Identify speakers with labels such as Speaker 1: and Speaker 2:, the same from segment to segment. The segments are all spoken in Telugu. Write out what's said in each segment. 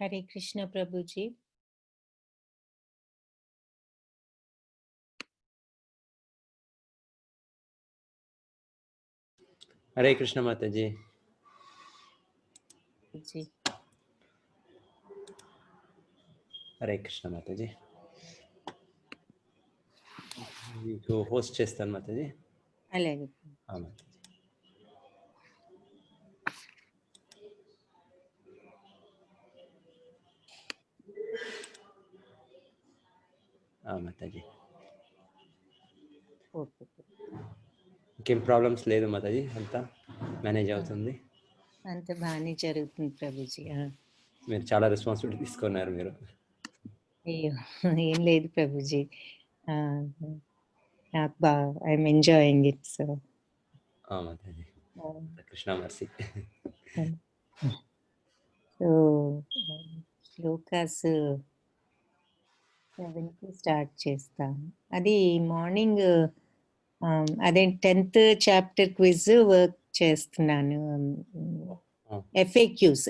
Speaker 1: हरे कृष्ण प्रभु जी।
Speaker 2: हरे कृष्ण माता जी।
Speaker 1: जी
Speaker 2: हरे कृष्ण माता जी। మీకు హోస్ట్ చేస్తాను మాతాజీ.
Speaker 1: అలాగే
Speaker 2: మాతాజీ. మాతాజీ
Speaker 1: ఓకే.
Speaker 2: ఇంకేం ప్రాబ్లమ్స్ లేదు మాతాజీ, అంతా మేనేజ్ అవుతుంది.
Speaker 1: అంత బాగానే జరుగుతుంది ప్రభుజీ.
Speaker 2: మీరు చాలా రెస్పాన్సిబిలిటీ తీసుకున్నారు మీరు.
Speaker 1: అయ్యో ఏం లేదు ప్రభుజీ, నాకు బాగా ఐఎమ్ ఎంజాయింగ్ ఇట్. సో
Speaker 2: మాతాజీ కృష్ణ మర్సి.
Speaker 1: సో శ్లోకాస్ 7కి స్టార్ట్ చేస్తాను. అది మార్నింగ్ అదే 10th చాప్టర్ క్విజ్ వర్క్ చేస్తున్నాను. FAQs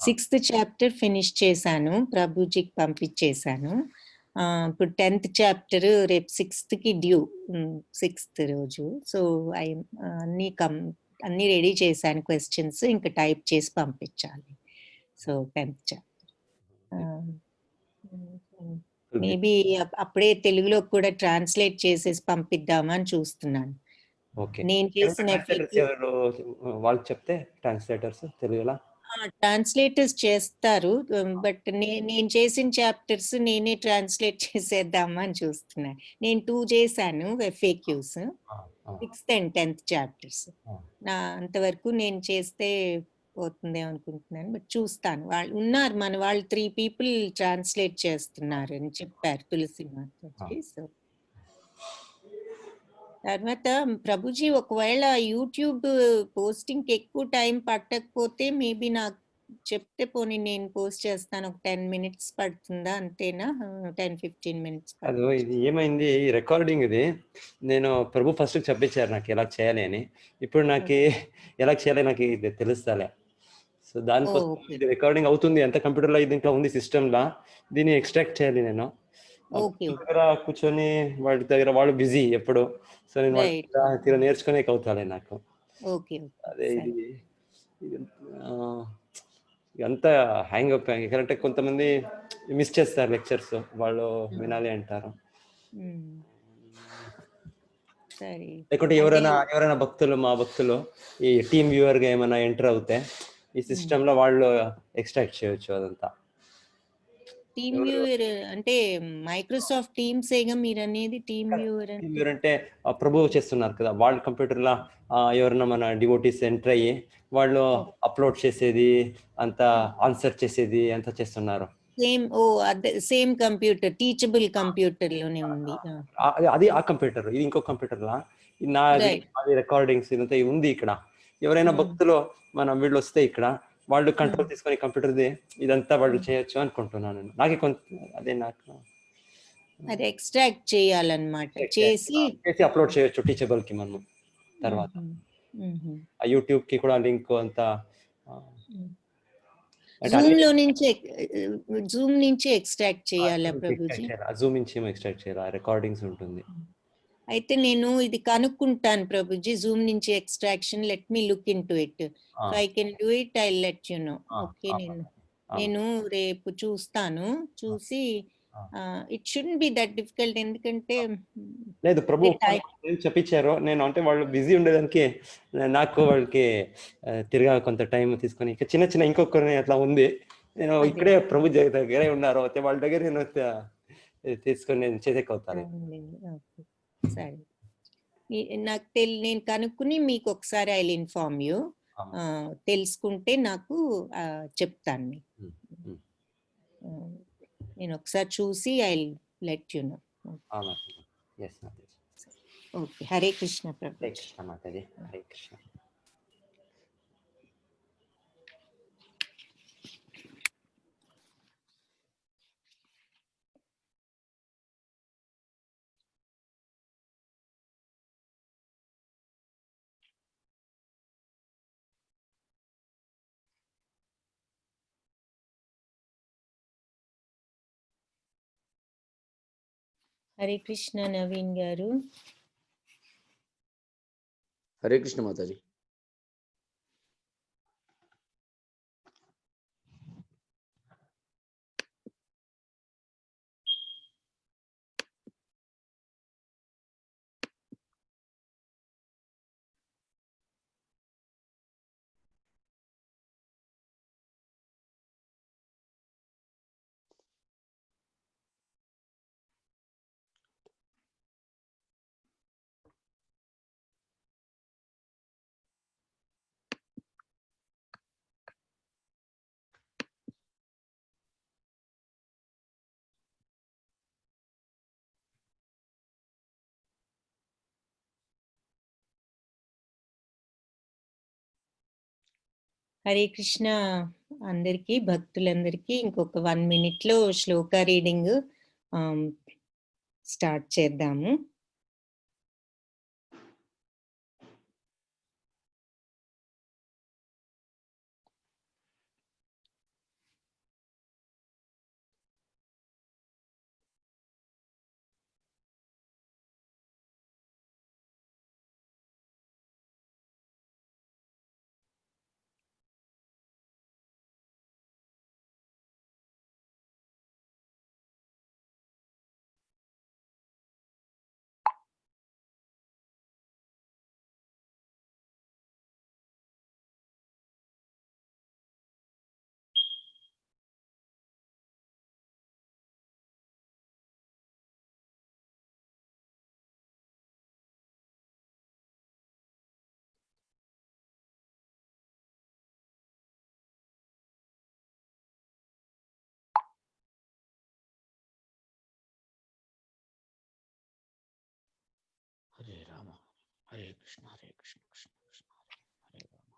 Speaker 1: 6th చాప్టర్ ఫినిష్ చేశాను, ప్రభుజీకి పంపించేశాను. ఇప్పుడు 10th చాప్టర్ రేపు 6థ్కి డ్యూ, 6th రోజు. సో అన్ని రెడీ చేశాను, క్వశ్చన్స్ ఇంకా టైప్ చేసి పంపించాలి. సో 10th చాప్టర్ మేబీ అప్పుడే తెలుగులో కూడా ట్రాన్స్లేట్ చేసేసి పంపిద్దామని చూస్తున్నాను.
Speaker 2: ఓకే,
Speaker 1: నేను చేసిన
Speaker 2: వాళ్ళు చెప్తే ట్రాన్స్లేటర్స్ తెలుగులా
Speaker 1: ట్రాన్స్లేటర్స్ చేస్తారు, బట్ నేను చేసిన చాప్టర్స్ నేనే ట్రాన్స్లేట్ చేసేద్దామా అని చూస్తున్నాను. నేను 2 చేశాను FAQs, 6th and 10th chapters. నా అంతవరకు నేను చేస్తే పోతుంది అనుకుంటున్నాను, బట్ చూస్తాను. వాళ్ళు ఉన్నారు, మన వాళ్ళు 3 people ట్రాన్స్లేట్ చేస్తున్నారు అని చెప్పారు తులసి మాతాజీ. సో తర్వాత ప్రభుజీ ఒకవేళ యూట్యూబ్ పోస్టింగ్ ఎక్కువ టైం పట్టకపోతే మేబీ నాకు చెప్తే పోనీ నేను పోస్ట్ చేస్తాను. ఒక 10 minutes పడుతుందా, అంతేనా? 10-15 minutes.
Speaker 2: అది ఇది ఏమైంది, ఈ రికార్డింగ్ ఇది నేను ప్రభు ఫస్ట్ చెప్పించారు నాకు ఎలా చేయాలి అని. ఇప్పుడు నాకు ఎలా చేయాలి నాకు ఇది తెలుస్తలే. సో దానికోసం ఇది రికార్డింగ్ అవుతుంది, ఎంత కంప్యూటర్లో దీంట్లో ఉంది సిస్టమ్లా, దీన్ని ఎక్స్ట్రాక్ట్ చేయాలి నేను. దగ్గర కూర్చొని వాళ్ళ దగ్గర వాళ్ళు బిజీ ఎప్పుడు. సో నేను నేర్చుకునే అవుతాలే నాకు. అదే ఇది అంతా హ్యాంగ్ అప్ కరెక్ట్. కొంతమంది మిస్ చేస్తారు లెక్చర్స్, వాళ్ళు వినాలి అంటారు. లేకుంటే ఎవరైనా భక్తులు, మా భక్తులు ఈ టీమ్ వ్యూవర్ గా ఏమైనా ఎంటర్ అవుతే ఈ సిస్టమ్ లో వాళ్ళు ఎక్స్ట్రాక్ట్ చేయొచ్చు అదంతా.
Speaker 1: టీమ్ వ్యూవర్ అంటే మైక్రోసాఫ్ట్ టీమ్స్ ఏగా మీరు అనేది? టీమ్ వ్యూవర్
Speaker 2: అంటే ప్రభు చేస్తున్నారు కదా, వాళ్ళ కంప్యూటర్ లా ఎవరైనా మన డివోటీస్ ఎంటర్ అయ్యి వాళ్ళు అప్లోడ్ చేసేది, అంతా ఆన్సర్ చేసేది అంతా చేస్తున్నారు.
Speaker 1: సేమ్ కంప్యూటర్, టీచబుల్ కంప్యూటర్ లోనే ఉంది
Speaker 2: అది. ఆ కంప్యూటర్ ఇది ఇంకో కంప్యూటర్ లా నాది రికార్డింగ్స్ ఇదంతా ఉంది ఇక్కడ. ఎవరైనా భక్తులు మన వీళ్ళు వస్తే ఇక్కడ వాళ్ళు కంట్రోల్ తీసుకొని కంప్యూటర్ది ఇదంతా వాళ్ళు చేయొచ్చు అనుకుంటున్నాను. నాకే కొంత అదే నాకు
Speaker 1: అది ఎక్స్ట్రాక్ట్ చేయాలన్నమాట, చేసి
Speaker 2: అప్లోడ్ చేయొచ్చు టీచబుల్ కి మనం. తర్వాత ఆ యూట్యూబ్ కి కూడా లింక్ అంతా
Speaker 1: జూమ్ నుంచి ఎక్స్ట్రాక్ట్ చేయాలా ప్రభుజీ?
Speaker 2: జూమ్ నుంచి ఎక్స్ట్రాక్ట్ చేయాలి, రికార్డింగ్స్ ఉంటుంది.
Speaker 1: అయితే నేను ఇది కనుక్కుంటాను ప్రభుజీ, జూమ్ నుంచి extraction. Let me look into it. If I can do it I let you know. Okay, నేను రేపు చూస్తాను, చూసి it shouldn't be that difficult. ఎందుకంటే
Speaker 2: లేదు ప్రభు చెప్పించారు, నేను అంటే వాళ్ళు బిజీ ఉండేదానికి నాకు వాళ్ళకి తిరిగా కొంత టైం తీసుకొని చిన్న చిన్న ఇంకొకరిని అట్లా ఉంది. నేను ఇక్కడే ప్రభు దగ్గరే ఉన్నారు, అయితే వాళ్ళ దగ్గర నేను తీసుకొని నేను చేసేకవుతాను.
Speaker 1: సరే, నాకు నేను కనుక్కుని మీకు ఒకసారి ఐ విల్ ఇన్ఫార్మ్ యూ. తెలుసుకుంటే నాకు చెప్తాను. నేను ఒకసారి చూసి I will let you know. Okay, Hare Krishna ప్రభు.
Speaker 2: హరే కృష్ణ మాతాజీ, హరే కృష్ణ.
Speaker 1: హరే కృష్ణ నవీన్ గారు.
Speaker 3: హరే కృష్ణ మాతాజీ.
Speaker 1: హరే కృష్ణ అందరికీ, భక్తులందరికీ ఇంకొక 1 minute శ్లోక రీడింగ్ స్టార్ట్ చేద్దాము.
Speaker 3: హరే రామ హరే కృష్ణ కృష్ణ కృష్ణ హరే రామ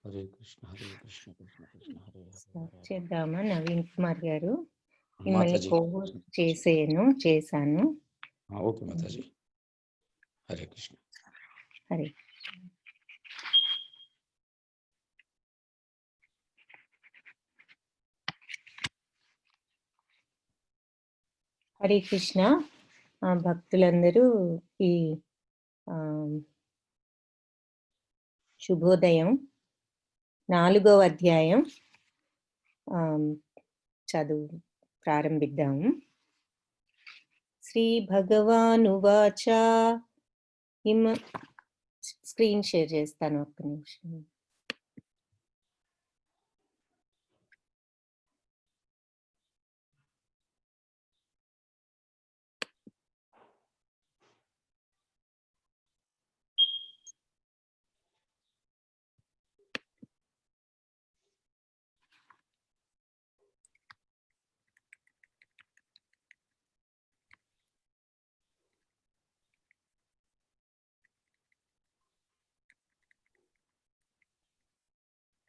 Speaker 3: హరే కృష్ణ కృష్ణ కృష్ణ హరే
Speaker 1: స్టార్ట్ చేద్దామా నవీన్ కుమార్ గారు? మిమ్మల్ని
Speaker 3: మాతాజీ.
Speaker 1: చేశాను.
Speaker 3: ఓకే మాతాజీ. హరే కృష్ణ.
Speaker 1: హరే హరే కృష్ణ. భక్తులందరూ ఈ శుభోదయం 4వ అధ్యాయం చదువు ప్రారంభిద్దాము. శ్రీ భగవానువాచ. స్క్రీన్ షేర్ చేస్తాను, ఒక్క నిమిషం.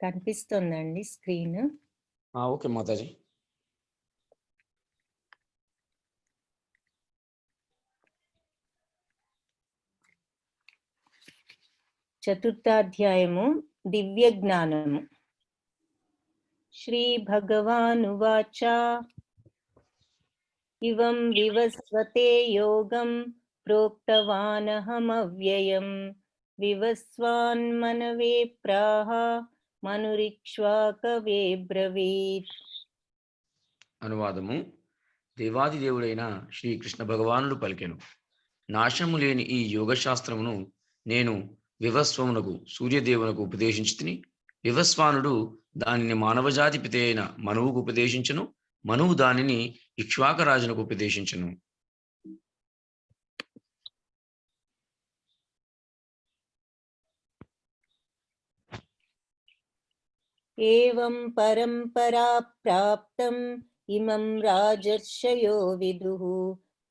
Speaker 1: కనిపిస్తుందండి స్క్రీన్?
Speaker 3: ఓకే మాతాజీ.
Speaker 1: చతుర్థాధ్యాయము దివ్య జ్ఞానము. శ్రీ భగవానువాచ. ఇవం వివస్వతే యోగం ప్రోక్తవానహమవ్యయం వివస్వాన్మనవే ప్రాహ మనురిక్ష్వాకవే బ్రవీత్.
Speaker 3: అనువాదము. దేవాది దేవుడైన శ్రీకృష్ణ భగవానుడు పలికెను, నాశము లేని ఈ యోగశాస్త్రమును నేను వివస్వమునకు సూర్యదేవునకు ఉపదేశించితిని. వివస్వానుడు దానిని మానవజాతి పిత అయిన మనువుకు ఉపదేశించును. మనువు దానిని ఇక్ష్వాకరాజునకు ఉపదేశించును.
Speaker 1: ఏవం పరంపరా ప్రాప్తం ఇమం రాజర్షయో విదుః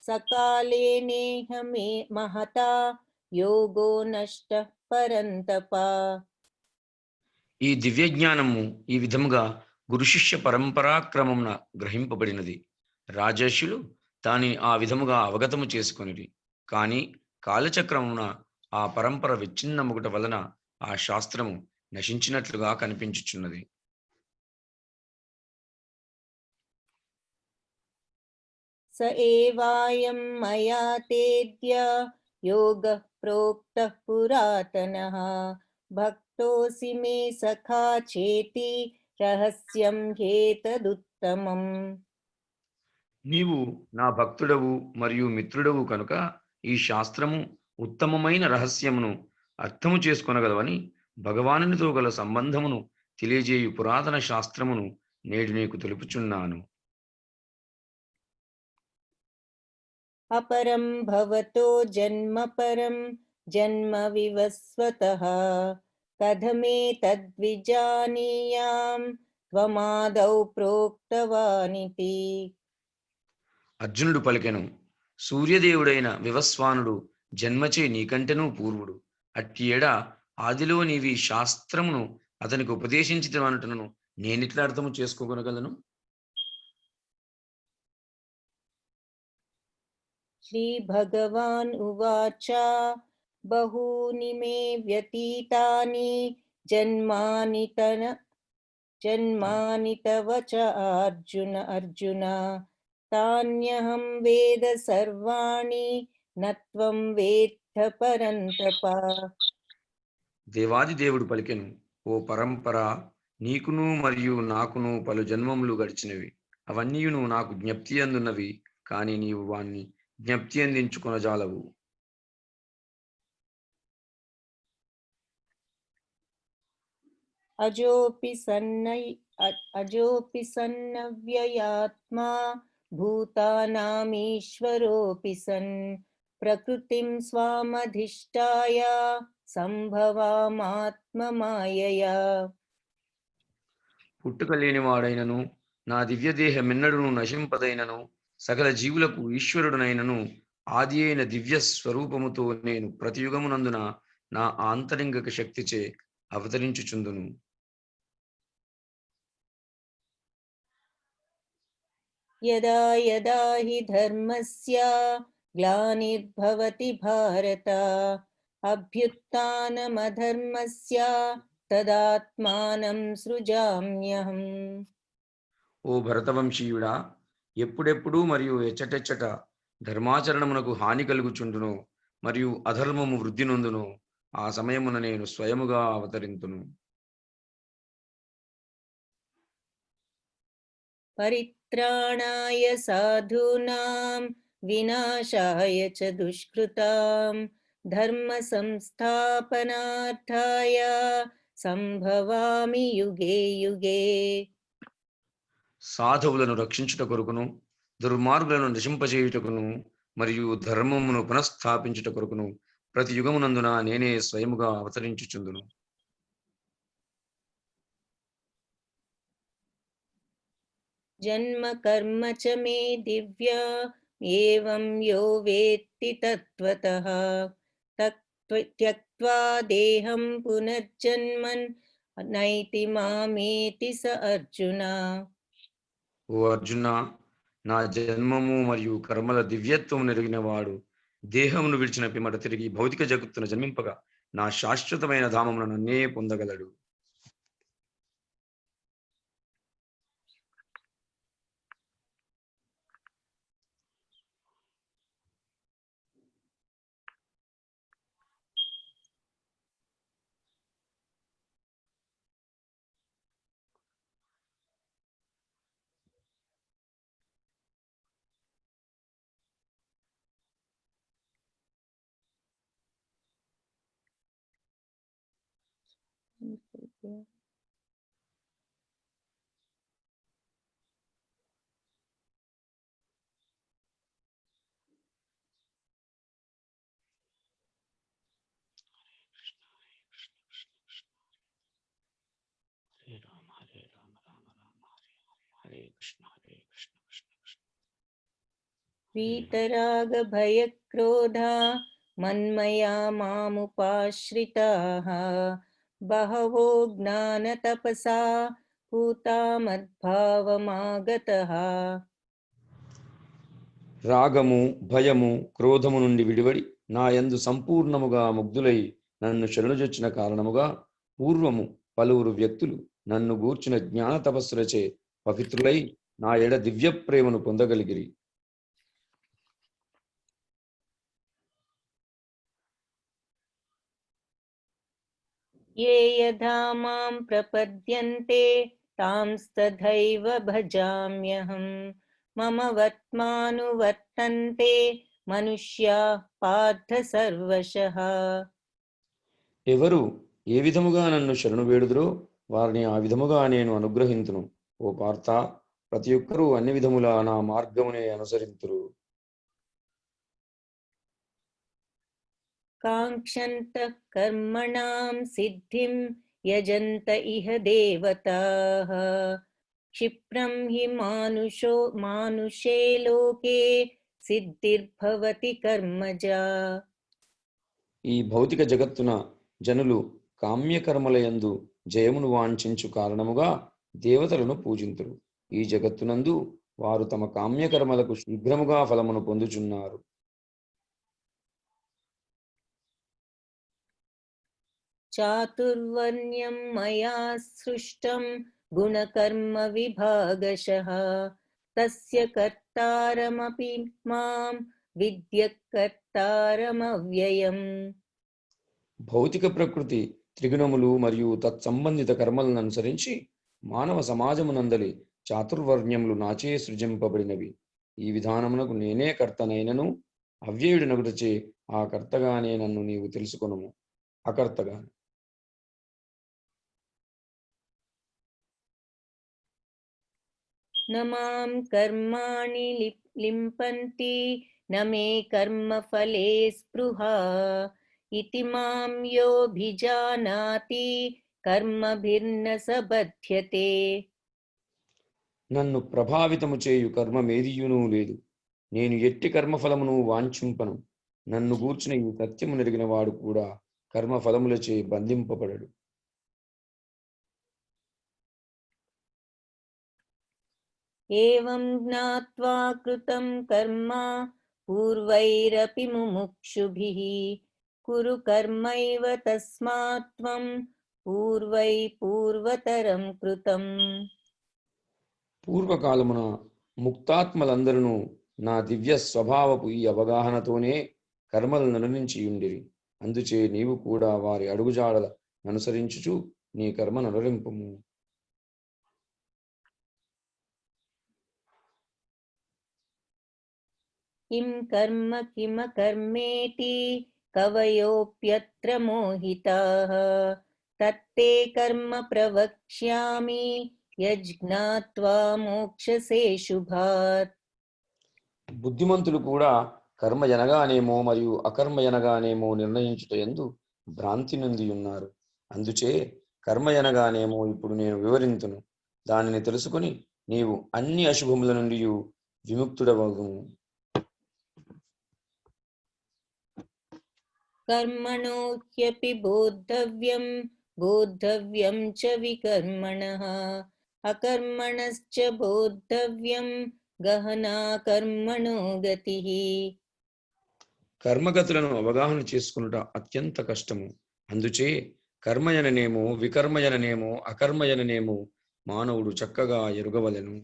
Speaker 1: సకాలే నేహ మే మహతా యోగో నష్టః పరంతప.
Speaker 3: ఈ దివ్య జ్ఞానము ఈ విధముగా గురు శిష్య పరంపరాక్రమమున గ్రహింపబడినది. రాజర్షులు దానిని ఆ విధముగా అవగతము చేసుకొనిరి. కానీ కాలచక్రమున ఆ పరంపర విచ్ఛిన్నముగుట వలన ఆ శాస్త్రము నశించినట్లుగా కనిపించుచున్నది.
Speaker 1: स एवायं मया तेद्य योगः प्रोक्तः पुरातनः भक्तोऽसि मे सखा चेति रहस्यं ह्येतदुत्तमम्.
Speaker 4: నీవు నా భక్తుడవు మరియు మిత్రుడవు కనుక ఈ శాస్త్రము ఉత్తమమైన రహస్యమును అర్థము చేసుకొనగలవని భగవానునితో గల సంబంధమును తెలియజేయు పురాతన శాస్త్రమును నేడు నీకు తెలుపుచున్నాను.
Speaker 1: अपरं भवतो जन्म परं जन्म विवस्वतः कथमेतद्विजानीयां त्वमादौ प्रोक्तवानिति.
Speaker 4: అర్జునుడు పలికెను, సూర్యదేవుడైన వివస్వానుడు జన్మచే నీకంటెనూ పూర్వుడు. అట్టి ఎడ ఆదిలో నీవి శాస్త్రమును అతనికి ఉపదేశించినవనుటను నేనిట్లా అర్థము చేసుకోగలగలను?
Speaker 1: श्रीभगवान् उवाच बहूनि मे व्यतीतानि जन्मानि तव च अर्जुन तान्यहं वेद सर्वाणि न त्वं वेत्थ परन्तप.
Speaker 4: దేవాది దేవుడు పలికెను, ఓ పరంపర, నీకును మరియు నాకును పలు జన్మములు గడిచినవి. అవన్నీయును నాకు జ్ఞప్తి అందున్నవి, కానీ నీవు వాణ్ణి జ్ఞప్తి అందించుకొనజాలవు.
Speaker 1: अजोऽपि सन्नव्ययात्मा भूतानामीश्वरोऽपि सन् प्रकृतिं स्वामधिष्ठाय सम्भवामात्ममायया.
Speaker 4: పుట్టుక లేనివాడైనను నా దివ్యదేహమెన్నడును నశింపదైనను సకల జీవులకు ఈశ్వరుడునైనను ఆది అయిన దివ్య స్వరూపముతో నేను ప్రతియుగమునందున నా ఆంతరింగిక శక్తిచే అవతరించుచుందును.
Speaker 1: यदा यदा हि धर्मस्य ग्लानिर्भवति भारत अभ्युत्थानमधर्मस्य तदात्मानं सृजाम्यहम्.
Speaker 4: ఓ భరతవంశీయుడా, ఎప్పుడెప్పుడు మరియు ఎచ్చటెచ్చట ధర్మాచరణమునకు హాని కలుగుచుండును మరియు అధర్మము వృద్ధి నొందును, ఆ సమయమున నేను స్వయముగా అవతరింతును.
Speaker 1: परित्राणाय साधूनां विनाशाय च दुष्कृतां धर्म संस्थापनार्थाय संभवामि युगे युगे.
Speaker 4: సాధువులను రక్షించుట కొరకును, దుర్మార్గులను నశింపజేయుటకును మరియు ధర్మమును పునఃస్థాపించుట కొరకును ప్రతి యుగమునందున నేనే స్వయముగా అవతరించుచుందును.
Speaker 1: जन्म कर्म च मे दिव्य एवं यो वेत्ति तत्त्वतः त्यक्त्वा देहं पुनर्जन्मन् नैति मामेति स अर्जुन.
Speaker 4: ఓ అర్జున, నా జన్మము మరియు కర్మల దివ్యత్వము నెరిగిన వాడు దేహమును విడిచిన పిమ్మట తిరిగి భౌతిక జగత్తును జన్మింపగా నా శాశ్వతమైన ధామమును నన్నే పొందగలడు.
Speaker 1: वीतराग भय क्रोधा मन्मया मामुपाश्रिताः बहवो ज्ञान तपसा पूता मद्भावमागतः.
Speaker 4: రాగము, భయము, క్రోధము నుండి విడివడి నా యందు సంపూర్ణముగా ముగ్ధులై నన్ను శరణుజొచ్చిన కారణముగా పూర్వము పలువురు వ్యక్తులు నన్ను గూర్చిన జ్ఞాన తపస్సులచే పవిత్రులై నా ఎడ దివ్య ప్రేమను పొందగలిగిరి.
Speaker 1: ये यथा मां प्रपद्यन्ते तांस्तथैव भजाम्यहम् मम वर्त्मानुवर्तन्ते మనుష్యా పార్థ సర్వశః.
Speaker 4: ఎవరు ఏ విధముగా నన్ను శరణు వేడుదురో వారిని ఆ విధముగా నేను అనుగ్రహింతును. ఓ పార్థ, ప్రతి ఒక్కరూ అన్ని విధములా నా మార్గమునే అనుసరింతురు.
Speaker 1: కాంక్షంత కర్మణాం సిద్ధిం యజంత ఇహ దేవతాః క్షిప్రం హి మానుషే లోకే సిద్ధిర్భవతి కర్మజా.
Speaker 4: ఈ భౌతిక జగత్తున జనులు కామ్యకర్మలయందు జయమును వాంఛించు కారణముగా దేవతలను పూజింతురు. ఈ జగత్తునందు వారు తమ కామ్యకర్మలకు శీఘ్రముగా ఫలమును పొందుచున్నారు.
Speaker 1: చాతుర్వర్ణ్యం మయా సృష్టం గుణకర్మ విభాగశః తస్య కర్తారమపి మాం విద్యః కర్తారమవ్యయం.
Speaker 4: భౌతిక ప్రకృతి త్రిగుణములు మరియు తత్సంబంధిత కర్మలను అనుసరించి మానవ సమాజమునందలి చాతుర్వర్ణ్యములు నాచే సృజింపబడినవి. ఈ విధానమునకు నేనే కర్తనైనను అవ్యయుడినగుటచే ఆ కర్తగానే నన్ను నీవు తెలుసుకొనుము. అకర్తగా
Speaker 1: నమాం కర్మాణి లింపంతి నమే కర్మఫలే స్పృహా ఇతి మాం యోభిజానాతి కర్మభిర్న సబధ్యతే.
Speaker 4: నన్ను ప్రభావితము చేయు కర్మమేదియునూ లేదు. నేను ఎట్టి కర్మఫలమును వాంఛింపను. నన్ను గూర్చిన ఈ సత్యము నెరిగిన వాడు కూడా కర్మఫలములచే బంధింపబడడు.
Speaker 1: ఏవం జ్ఞాత్వా కృతం కర్మ పూర్వైరపి ముముక్షుభిః కురు కర్మైవ తస్మాత్ త్వం పూర్వతరం కృతం.
Speaker 4: పూర్వకాలమున ముక్తాత్మలందరూ నా దివ్య స్వభావపు ఈ అవగాహనతోనే కర్మలను అనుసరించియుండిరి. అందుచే నీవు కూడా వారి అడుగుజాడల అనుసరించుచు నీ కర్మను అనురింపుము.
Speaker 1: కిం కర్మ కిమకర్మేతి కవయోప్యత్ర మోహితాః తత్తే కర్మ ప్రవక్ష్యామి యజ్ఞాత్వా మోక్షసే శుభాత్.
Speaker 4: బుద్ధిమంతులు కూడా కర్మ ఎనగానేమో మరియు అకర్మ ఎనగానేమో నిర్ణయించుట యందు భ్రాంతి నుండి ఉన్నారు. అందుచే కర్మ ఎనగానేమో ఇప్పుడు నేను వివరింతును. దానిని తెలుసుకుని నీవు అన్ని అశుభముల నుండి విముక్తుడవగుము.
Speaker 1: కర్మణో హ్యపి బోద్ధవ్యం చ వికర్మణః అకర్మణశ్చ బోద్ధవ్యం గహనా కర్మణో గతిః.
Speaker 4: కర్మగతులను అవగాహన చేసుకునుట అత్యంత కష్టము. అందుచే కర్మయననేమో వికర్మయననేమో అకర్మయననేమో మానవుడు చక్కగా ఎరుగవలెను.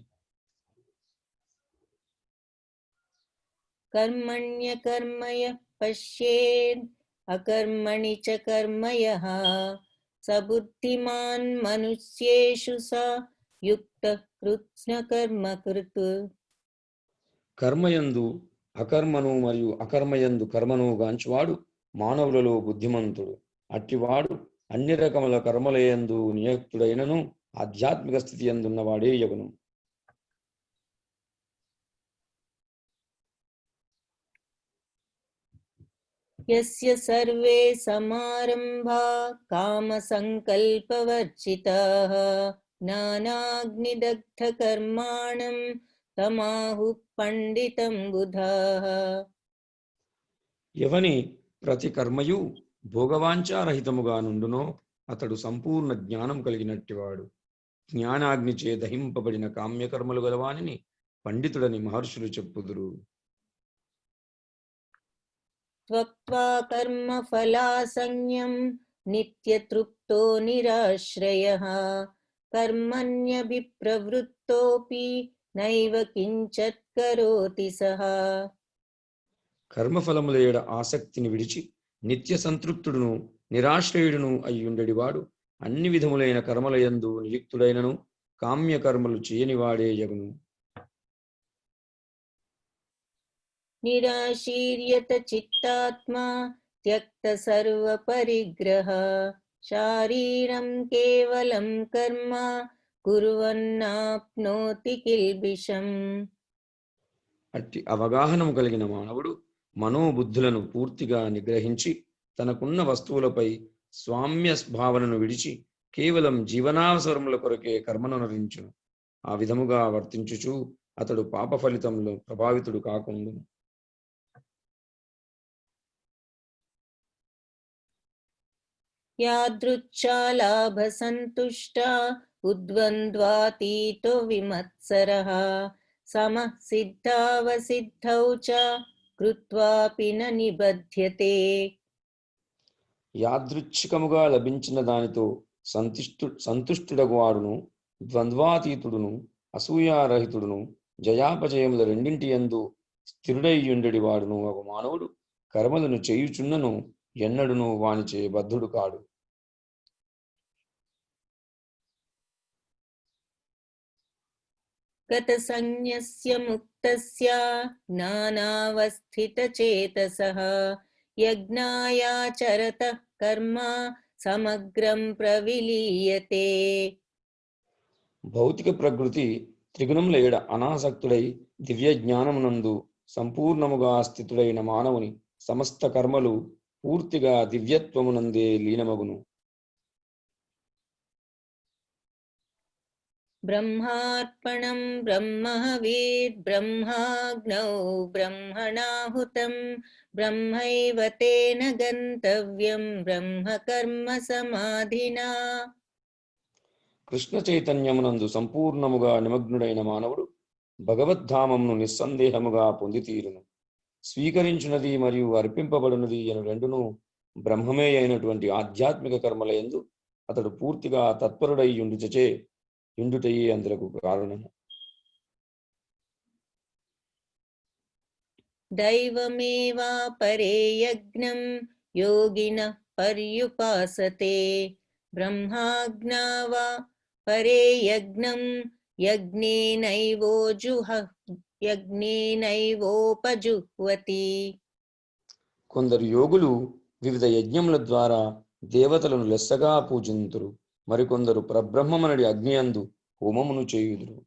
Speaker 1: కర్మణ్యకర్మయ పశ్యేద్ అకర్మణి చ కర్మయః సబుద్ధిమాన్ మనుష్యేషు స యుక్తః కృత్స్నకర్మకృత్.
Speaker 4: కర్మయందు అకర్మను మరియు అకర్మయందు కర్మను గాంచువాడు మానవులలో బుద్ధిమంతుడు. అట్టివాడు అన్ని రకముల కర్మలయందు నియుక్తుడైనను ఆధ్యాత్మిక స్థితి ఎందున్నవాడే యగును.
Speaker 1: యస్య సర్వే సమారంభా కామ సంకల్పవర్జితాః జ్ఞానాగ్నిదగ్ధ కర్మాణం తమాహు పండితం బుధాః.
Speaker 4: ఎవని ప్రతి కర్మయు భోగవాంఛారహితముగా నుండునో అతడు సంపూర్ణ జ్ఞానం కలిగినట్టివాడు. జ్ఞానాగ్నిచే దహింపబడిన కామ్యకర్మలు గలవానిని పండితుడని మహర్షులు చెప్పుదురు.
Speaker 1: త్వక్త్వా కర్మఫలాసంజ్ఞం నిత్యతృప్తో నిరాశ్రయః కర్మణ్యభిప్రవృత్తోపి నైవ కించత్ కరోతి సహ.
Speaker 4: కర్మఫలముల ఏడ ఆసక్తిని విడిచి నిత్య సంతృప్తుడును నిరాశ్రయుడును అయ్యుండెడివాడు అన్ని విధములైన కర్మలయందు నియుక్తుడైనను కామ్య కర్మలు చేయనివాడే యగును.
Speaker 1: నిరాశీర్యత చిత్తాత్మా త్యక్త సర్వ పరిగ్రహ శారీరం కేవలం కర్మ కుర్వన్నాప్నోతి కిల్బిషం.
Speaker 4: అట్టి అవగాహనము కలిగిన మానవుడు మనోబుద్ధులను పూర్తిగా నిగ్రహించి తనకున్న వస్తువులపై స్వామ్య భావనను విడిచి కేవలం జీవనావసరముల కొరకే కర్మనరించును. ఆ విధముగా వర్తించుచు అతడు పాప ఫలితంలో ప్రభావితుడు కాకుండా.
Speaker 1: యాదృచ్ఛాలాభ సంతుష్ట ఉద్వంద్వాతీతో విమత్సరః సమః సిద్ధావసిద్ధౌ చ కృత్వాపి న నిబధ్యతే.
Speaker 4: యాదృచ్ఛికముగా లభించిన దానితో సంతుష్టుడగువాడును ద్వంద్వాతీతుడును అసూయారహితుడును జయాపజయముల రెండింటి యందు స్థిరుడైయుండెడి వాడును ఒక మానవుడు కర్మలను చేయుచున్నను ఎన్నడును వానిచే బద్ధుడు కాడు.
Speaker 1: గత సంన్యస్య ముక్తస్య జ్ఞానావస్థితచేతసః యజ్ఞాయాచరతః కర్మ సమగ్రం ప్రవిలీయతే.
Speaker 4: భౌతిక ప్రకృతి త్రిగుణముల ఏడ అనాసక్తుడై దివ్య జ్ఞానమునందు సంపూర్ణముగా స్థితుడైన మానవుని సమస్త కర్మలు పూర్తిగా దివ్యత్వమునందే లీనమగును.
Speaker 1: బ్రహ్మార్పణం బ్రహ్మహవీర్ బ్రహ్మాగ్నౌ బ్రహ్మణాహుతం బ్రహ్మైవ తేన గంతవ్యం బ్రహ్మకర్మ సమాధినా.
Speaker 4: కృష్ణ చైతన్యమునందు సంపూర్ణముగా నిమగ్నుడైన మానవుడు భగవద్ధామమును నిస్సందేహముగా పొందితీరును. స్వీకరించున్నది మరియు అర్పింపబడినది అను రెండును బ్రహ్మమే అయినటువంటి ఆధ్యాత్మిక కర్మలయందు అతడు పూర్తిగా తత్పరుడై యుండుటయే అందులకు కారణము.
Speaker 1: దైవమేవా పరే యజ్ఞం యోగినః పర్యుపాసతే బ్రహ్మాజ్ఞావా పరే యజ్ఞం యజ్ఞేనైవోపజుహ్వతి.
Speaker 4: కొందరు యోగులు వివిధ యజ్ఞముల ద్వారా దేవతలను లెస్సగా పూజింతురు. మరికొందరు పరబ్రహ్మమనడి అగ్నియందు హోమమును చేయుదురు.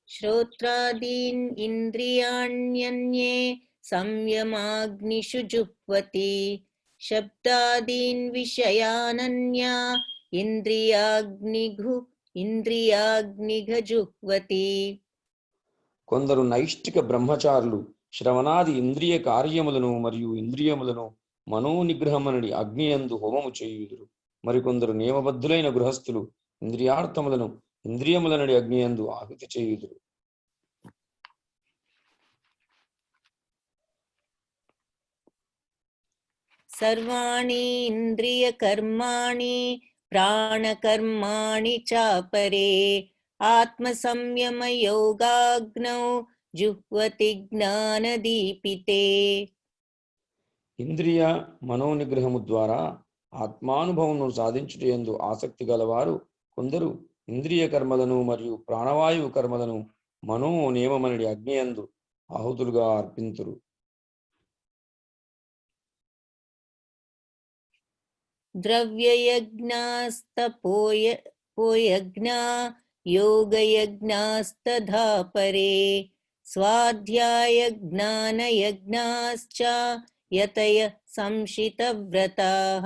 Speaker 1: శ్రోత్రాదీన్ ఇంద్రియాణ్యన్యే సంయమాగ్నిషు జుహ్వతి శబ్దాదీన్ విషయానన్యా ఇంద్రియాగ్నిఘ
Speaker 4: కొందరు నైష్టిక బ్రహ్మచారులు శ్రవణాది ఇంద్రియ కార్యములను మరియు ఇంద్రియములను మనోనిగ్రహమనడి అగ్నియందు హోమము చేయుదురు. మరికొందరు నియమబద్ధులైన గృహస్థులు ఇంద్రియార్థములను ఇంద్రియములనడి అగ్నియందు ఆహుతి చేయుదురు.
Speaker 1: సర్వాణి ఇంద్రియ కర్మాణి ప్రాణకర్మాణి చాపరే ఆత్మ సంయమ యోగాగ్నౌ జుహ్వతి జ్ఞానదీపితే.
Speaker 4: ఇంద్రియ మనోనిగ్రహము ద్వారా ఆత్మానుభవమును సాధించుటయందు ఆసక్తి గలవారు కొందరు ఇంద్రియ కర్మలను మరియు ప్రాణవాయువు కర్మలను మనో నియమమనడి అగ్నియందు ఆహుతులుగా అర్పింతురు.
Speaker 1: ద్రవ్యయజ్ఞాస్తపోయజ్ఞా యోగయజ్ఞాస్తథా పరే స్వాధ్యాయ జ్ఞానయజ్ఞాశ్చ యతయ సంశిత వ్రతాః.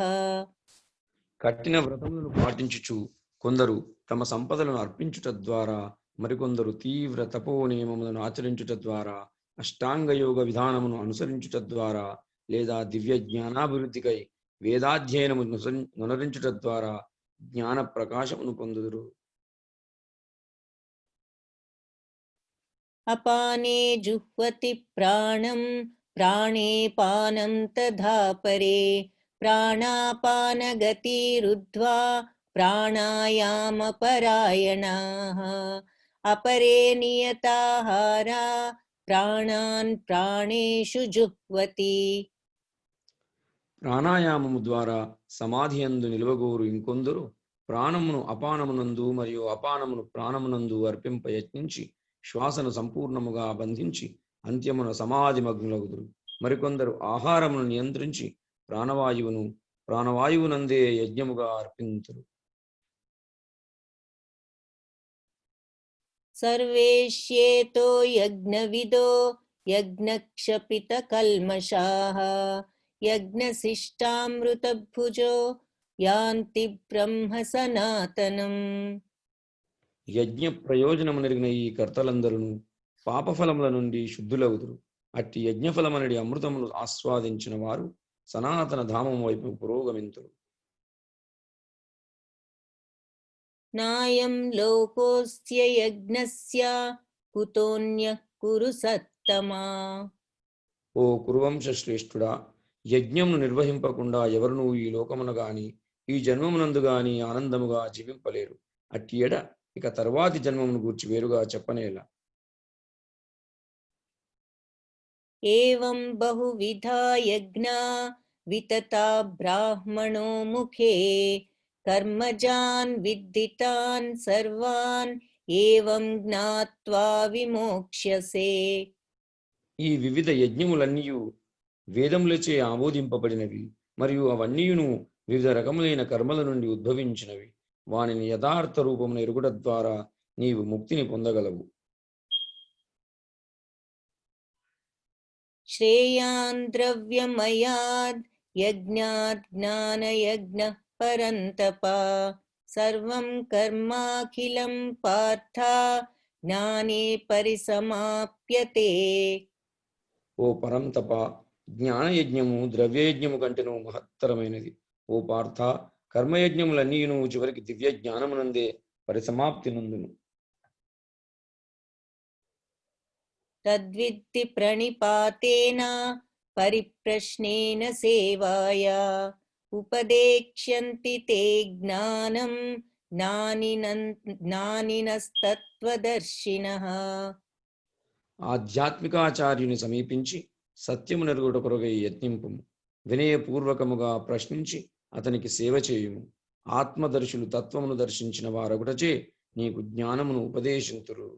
Speaker 4: కఠిన వ్రతములను పాటించుచు కొందరు తమ సంపదలను అర్పించుట ద్వారా, మరికొందరు తీవ్ర తపో నియమములను ఆచరించుట ద్వారా, అష్టాంగ యోగ విధానమును అనుసరించుట ద్వారా, లేదా దివ్య జ్ఞానాభివృద్ధికై వేదాధ్యయనము నునరించుట ద్వారా జ్ఞాన ప్రకాశమును పొందుదురు.
Speaker 1: అపానే జుహ్వతి ప్రాణం ప్రాణే పానం తథా పరే ప్రాణాపానగతిరుద్ధ్వా ప్రాణాయామ పరాయణాః అపరే నియతాహారా ప్రాణాన్ ప్రాణేషు జుహ్వతి.
Speaker 4: ప్రాణాయామము ద్వారా సమాధి యందు నిలవగోరు ఇంకొందరు ప్రాణమును అపానమునందు మరియు అపానమును ప్రాణమునందు అర్పింప యత్నించి శ్వాసను సంపూర్ణముగా బంధించి అంత్యమున సమాధి మగ్నులగుదురు. మరికొందరు ఆహారమును నియంత్రించి ప్రాణవాయువునందే యజ్ఞముగా అర్పింతురు.
Speaker 1: సర్వేష్యేతో యజ్ఞవిదో యజ్ఞక్షపిత కల్మషాః యజ్ఞశిష్టామృతభుజో యాంతి బ్రహ్మ సనాతనం.
Speaker 4: యజ్ఞ ప్రయోజనము నెరిగిన ఈ కర్తలందరూ పాపఫలముల నుండి శుద్ధులవుదురు. అట్టి యజ్ఞఫలమనడి అమృతమును ఆస్వాదించిన వారు సనాతన ధామం వైపు పురోగమింతురు.
Speaker 1: నాయం లోకోస్య యజ్ఞస్య కుతోన్యః కురు సత్తమా.
Speaker 4: ఓ కురువంశ శ్రేష్ఠుడా, యజ్ఞమును నిర్వహింపకుండా ఎవరునూ ఈ లోకమున గాని ఈ జన్మమునందు గాని ఆనందముగా జీవింపలేరు. అట్టి ఎడ ఇక తర్వాతి జన్మమును గూర్చి వేరుగా చెప్పనేలా.
Speaker 1: ఏవం బహువిధా యజ్ఞా వితతా బ్రాహ్మణో ముఖే కర్మజాన్ విద్దితాన్ సర్వాన్ ఏవం జ్ఞాత్వా విమోక్ష్యసే.
Speaker 4: ఈ వివిధ యజ్ఞములన్నీయు వేదములచే ఆమోదింపబడినవి మరియు అవన్నీయును వివిధ రకములైన కర్మల నుండి ఉద్భవించినవి. వానిని యథార్థ రూపమున ఎరుగుట ద్వారా నీవు ముక్తిని పొందగలవు.
Speaker 1: శ్రేయాన్ ద్రవ్యమయాద్ యజ్ఞాత్ జ్ఞానయజ్ఞః పరంతప సర్వం కర్మాఖిలం పార్థ జ్ఞానే పరిసమాప్యతే.
Speaker 4: ఓ పరంతప, జ్ఞానయజ్ఞము ద్రవ్యయజ్ఞము కంటేను మహత్తరమైనది. ఓ పార్థ, కర్మయజ్ఞములన్నీయును చివరికి దివ్య జ్ఞానమునందే పరిసమాప్తి నందును.
Speaker 1: తద్విద్ధి ప్రణిపాతేన పరిప్రశ్నేన సేవాయా ఉపదేక్ష్యంతి తే జ్ఞానం జ్ఞానినస్తత్వదర్శినః.
Speaker 4: ఆధ్యాత్మికాచార్యుని సమీపించి సత్యము నెరుగుట కొరకై యత్నింపుము. వినయపూర్వకముగా ప్రశ్నించి అతనికి సేవ చేయుము. ఆత్మదర్శులు తత్వమును దర్శించిన వారొకటచే నీకు జ్ఞానమును ఉపదేశింతురు.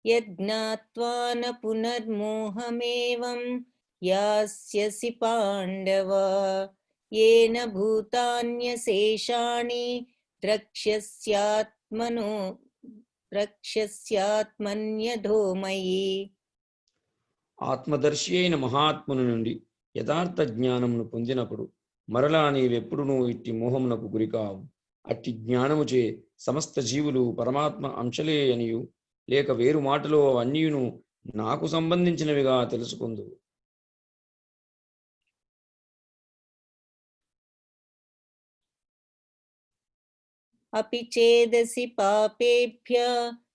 Speaker 1: యజ్ఞాత్వా న పునర్మోహమేవం యాస్యసి పాండవ येन భూతాన్యశేషాణి ద్రక్ష్యస్యాత్మన్యధోమయి.
Speaker 4: ఆత్మదర్శి అయిన మహాత్ముని నుండి యథార్థ జ్ఞానమును పొందినప్పుడు మరలా నీవెప్పుడునూ ఇట్టి మోహమునకు గురికావు. అట్టి జ్ఞానముచే సమస్త జీవులు పరమాత్మ అంశలే అనియు లేక వేరు మాటలో అవన్నీయును నాకు సంబంధించినవిగా తెలుసుకుందు.
Speaker 1: अपि चेदसि पापेभ्य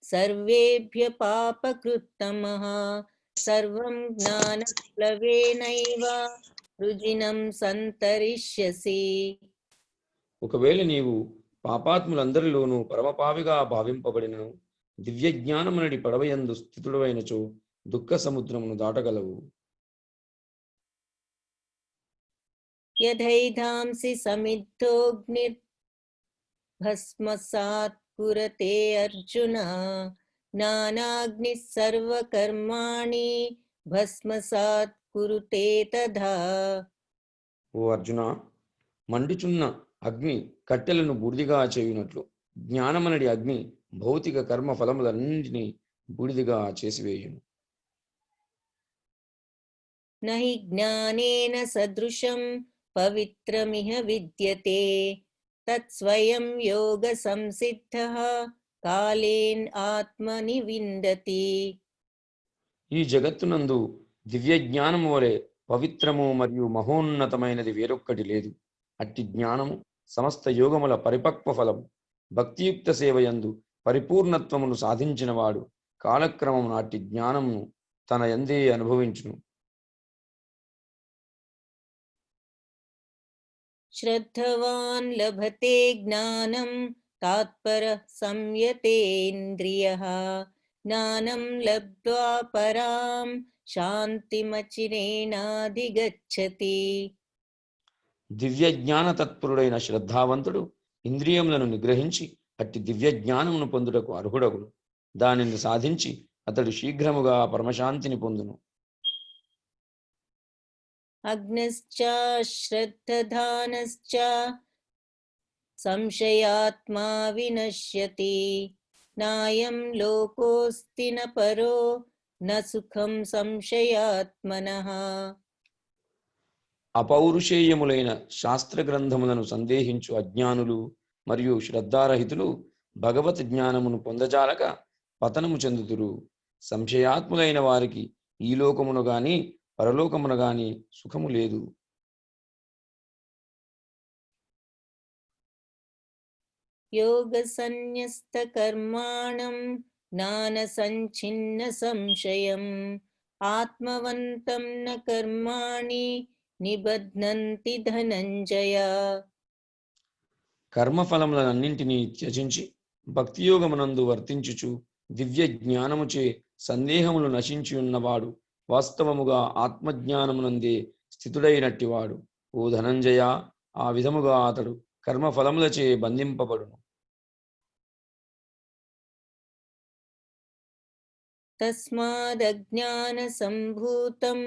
Speaker 1: सर्वेभ्य पापकृत्तमः सर्वं ज्ञानप्लवेनैव रुजिनं सन्तरिष्यसि.
Speaker 4: ఒకవేళ నీవు పాపాత్ములందరిలోనూ పరమపావిగా భావింపబడినను దివ్య జ్ఞానమునడి పడవయందు స్థితుడవైనచో దుఃఖ సముద్రమును దాటగలవు.
Speaker 1: यथैधांसि समिद्धोऽग्निर्भस्मसात् कुरुते अर्जुन नानाग्निः सर्वकर्माणि भस्मसात् कुरुते तथा.
Speaker 4: ఓ అర్జున, మండుచున్న అగ్ని కట్టెలను బూడిదిగా చేయునట్లు జ్ఞానమనడి అగ్ని భౌతిక కర్మ ఫలములన్నింటినీ బూడిదిగా చేసివేయును.
Speaker 1: నహి జ్ఞానేన సదృశం పవిత్రమిహ విద్యతే తత్స్వయం యోగ సంసిద్ధః కాలేన్ ఆత్మని విందతి.
Speaker 4: ఈ జగత్తునందు దివ్య జ్ఞానము వలె పవిత్రము మరియు మహోన్నతమైనది వేరొక్కటి లేదు. అట్టి జ్ఞానము సమస్త యోగముల పరిపక్వ ఫలము. భక్తియుక్త సేవయందు పరిపూర్ణత్వమును సాధించినవాడు కాలక్రమమున అట్టి జ్ఞానమును తన యందే అనుభవించును.
Speaker 1: శ్రద్ధవాన్ లభతే జ్ఞానం తాత్పరః సంయతేంద్రియః జ్ఞానం లబ్ధ్వా పరాం శాంతిమచిరేణాధిగచ్చతి.
Speaker 4: దివ్య జ్ఞాన తత్పరుడైన శ్రద్ధావంతుడు ఇంద్రియములను నిగ్రహించి అట్టి దివ్య జ్ఞానమును పొందుటకు అర్హుడగును. దానిని సాధించి అతడు శీఘ్రముగా పరమశాంతిని పొందును.
Speaker 1: అగ్నశ్చ శ్రద్ధధానశ్చ సంశయాత్మా వినశ్యతి. నాయం లోకోస్తి న పరో న సుఖం సంశయాత్మనః.
Speaker 4: అపౌరుషేయములైన శాస్త్ర గ్రంథములను సందేహించు అజ్ఞానులు మరియు శ్రద్ధారహితులు భగవత్ జ్ఞానమును పొందజాలక పతనము చెందుతురు. సంశయాత్ములైన వారికి ఈ లోకమును గాని పరలోకమును గాని సుఖము లేదు.
Speaker 1: యోగ సన్యస్త కర్మాణం జ్ఞాన సంఛిన్న సంశయం ఆత్మవంతం న కర్మాణి నిబధ్నంతి ధనంజయ.
Speaker 4: కర్మఫలములన్నింటినీ త్యజించి భక్తియోగమునందు వర్తించుచు దివ్య జ్ఞానముచే సందేహములు నశించి ఉన్నవాడు వాస్తవముగా ఆత్మజ్ఞానమునందే స్థితుడైనట్టివాడు. ఓ ధనంజయ, ఆ విధముగా అతడు కర్మఫలములచే బంధింపబడును.
Speaker 1: తస్మాదజ్ఞాన సంభూతం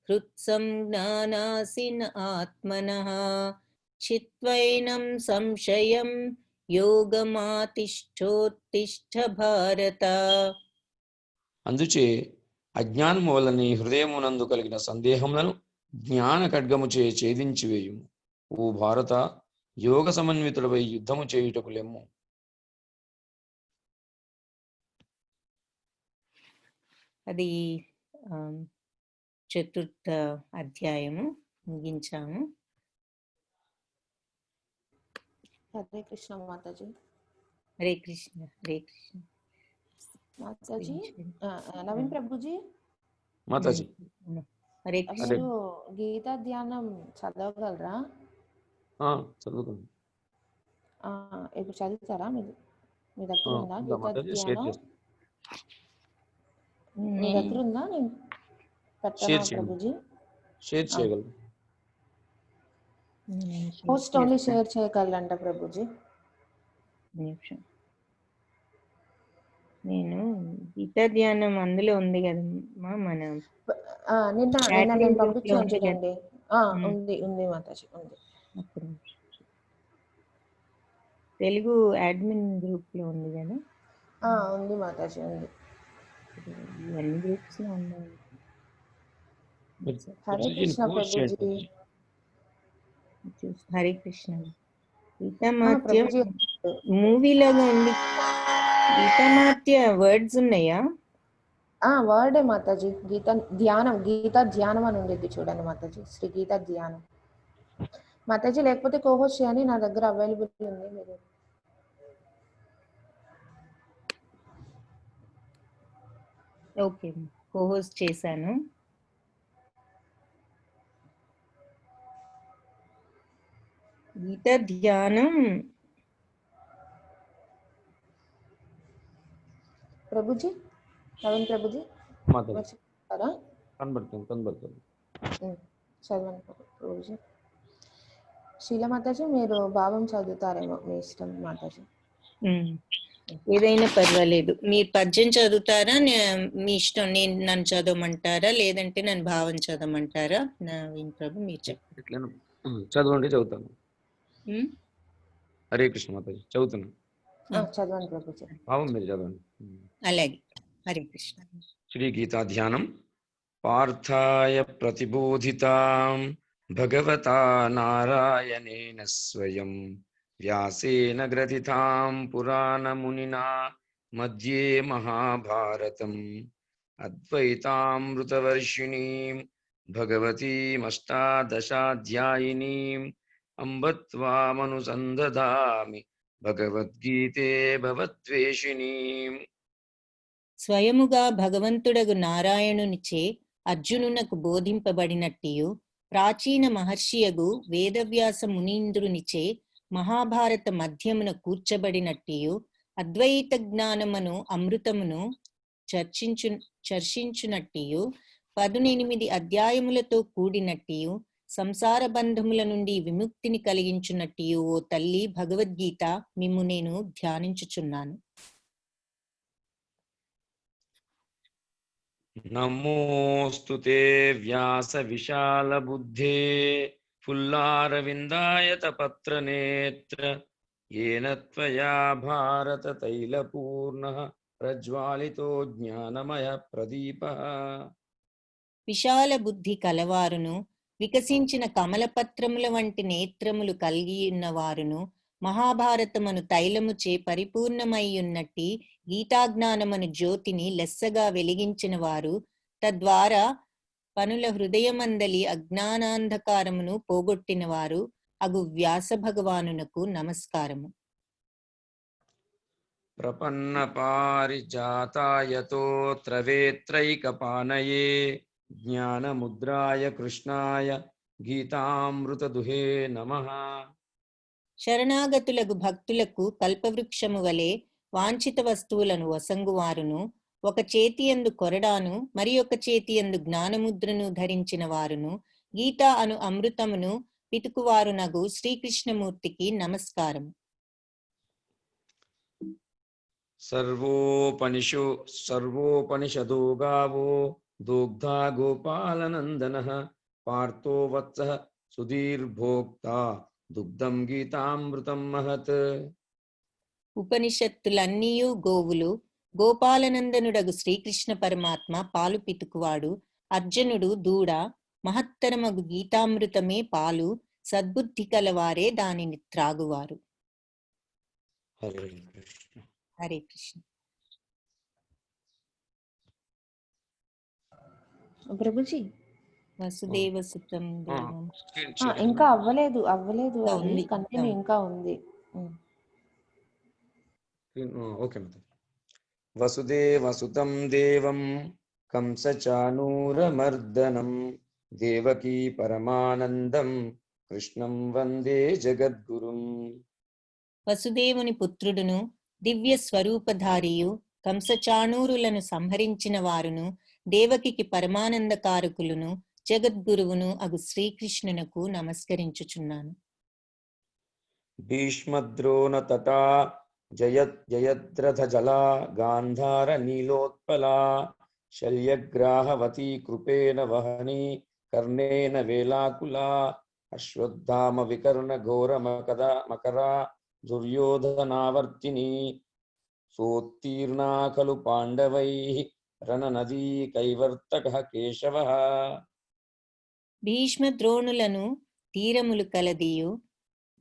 Speaker 1: హృత్సం జ్ఞానాసిన ఆత్మనః చిత్వైనం సంశయం యోగమాతిష్ఠోత్తిష్ఠ భారత.
Speaker 4: అందుచే అజ్ఞానము వలన హృదయమునందు కలిగిన సందేహములను జ్ఞాన ఖడ్గముచే ఛేదించివేయుము. ఓ భారత, యోగ సమన్వితుడవై యుద్ధము చేయుటకు లెమ్ము.
Speaker 1: అది చతుర్థ అధ్యాయము ముగించాము.
Speaker 5: హరే కృష్ణ మాతాజీ.
Speaker 1: హరే కృష్ణ. హరే కృష్ణ
Speaker 5: మాతాజీ. నవీన్ ప్రభుజీ,
Speaker 4: మాతాజీ,
Speaker 1: హరే కృష్ణ.
Speaker 5: మీరు గీతా ధ్యానం చదవగలరా?
Speaker 4: చదువుకుంది.
Speaker 5: ఇప్పుడు చదువుతారా? మీ దగ్గర ఉందా గీతా ధ్యానం? మీ దగ్గర ఉందా? నేను పెట్టనా ప్రభుజీ?
Speaker 4: షేర్ చేయగలరు.
Speaker 5: Post only share చేయగలంట Prabhuji.
Speaker 1: నేను గీతా ధ్యానం అందులో ఉంది కదమ్మా, మన
Speaker 5: నిన్న నేను పంపించాను చూడండి. ఉంది మాతాజీ, ఉంది.
Speaker 1: తెలుగు అడ్మిన్ గ్రూప్ లో ఉంది కదా?
Speaker 5: ఉంది మాతాజీ, ఉంది.
Speaker 1: అన్ని గ్రూప్స్ లో ఉన్నాయి.
Speaker 5: హరే కృష్ణ ప్రభుజీ.
Speaker 1: హరే కృష్ణ. గీతామాత్య మూవీలాగా ఉంది. గీతామాత్య వర్డ్స్ ఉన్నాయా?
Speaker 5: వర్డే మాతాజీ. గీతా ధ్యానం అని ఉండేది చూడండి మాతాజీ. శ్రీ గీతా ధ్యానం మాతాజీ. లేకపోతే కోహోస్ట్ చేయండి, నా దగ్గర అవైలబుల్ ఉంది. మీరు
Speaker 1: ఓకే, కోహోస్ట్ చేశాను. గీతా ధ్యానం
Speaker 5: ప్రభుజీ, నవీన్ ప్రభుజీ
Speaker 4: కనబడుతుంది.
Speaker 5: చదవండి ప్రభుజీ. శీల మాతాజీ, మీరు భావం చదువుతారేమో, మీ ఇష్టం మాతాజీ.
Speaker 1: ఏదైనా పర్వాలేదు. మీరు పద్యం చదువుతారా? మీ ఇష్టం. నన్ను చదవమంటారా లేదంటే నన్ను భావం చదవమంటారా? నవీన్ ప్రభు, మీరు చెప్పండి.
Speaker 4: చదవండి, చదువుతాను. హరే కృష్ణ మాతాజీ, చదువుతున్నాను.
Speaker 5: చదవండి ప్రభుజీ.
Speaker 4: భావం మీరు చదవండి.
Speaker 1: అలాగే. హరే కృష్ణ.
Speaker 4: శ్రీ గీతా ధ్యానం. పార్థాయ ప్రతిబోధితాం భగవతా నారాయణేన స్వయం వ్యాసేన గ్రథితాం పురాణమునినా మధ్యే మహాభారతం అద్వైతామృతవర్షిణీం భగవతీమష్టాదశాధ్యాయినీం అంబత్వామనుసందధామి భగవద్గీతే భవద్వేషిణీం.
Speaker 1: స్వయముగా భగవంతుడగు నారాయణునిచే అర్జునునకు బోధింపబడినట్టియు ప్రాచీన మహర్షియగు వేదవ్యాస మునీంద్రునిచే మహాభారత మధ్యమున కూర్చబడినట్టియు అద్వైత జ్ఞానమును అమృతమును చర్చించునట్టియు 18 అధ్యాయములతో కూడినట్టియు సంసార బంధముల నుండి విముక్తిని కలిగించున్నట్టియు ఓ తల్లి భగవద్గీత మిమ్ము నేను ధ్యానించుచున్నాను.
Speaker 4: నమోస్తుతే వ్యాస విశాల బుద్ధే ఫుల్లారవిందాయత పత్ర నేత్ర ఏన త్వయా భారత తైలపూర్ణ ప్రజ్వాలితో జ్ఞానమయ ప్రదీప.
Speaker 1: విశాల బుద్ధి కలవారును వికసించిన కమలపత్రముల వంటి నేత్రములు కలిగి ఉన్నవారును మహాభారతమును తైలముచే పరిపూర్ణమయ్యున్నట్టి గీతాజ్ఞానమను జ్యోతిని లెస్సగా వెలిగించిన వారు, తద్వారా పనుల హృదయమందలి అజ్ఞానాంధకారమును పోగొట్టిన వారు అగు వ్యాస భగవానునకు నమస్కారము.
Speaker 4: ప్రపన్న పారిజాతాయ తోత్రవేత్రైకపానయే జ్ఞానముద్రాయ కృష్ణాయ గీతామృత దుహే నమః.
Speaker 1: శరణాగతులకు భక్తులకు కల్పవృక్షము వలె వాంఛిత వస్తువులను వసంగువారును, ఒక చేతియందు కొరడాను మరి ఒక చేతియందు జ్ఞానముద్రను ధరించిన వారును, గీత అను అమృతమును పితుకువారునగు శ్రీకృష్ణమూర్తికి నమస్కారం.
Speaker 4: సర్వోపనిషదో గావో దోగ్ధా గోపాలనందనః పార్థో వత్సః సుధీర్భోక్తా దుగ్ధం గీతామృతం మహత్.
Speaker 1: ఉపనిషత్తులన్నీయు గోవులు, గోపాలనందనుడగు శ్రీకృష్ణ పరమాత్మ పాలు పితుకువాడు, అర్జునుడు దూడ, మహత్తరమగు గీతామృతమే పాలు, సద్బుద్ధి కలవారే దానిని త్రాగువారు.
Speaker 4: హరే కృష్ణ.
Speaker 1: హరే కృష్ణ.
Speaker 5: ప్రభుజీ
Speaker 1: వసుదేవ సుతం దేవం.
Speaker 5: ఇంకా అవ్వలేదు అది
Speaker 1: ఉంది.
Speaker 5: కంటిన్యూ ఇంకా ఉంది.
Speaker 4: ఓకే మాత. వసుదేవసుతం దేవం కంసచానూరమర్దనం దేవకీ పరమానందం కృష్ణం వందే జగద్గురుం.
Speaker 1: వసుదేవుని పుత్రుడును దివ్య స్వరూపధారియు కంసచాణూరులను సంహరించిన వారును దేవకికి పరమానందకారకులును జగద్గురువును అగు శ్రీకృష్ణునకు నమస్కరించుచున్నాను.
Speaker 4: భీష్మద్రోణ తటా జయద్రథ జలా గాంధార నీలోత్పలా శల్యగ్రాహవతీ కృపేణ వహనీ కర్ణేన వేలాకులా అశ్వత్థామ వికర్ణ ఘోర మకరా దుర్యోధనావర్తిని సోత్తీర్ణా ఖలు పాండవైః రణనదీ కైవర్తక కేశవః.
Speaker 1: భీష్మ ద్రోణులను తీరములు కలదియు,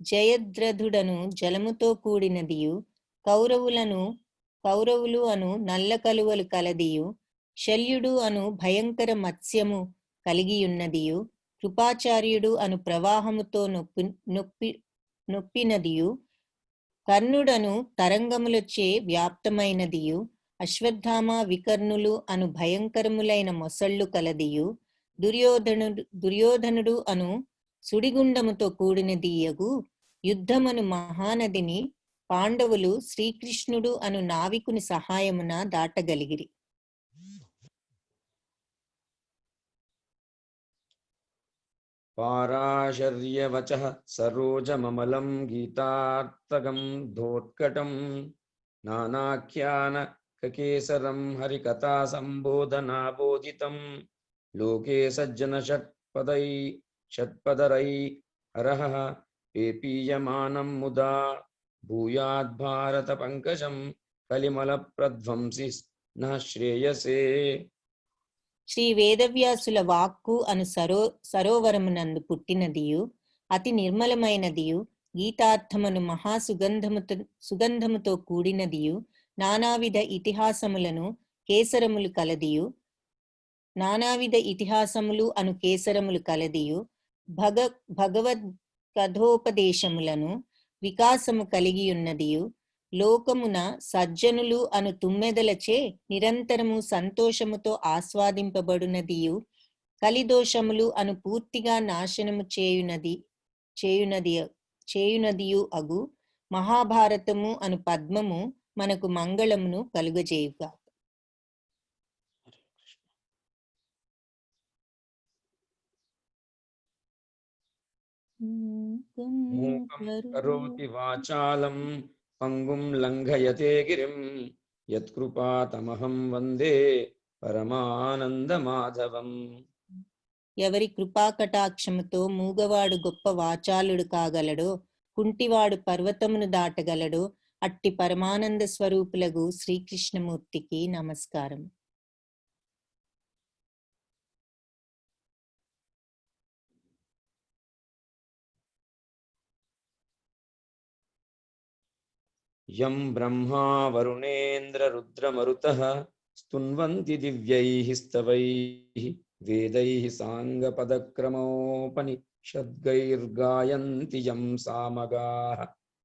Speaker 1: జయద్రథుడను జలముతో కూడినదియు, కౌరవులు అను నల్ల కలువలు కలదియు, శల్యుడు అను భయంకర మత్స్యము కలిగియున్నదియు, కృపాచార్యుడు అను ప్రవాహముతో నొప్పినదియు, కర్ణుడను తరంగములచే వ్యాప్తమైనదియు, అశ్వత్థామ వికర్ణులు అను భయంకరములైన మొసళ్ళు కలదియు, దుర్యోధనుడు అను సుడిగుండముతో కూడినదియగు యుద్ధమను మహానదిని పాండవులు శ్రీకృష్ణుడు అను నావికుని సహాయమున దాటగలిగిరి.
Speaker 4: పారాశర్యవచః సరోజమమలం గీతార్తగం ధోత్కటం నానాఖ్యానకకేసరం హరికథా సంబోధనాబోధితం లోకే సజ్జన షట్పదరై హరః పేపీయమానం ముదా భూయాద్భారత పంకజం కలిమల ప్రధ్వంసి నః శ్రేయసే.
Speaker 1: శ్రీ వేదవ్యాసుల వాక్కు అను సరోవరమునందు పుట్టినదియు అతి నిర్మలమైనదియు, గీతార్థమును సుగంధముతో కూడినదియు, నానావిధ ఇతిహాసములను కేసరములు కలదియు, నానావిధ ఇతిహాసములు అను కేసరములు కలదియు, భగవద్ కథోపదేశములను వికాసము కలిగియున్నదియు, లోకమున సజ్జనులు అను తుమ్మెదలచే నిరంతరము సంతోషముతో ఆస్వాదింపబడునదియు, కలిదోషములు అను పూర్తిగా నాశనము చేయునదియు అగు మహాభారతము అను పద్మము మనకు మంగళమును కలుగజేయుగా.
Speaker 4: మూకం కరోతి వాచాలం పంగుం లంఘయతే గిరిం యత్కృపాతమహం వందే పరమానందమాధవం.
Speaker 1: ఎవరి కృపా కటాక్షముతో మూగవాడు గొప్ప వాచాలుడు కాగలడో, కుంటివాడు పర్వతమును దాటగలడో, అట్టి పరమానంద స్వరూపులగు శ్రీకృష్ణమూర్తికి నమస్కారం.
Speaker 4: యం బ్రహ్మా వరుణేంద్ర రుద్రమరుతః స్తున్వంతి దివ్యైః స్తవైః వేదైః సాంగపదక్రమోపనిషద్గైర్గాయంతి యం సామగాః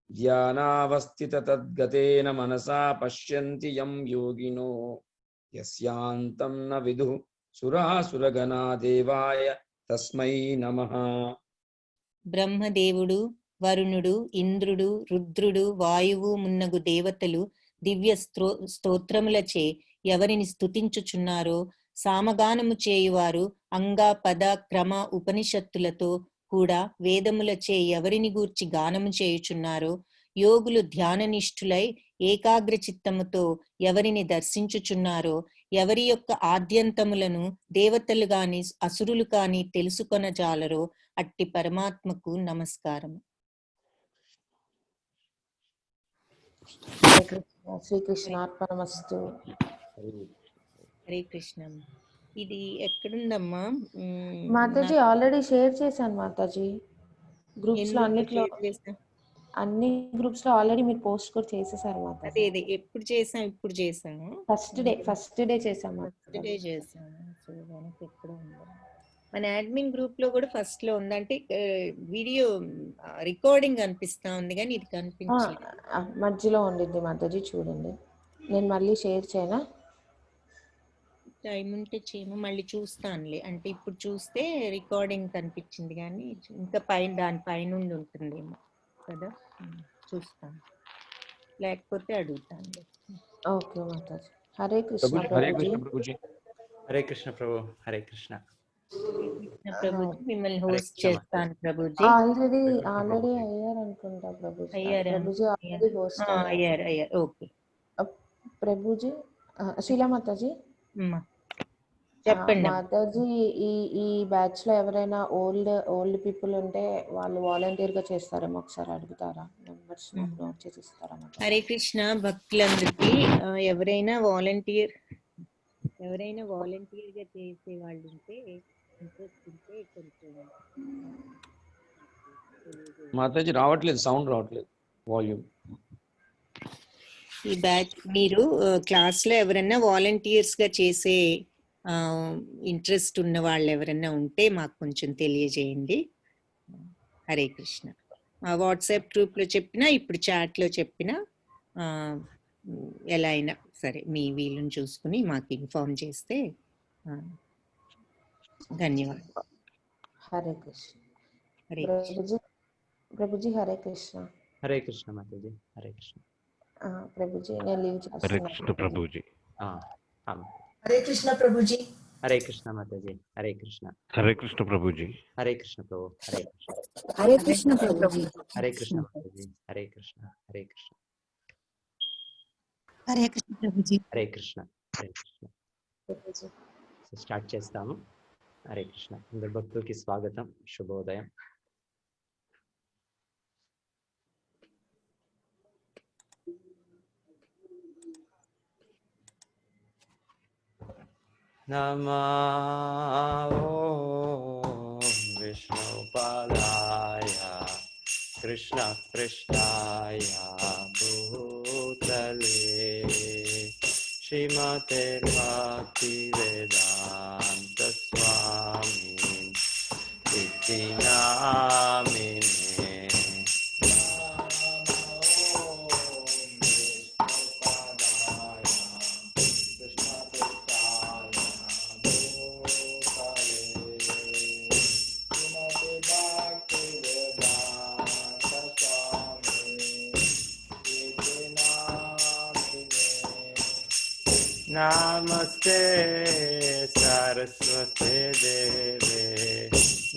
Speaker 4: ధ్యానావస్థిత తద్గతేన మనసా పశ్యంతి యం యోగినో యస్యాంతం న విదుః సురాసురగణా దేవాయ తస్మై నమః.
Speaker 1: బ్రహ్మదేవుడు, వరుణుడు, ఇంద్రుడు, రుద్రుడు, వాయువు మున్నగు దేవతలు దివ్య స్తోత్రములచే ఎవరిని స్తుతించుచున్నారో, సామగానము చేయువారు అంగా పద క్రమ ఉపనిషత్తులతో కూడా వేదములచే ఎవరిని గూర్చి గానము చేయుచున్నారో, యోగులు ధ్యాననిష్ఠులై ఏకాగ్ర చిత్తముతో ఎవరిని దర్శించుచున్నారో, ఎవరి యొక్క ఆద్యంతములను దేవతలు గాని అసురులు కాని తెలుసుకొనజాలరో అట్టి పరమాత్మకు నమస్కారము.
Speaker 5: శ్రీకృష్ణార్పణమస్తు.
Speaker 1: హరే కృష్ణ. ఇది ఎక్కడుందమ్మా
Speaker 5: మాతాజీ? ఆల్రెడీ షేర్ చేశాను మాతాజీ గ్రూప్స్ లో, అన్ని గ్రూప్స్ లో ఆల్రెడీ మీరు పోస్ట్ కూడా చేసేసారు మాతాజీ.
Speaker 1: అదే ఎప్పుడు చేసాం? ఇప్పుడు చేసాము.
Speaker 5: ఫస్ట్ డే చేసాము.
Speaker 1: ఫస్ట్ డే చేసాము. సో వెనక ఎక్కడ ఉందా? మన అడ్మిన్ గ్రూప్ లో కూడా ఫస్ట్ లో ఉంది. అంటే వీడియో రికార్డింగ్ కనిపిస్తా ఉంది కానీ ఇది కనిపించలేదు.
Speaker 5: మధ్యలో ఉండిద్ది మాతాజీ, చూడండి. నేను మళ్ళీ షేర్ చేయనా?
Speaker 1: టైం ఉంటే చేయము, మళ్ళీ చూస్తానులే. అంటే ఇప్పుడు చూస్తే రికార్డింగ్ కనిపించింది కానీ ఇంకా పైన దాని పైన ఉంటుందేమో కదా, చూస్తాను. లేకపోతే అడుగుతాను.
Speaker 5: ఓకే మాతాజీ. హరే కృష్ణ ప్రభుజీ.
Speaker 2: హరే కృష్ణ ప్రభు. హరే కృష్ణ
Speaker 1: ప్రభుజీ. మిమ్మల్ని హోస్ట్ చేస్తాను ప్రభుజీ.
Speaker 5: ఆల్రెడీ అయ్యారు అనుకుంటా ప్రభుజీ. ప్రభుజీ ఆల్రెడీ హోస్ట్
Speaker 1: అయ్యారు. ఓకే
Speaker 5: ప్రభుజీ. శీలా మాతాజీ
Speaker 1: చెప్పండి
Speaker 5: మాతాజీ. ఈ బ్యాచ్ లో ఎవరైనా ఓల్డ్ పీపుల్ ఉంటే వాళ్ళు వాలంటీర్ గా చేస్తారేమో, ఒకసారి అడుగుతారా? నెంబర్స్ నోట్ చేసి ఇస్తారా?
Speaker 1: హరే కృష్ణ. భక్తులందరికీ ఎవరైనా వాలంటీర్ గా చేసే వాళ్ళు ఉంటే, ఇంట్రెస్ట్ ఉంటే కొంచెం.
Speaker 4: మాతాజీ రావట్లేదు, సౌండ్ రావట్లేదు, వాల్యూమ్.
Speaker 1: ఈ బ్యాచ్ మీరు క్లాస్ లో ఎవరైనా వాలంటీర్స్ గా చేసే ఇంట్రెస్ట్ ఉన్న వాళ్ళు ఎవరైనా ఉంటే మాకు కొంచెం తెలియజేయండి. హరే కృష్ణ. వాట్సాప్ గ్రూప్ లో చెప్పినా, ఇప్పుడు చాట్ లో చెప్పినా, ఎలా అయినా సరే మీ వీలుని చూసుకుని మాకు ఇన్ఫార్మ్ చేస్తే ధన్యవాదాలు.
Speaker 5: హరే కృష్ణ.
Speaker 1: హరే
Speaker 5: ప్రభుజీ హరే కృష్ణ.
Speaker 2: హరే కృష్ణ మాతాజీ. హరే కృష్ణ
Speaker 5: ప్రభుజీ. నేను లీవ్ చేస్తున్నాను.
Speaker 6: హరే కృష్ణ ప్రభుజీ.
Speaker 7: హరే కృష్ణ ప్రభుజీ.
Speaker 2: హరే కృష్ణ మాతాజీ. హరే కృష్ణ.
Speaker 6: హరే కృష్ణ ప్రభుజీ.
Speaker 2: హరే కృష్ణ ప్రభు. హరే కృష్ణ.
Speaker 7: హరే కృష్ణ ప్రభుజీ.
Speaker 2: హరే కృష్ణ మాతాజీ. హరే కృష్ణ. హరే కృష్ణ.
Speaker 7: హరే కృష్ణ ప్రభుజీ.
Speaker 2: హరే కృష్ణ. హరే కృష్ణ. స్టార్ట్ చేస్తాము. హరే కృష్ణ. అందరి భక్తులకి స్వాగతం, శుభోదయం. నమో విష్ణుపాదాయ కృష్ణ పృష్ఠాయ భూతలే శ్రీమతే భక్తి వేదాంత స్వామి ఇతి నామినే. नमस्ते सरस्वते देवे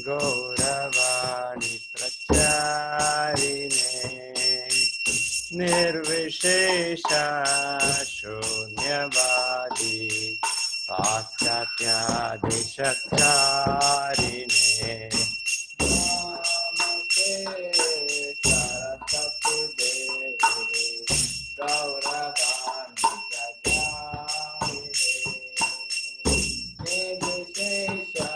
Speaker 2: गौरवाणी प्रचारिणे निर्विशेषा शून्यवादी पाश्चात्यादिशकारिणे नमस्ते सरस्वती देवी गौरवाणी प्रचारिणे निर्विशेषा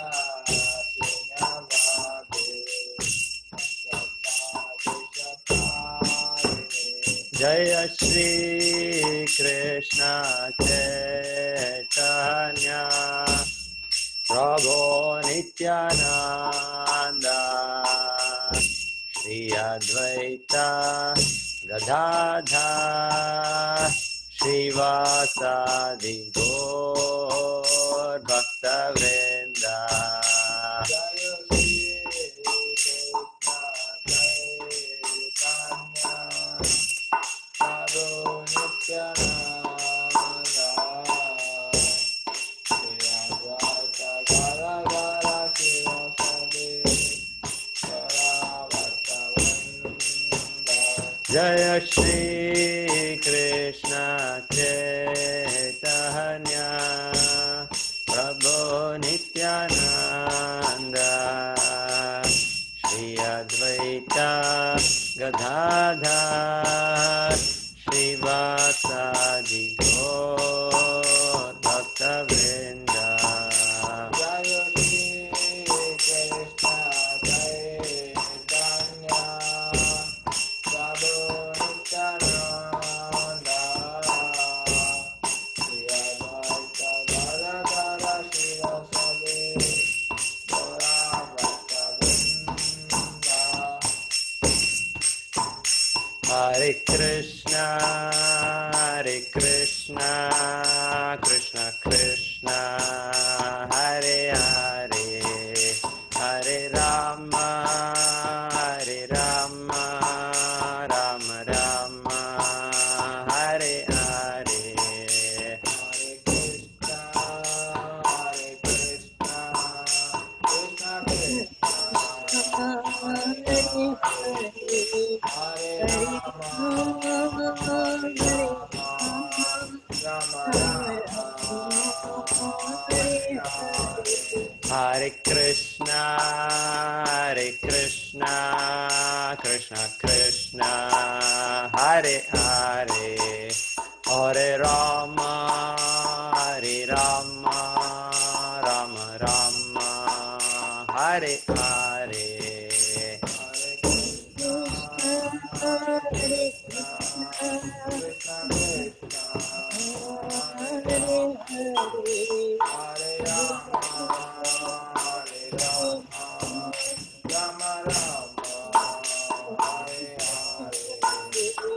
Speaker 2: शून्यवादी जय श्री कृष्ण चैतन्य प्रभो नित्यानंद श्री अद्वैत गदाधर श्रीवासादि गौर भक्तवृंद जय श्री कृष्ण चैतन्य प्रभो नित्यानंद श्री अद्वैत गदाधर श्रीवासादि गौर भक्तवृंद Hare Krishna, Krishna Krishna, Hare Hare, Hare Rama, Rama Rama, Hare Hare, Hare Krishna, Krishna Hare Krishna, Krishna Krishna, Hare Hare, Hare Rama, Rama Rama, Hare Hare.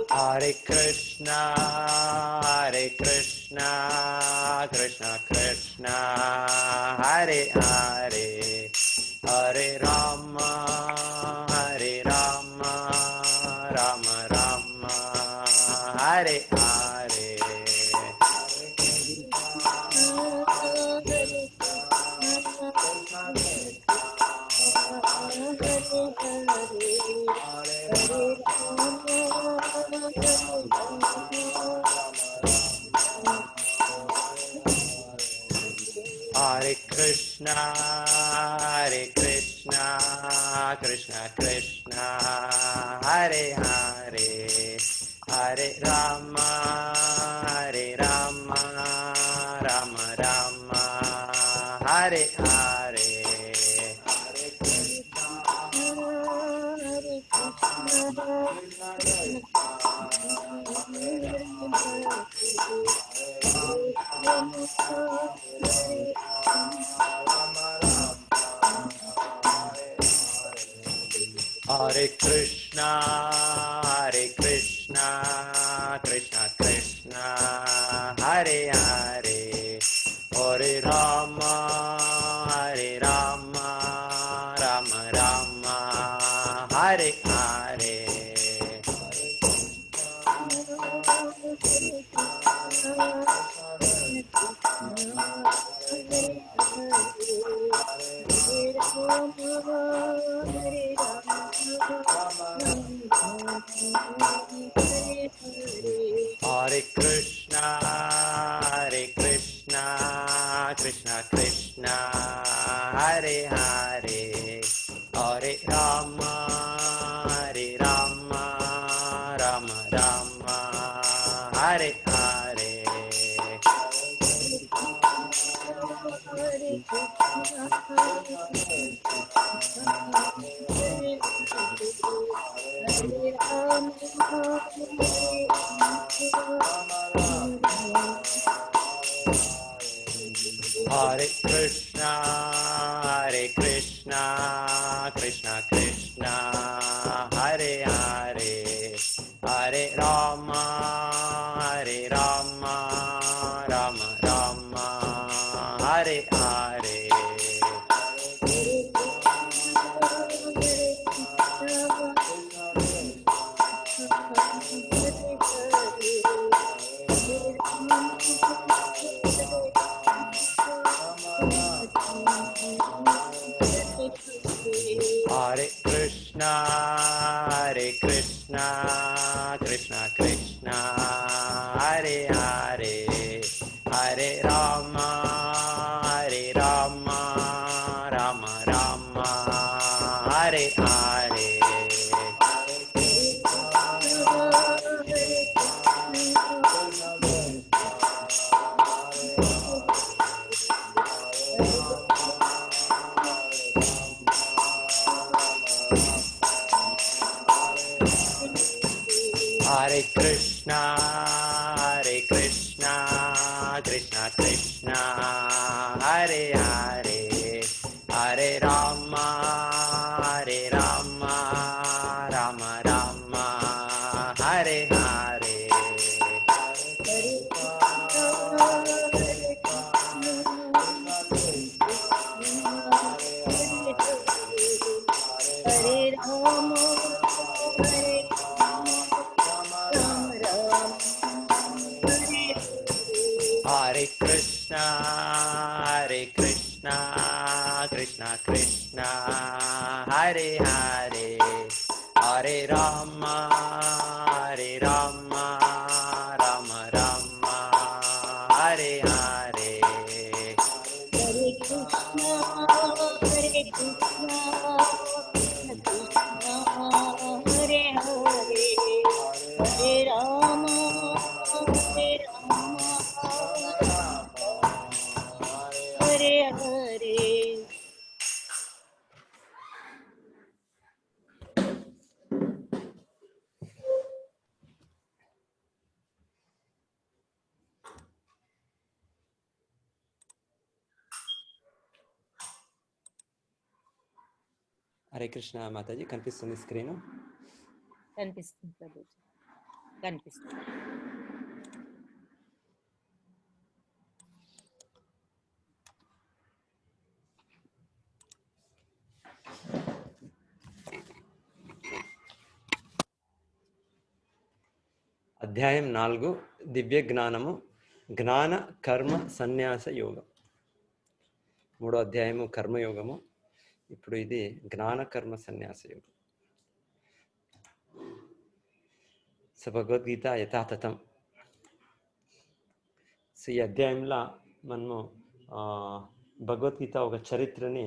Speaker 2: Hare Krishna, Krishna Krishna, Hare Hare, Hare Rama, Rama Rama, Hare Hare. Hare Krishna, Krishna Krishna, Hare Hare, Hare Rama, Rama Rama, Hare Hare. Hare Krishna, Hare Krishna, Krishna Krishna, Hare Hare, Hare Rama, Rama Rama, Hare Hare. Hare Hare Krishna, Krishna Krishna, Hare Hare, Hare Rama, Rama Rama, Hare Hare. Hare Krishna, Krishna Krishna, Hare Hare, Hare Rama, Rama Rama, Hare Hare. Hare Krishna, Krishna Krishna, Hare Hare, Hare Rama, Rama Rama, Hare Hare. Hare Krishna, Krishna Krishna, Hare Hare, Hare Rama, Rama Rama, Hare Hare. Hare Krishna, Krishna Krishna, Hare Hare, Hare Rama, Rama Rama, Hare Hare.
Speaker 8: Hare Krishna, Krishna Krishna, Hare Hare, Hare Rama, Hare Hare.
Speaker 2: Hare Krishna Mataji, కనిపిస్తుంది స్క్రీన్?
Speaker 1: కనిపిస్తుంది ప్రభుజీ, కనిపిస్తుంది.
Speaker 2: అధ్యాయం 4, దివ్య జ్ఞానము, జ్ఞాన కర్మ సన్యాస యోగం. 3వ అధ్యాయము కర్మయోగము. ఇప్పుడు ఇది జ్ఞాన కర్మ సన్యాస యోగం. సో భగవద్గీత యథాతథం. సో ఈ అధ్యాయంలో మనము భగవద్గీత ఒక చరిత్రని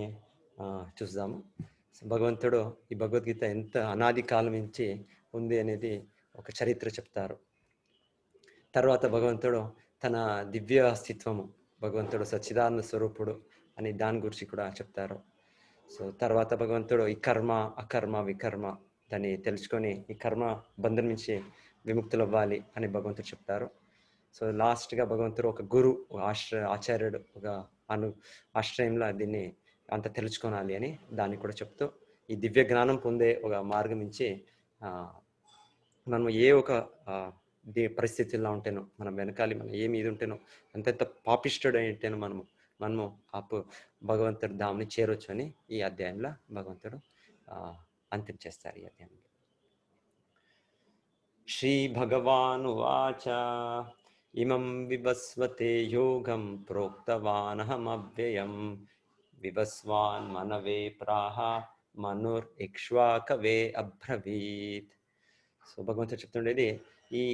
Speaker 2: చూద్దాము. సో భగవంతుడు ఈ భగవద్గీత ఎంత అనాది కాలం నుంచి ఉంది అనేది ఒక చరిత్ర చెప్తారు. తర్వాత భగవంతుడు తన దివ్య అస్తిత్వము, భగవంతుడు సచ్చిదానంద స్వరూపుడు అని దాని గురించి కూడా చెప్తారు. సో తర్వాత భగవంతుడు ఈ కర్మ, అకర్మ, వికర్మ దాన్ని తెలుసుకొని ఈ కర్మ బంధం నుంచి విముక్తులు అవ్వాలి అని భగవంతుడు చెప్తారు. సో లాస్ట్గా భగవంతుడు ఒక గురు, ఒక ఆచార్యుడు, ఒక ఆశ్రయంలో దీన్ని అంత తెలుసుకోవాలి అని దాన్ని కూడా చెప్తూ ఈ దివ్య జ్ఞానం పొందే ఒక మార్గం నుంచి మనం ఏ ఒక పరిస్థితుల్లో ఉంటేనో, మనం వెనకాలి మనం ఏమి ఇది ఉంటేనో, అంతెంత పాపిష్టుడు ఉంటేనో మనము భగవంతుడు దాన్ని చేరొచ్చు అని ఈ అధ్యాయంలో భగవంతుడు అంత్యం చేస్తారు. ఈ అధ్యాయంలో శ్రీ భగవానువాచ ఇమం వివస్వతే యోగం ప్రోక్తవానహమవ్యయం వివస్వాన్ మనవే ప్రాహ మనుర్ ఇక్ష్వాకవే అబ్రవీత్. సో భగవంతుడు చెప్తుండేది ఈ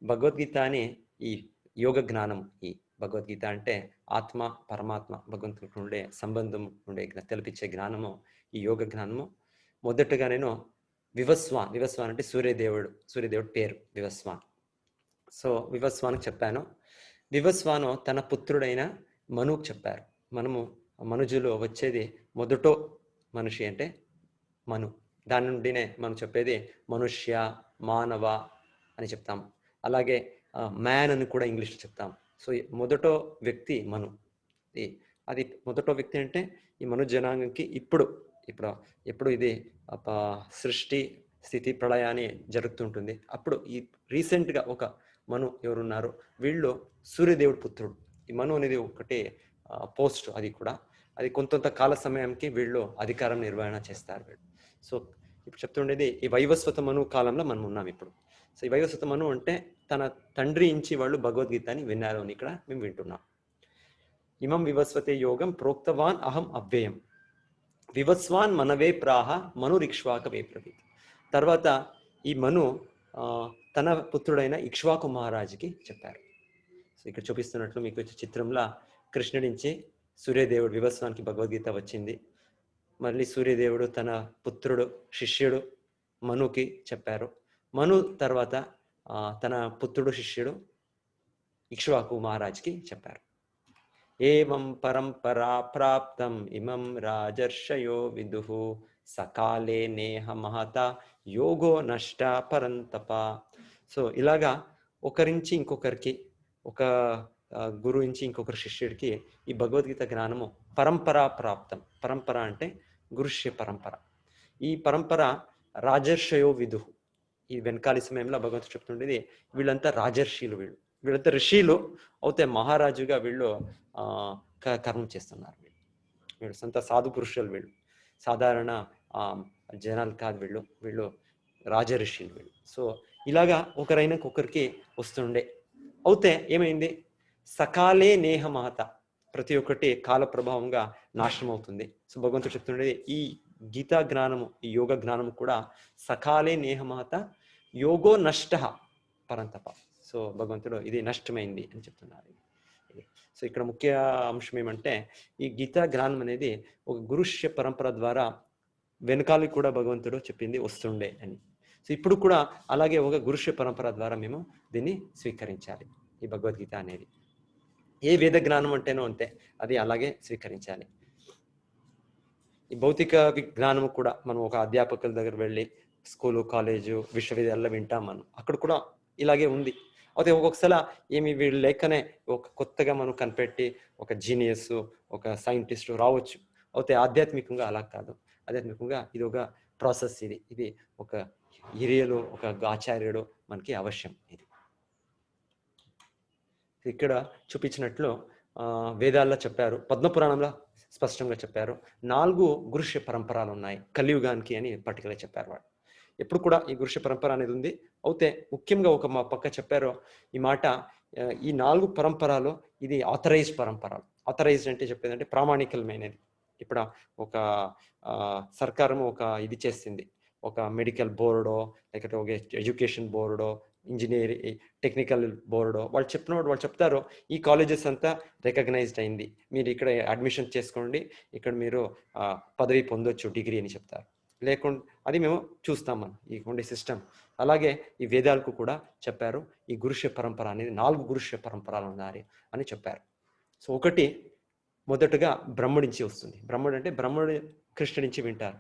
Speaker 2: భగవద్గీత అని, ఈ యోగ జ్ఞానం, ఈ భగవద్గీత అంటే ఆత్మ పరమాత్మ భగవంతుడికి ఉండే సంబంధం ఉండే తెలిపించే జ్ఞానము, ఈ యోగ జ్ఞానము. మొదటగా నేను వివస్వాన్, వివస్వాన్ అంటే సూర్యదేవుడు పేరు వివస్వాన్. సో వివస్వాన్కి చెప్పాను. వివస్వాను తన పుత్రుడైన మనుకు చెప్పారు. మనుజులు వచ్చేది మొదటో మనిషి అంటే మను, దాని నుండినే మనం చెప్పేది మనుష్య, మానవ అని చెప్తాం. అలాగే మ్యాన్ అని కూడా ఇంగ్లీష్లో చెప్తాం. సో మొదటో వ్యక్తి మను. అది మొదటో వ్యక్తి అంటే ఈ మను జనాంగంకి ఇప్పుడు ఇది సృష్టి స్థితి ప్రళయాన్ని జరుగుతుంటుంది. అప్పుడు ఈ రీసెంట్గా ఒక మను ఎవరున్నారు, వీళ్ళు సూర్యదేవుడు పుత్రుడు. ఈ మను అనేది ఒకటి పోస్ట్, అది కొంత కాల సమయానికి వీళ్ళు అధికారం నిర్వహణ చేస్తారు వీళ్ళు. సో ఇప్పుడు చెప్తుండేది ఈ వైవస్వత మను కాలంలో మనం ఉన్నాం ఇప్పుడు. సో ఈ వైవస్వత మను అంటే తన తండ్రి నుంచి వాళ్ళు భగవద్గీతని విన్నారు అని ఇక్కడ మేము వింటున్నాం. ఇమం వివస్వతే యోగం ప్రోక్తవాన్ అహం అవ్యయం వివస్వాన్ మనవే ప్రాహ మనురిక్ష్వాకవే బ్రవీత్. తర్వాత ఈ మను తన పుత్రుడైన ఇక్ష్వాకు మహారాజుకి చెప్పారు. సో ఇక్కడ చూపిస్తున్నట్లు మీకు చిత్రంలో కృష్ణుడి నుంచి సూర్యదేవుడు వివస్వానికి భగవద్గీత వచ్చింది. మళ్ళీ సూర్యదేవుడు తన పుత్రుడు శిష్యుడు మనుకి చెప్పారు. మను తర్వాత తన పుత్రుడు శిష్యుడు ఇక్ష్వాకు మహారాజ్కి చెప్పారు. ఏవం పరంపరా ప్రాప్తం ఇమం రాజర్షయో విదుహు సకాలే నేహ మహత యోగో నష్ట పరంతప. సో ఇలాగా ఒకరించి ఇంకొకరికి, ఒక గురువు నుంచి ఇంకొకరి శిష్యుడికి ఈ భగవద్గీత జ్ఞానము పరంపరా ప్రాప్తం. పరంపర అంటే గురుష్య పరంపర. ఈ పరంపర రాజర్షయో విదుహు. ఈ వెనకాలి సమయంలో భగవంతుడు చెప్తుండేది వీళ్ళంతా రాజర్షిలు, వీళ్ళంతా ఋషిలు అయితే మహారాజుగా వీళ్ళు కర్మం చేస్తున్నారు. వీళ్ళు సొంత సాధు పురుషులు, వీళ్ళు సాధారణ జనాలు కాదు, వీళ్ళు రాజఋషులు వీళ్ళు. సో ఇలాగా ఒకరికి వస్తుండే. అయితే ఏమైంది, సకాలే నేహ మహత, ప్రతి ఒక్కటి కాల ప్రభావంగా నాశనం అవుతుంది. సో భగవంతుడు చెప్తుండేది ఈ గీతా జ్ఞానము, ఈ యోగ జ్ఞానము కూడా సకాలే నేహ మహత యోగో నష్ట పరంతప. సో భగవంతుడు ఇది నష్టమైంది అని చెప్తున్నారు. సో ఇక్కడ ముఖ్య అంశం ఏమంటే ఈ గీతా జ్ఞానం అనేది ఒక గురుష్య పరంపర ద్వారా వెనకాలి కూడా భగవంతుడు చెప్పింది వస్తుండే అని. సో ఇప్పుడు కూడా అలాగే ఒక గురుష్య పరంపర ద్వారా మేము దీన్ని స్వీకరించాలి. ఈ భగవద్గీత అనేది ఏ వేద జ్ఞానం అంటేనో అంతే, అది అలాగే స్వీకరించాలి. ఈ భౌతిక జ్ఞానము కూడా మనం ఒక అధ్యాపకుల దగ్గర వెళ్ళి స్కూలు, కాలేజు, విశ్వవిద్యాలయాల్లో వింటాం. మనం అక్కడ కూడా ఇలాగే ఉంది. అయితే ఒక్కొక్కసారి ఏమి వీళ్ళు లేకనే ఒక కొత్తగా మనం కనిపెట్టి ఒక జీనియస్, ఒక సైంటిస్ట్ రావచ్చు. అయితే ఆధ్యాత్మికంగా అలా కాదు. ఆధ్యాత్మికంగా ఇది ఒక ప్రాసెస్. ఇది ఒక హిరియలు, ఒక ఆచార్యుడు మనకి అవశ్యం. ఇది ఇక్కడ చూపించినట్లు వేదాల్లో చెప్పారు, పద్మపురాణంలో స్పష్టంగా చెప్పారు. 4 గురుష్య పరంపరలు ఉన్నాయి కలియుగానికి అని పర్టికులర్ చెప్పారు వాడు. ఎప్పుడు కూడా ఈ గురుష్య పరంపర అనేది ఉంది. అయితే ముఖ్యంగా ఒక మా పక్క చెప్పారు ఈ మాట, ఈ 4 పరంపరలు ఇది ఆథరైజ్డ్ పరంపరలు. ఆథరైజ్డ్ అంటే చెప్పేదంటే ప్రామాణికమైనది. ఇప్పుడు ఒక సర్కారం ఒక ఇది చేసింది, ఒక మెడికల్ బోర్డో లేకపోతే ఒక education Bordeaux engineering technical Bordeaux వాళ్ళు చెప్తారు ఈ కాలేజెస్ అంతా రికగ్నైజ్డ్ అయింది, మీరు ఇక్కడ అడ్మిషన్ చేసుకోండి, ఇక్కడ మీరు పదవి పొందొచ్చు, డిగ్రీ అని చెప్తారు. లేకుండా అది మేము చూస్తాం మనం ఈ ఉండే సిస్టమ్. అలాగే ఈ వేదాలకు కూడా చెప్పారు ఈ గురుష్య పరంపర అనేది 4 గురుష్య పరంపరలు ఉన్నాయి అని చెప్పారు. సో ఒకటి మొదటగా బ్రహ్ముడి నుంచి వస్తుంది. బ్రహ్ముడు అంటే బ్రహ్ముడు కృష్ణుడి నుంచి వింటారు.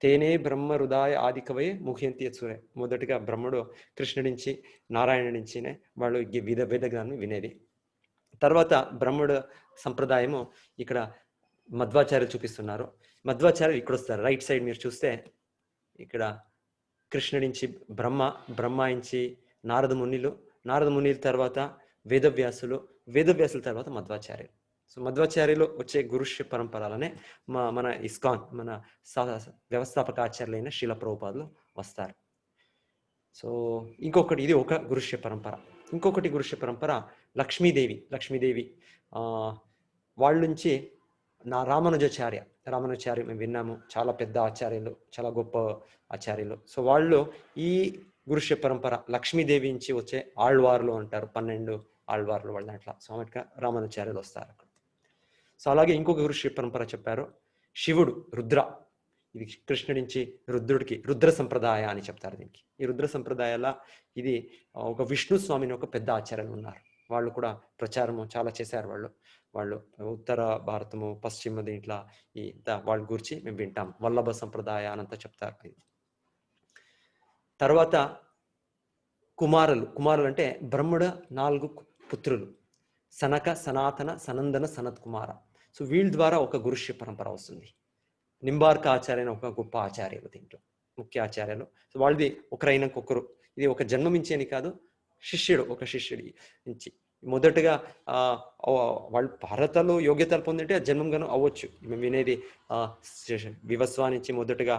Speaker 2: తేనే బ్రహ్మ హృదయ ఆదికవే ముఖ్యంతి సూర్య. మొదటిగా బ్రహ్ముడు కృష్ణుడి నుంచి, నారాయణ నుంచినే వాళ్ళు వేద జ్ఞానం వినేది. తర్వాత బ్రహ్ముడు సంప్రదాయము ఇక్కడ మధ్వాచార్యులు చూపిస్తున్నారు. మధ్వాచార్యులు ఇక్కడ వస్తారు. రైట్ సైడ్ మీరు చూస్తే ఇక్కడ కృష్ణుడి నుంచి బ్రహ్మ నుంచి నారద మునిల తర్వాత వేదవ్యాసుల తర్వాత మధ్వాచార్యులు. సో మధ్వాచార్యులు వచ్చే గురుష్య పరంపరలనే మన ఇస్కాన్, మన వ్యవస్థాపక ఆచార్యులైన శీల ప్రభుపాదులు వస్తారు. సో ఇంకొకటి, ఇది ఒక గురుష్య పరంపర. ఇంకొకటి గురుష్య పరంపర లక్ష్మీదేవి వాళ్ళ నుంచి రామానుజాచార్య మేము విన్నాము, చాలా పెద్ద ఆచార్యులు, చాలా గొప్ప ఆచార్యులు. సో వాళ్ళు ఈ గురుష్య పరంపర లక్ష్మీదేవి నుంచి వచ్చే ఆళ్వార్లు అంటారు, 12 ఆళ్వార్లు వాళ్ళ దాంట్లో. సో అట్లా రామానుజాచార్యులు వస్తారు అక్కడ. సో అలాగే ఇంకొక గురుష్య పరంపర చెప్పారు, శివుడు రుద్ర, ఇది కృష్ణుడి నుంచి రుద్రుడికి రుద్ర సంప్రదాయ అని చెప్తారు దీనికి. ఈ రుద్ర సంప్రదాయాల ఇది ఒక విష్ణు స్వామిని ఒక పెద్ద ఆచార్యులు ఉన్నారు, వాళ్ళు కూడా ప్రచారము చాలా చేశారు. వాళ్ళు ఉత్తర భారతము, పశ్చిమ దీంట్లో ఈ వాళ్ళ గురించి మేము వింటాం. వల్లభ సంప్రదాయ అనంతా చెప్తారు. తర్వాత కుమారులు అంటే బ్రహ్ముడ 4 పుత్రులు, సనక, సనాతన, సనందన, సనత్ కుమార. సో వీళ్ళ ద్వారా ఒక గురుష్య పరంపర వస్తుంది. నింబార్క ఆచార్య ఒక గొప్ప ఆచార్యులు, దీంట్లో ముఖ్య ఆచార్యులు. సో వాళ్ళది ఒకరైనకొకరు, ఇది ఒక జన్మమించి అని కాదు, ఒక శిష్యుడి నుంచి మొదటగా వాళ్ళు భారతలో యోగ్యతలు పొందింటే ఆ జన్మంగాను అవ్వచ్చు. మేము వినేది వివస్వా నుంచి మొదటగా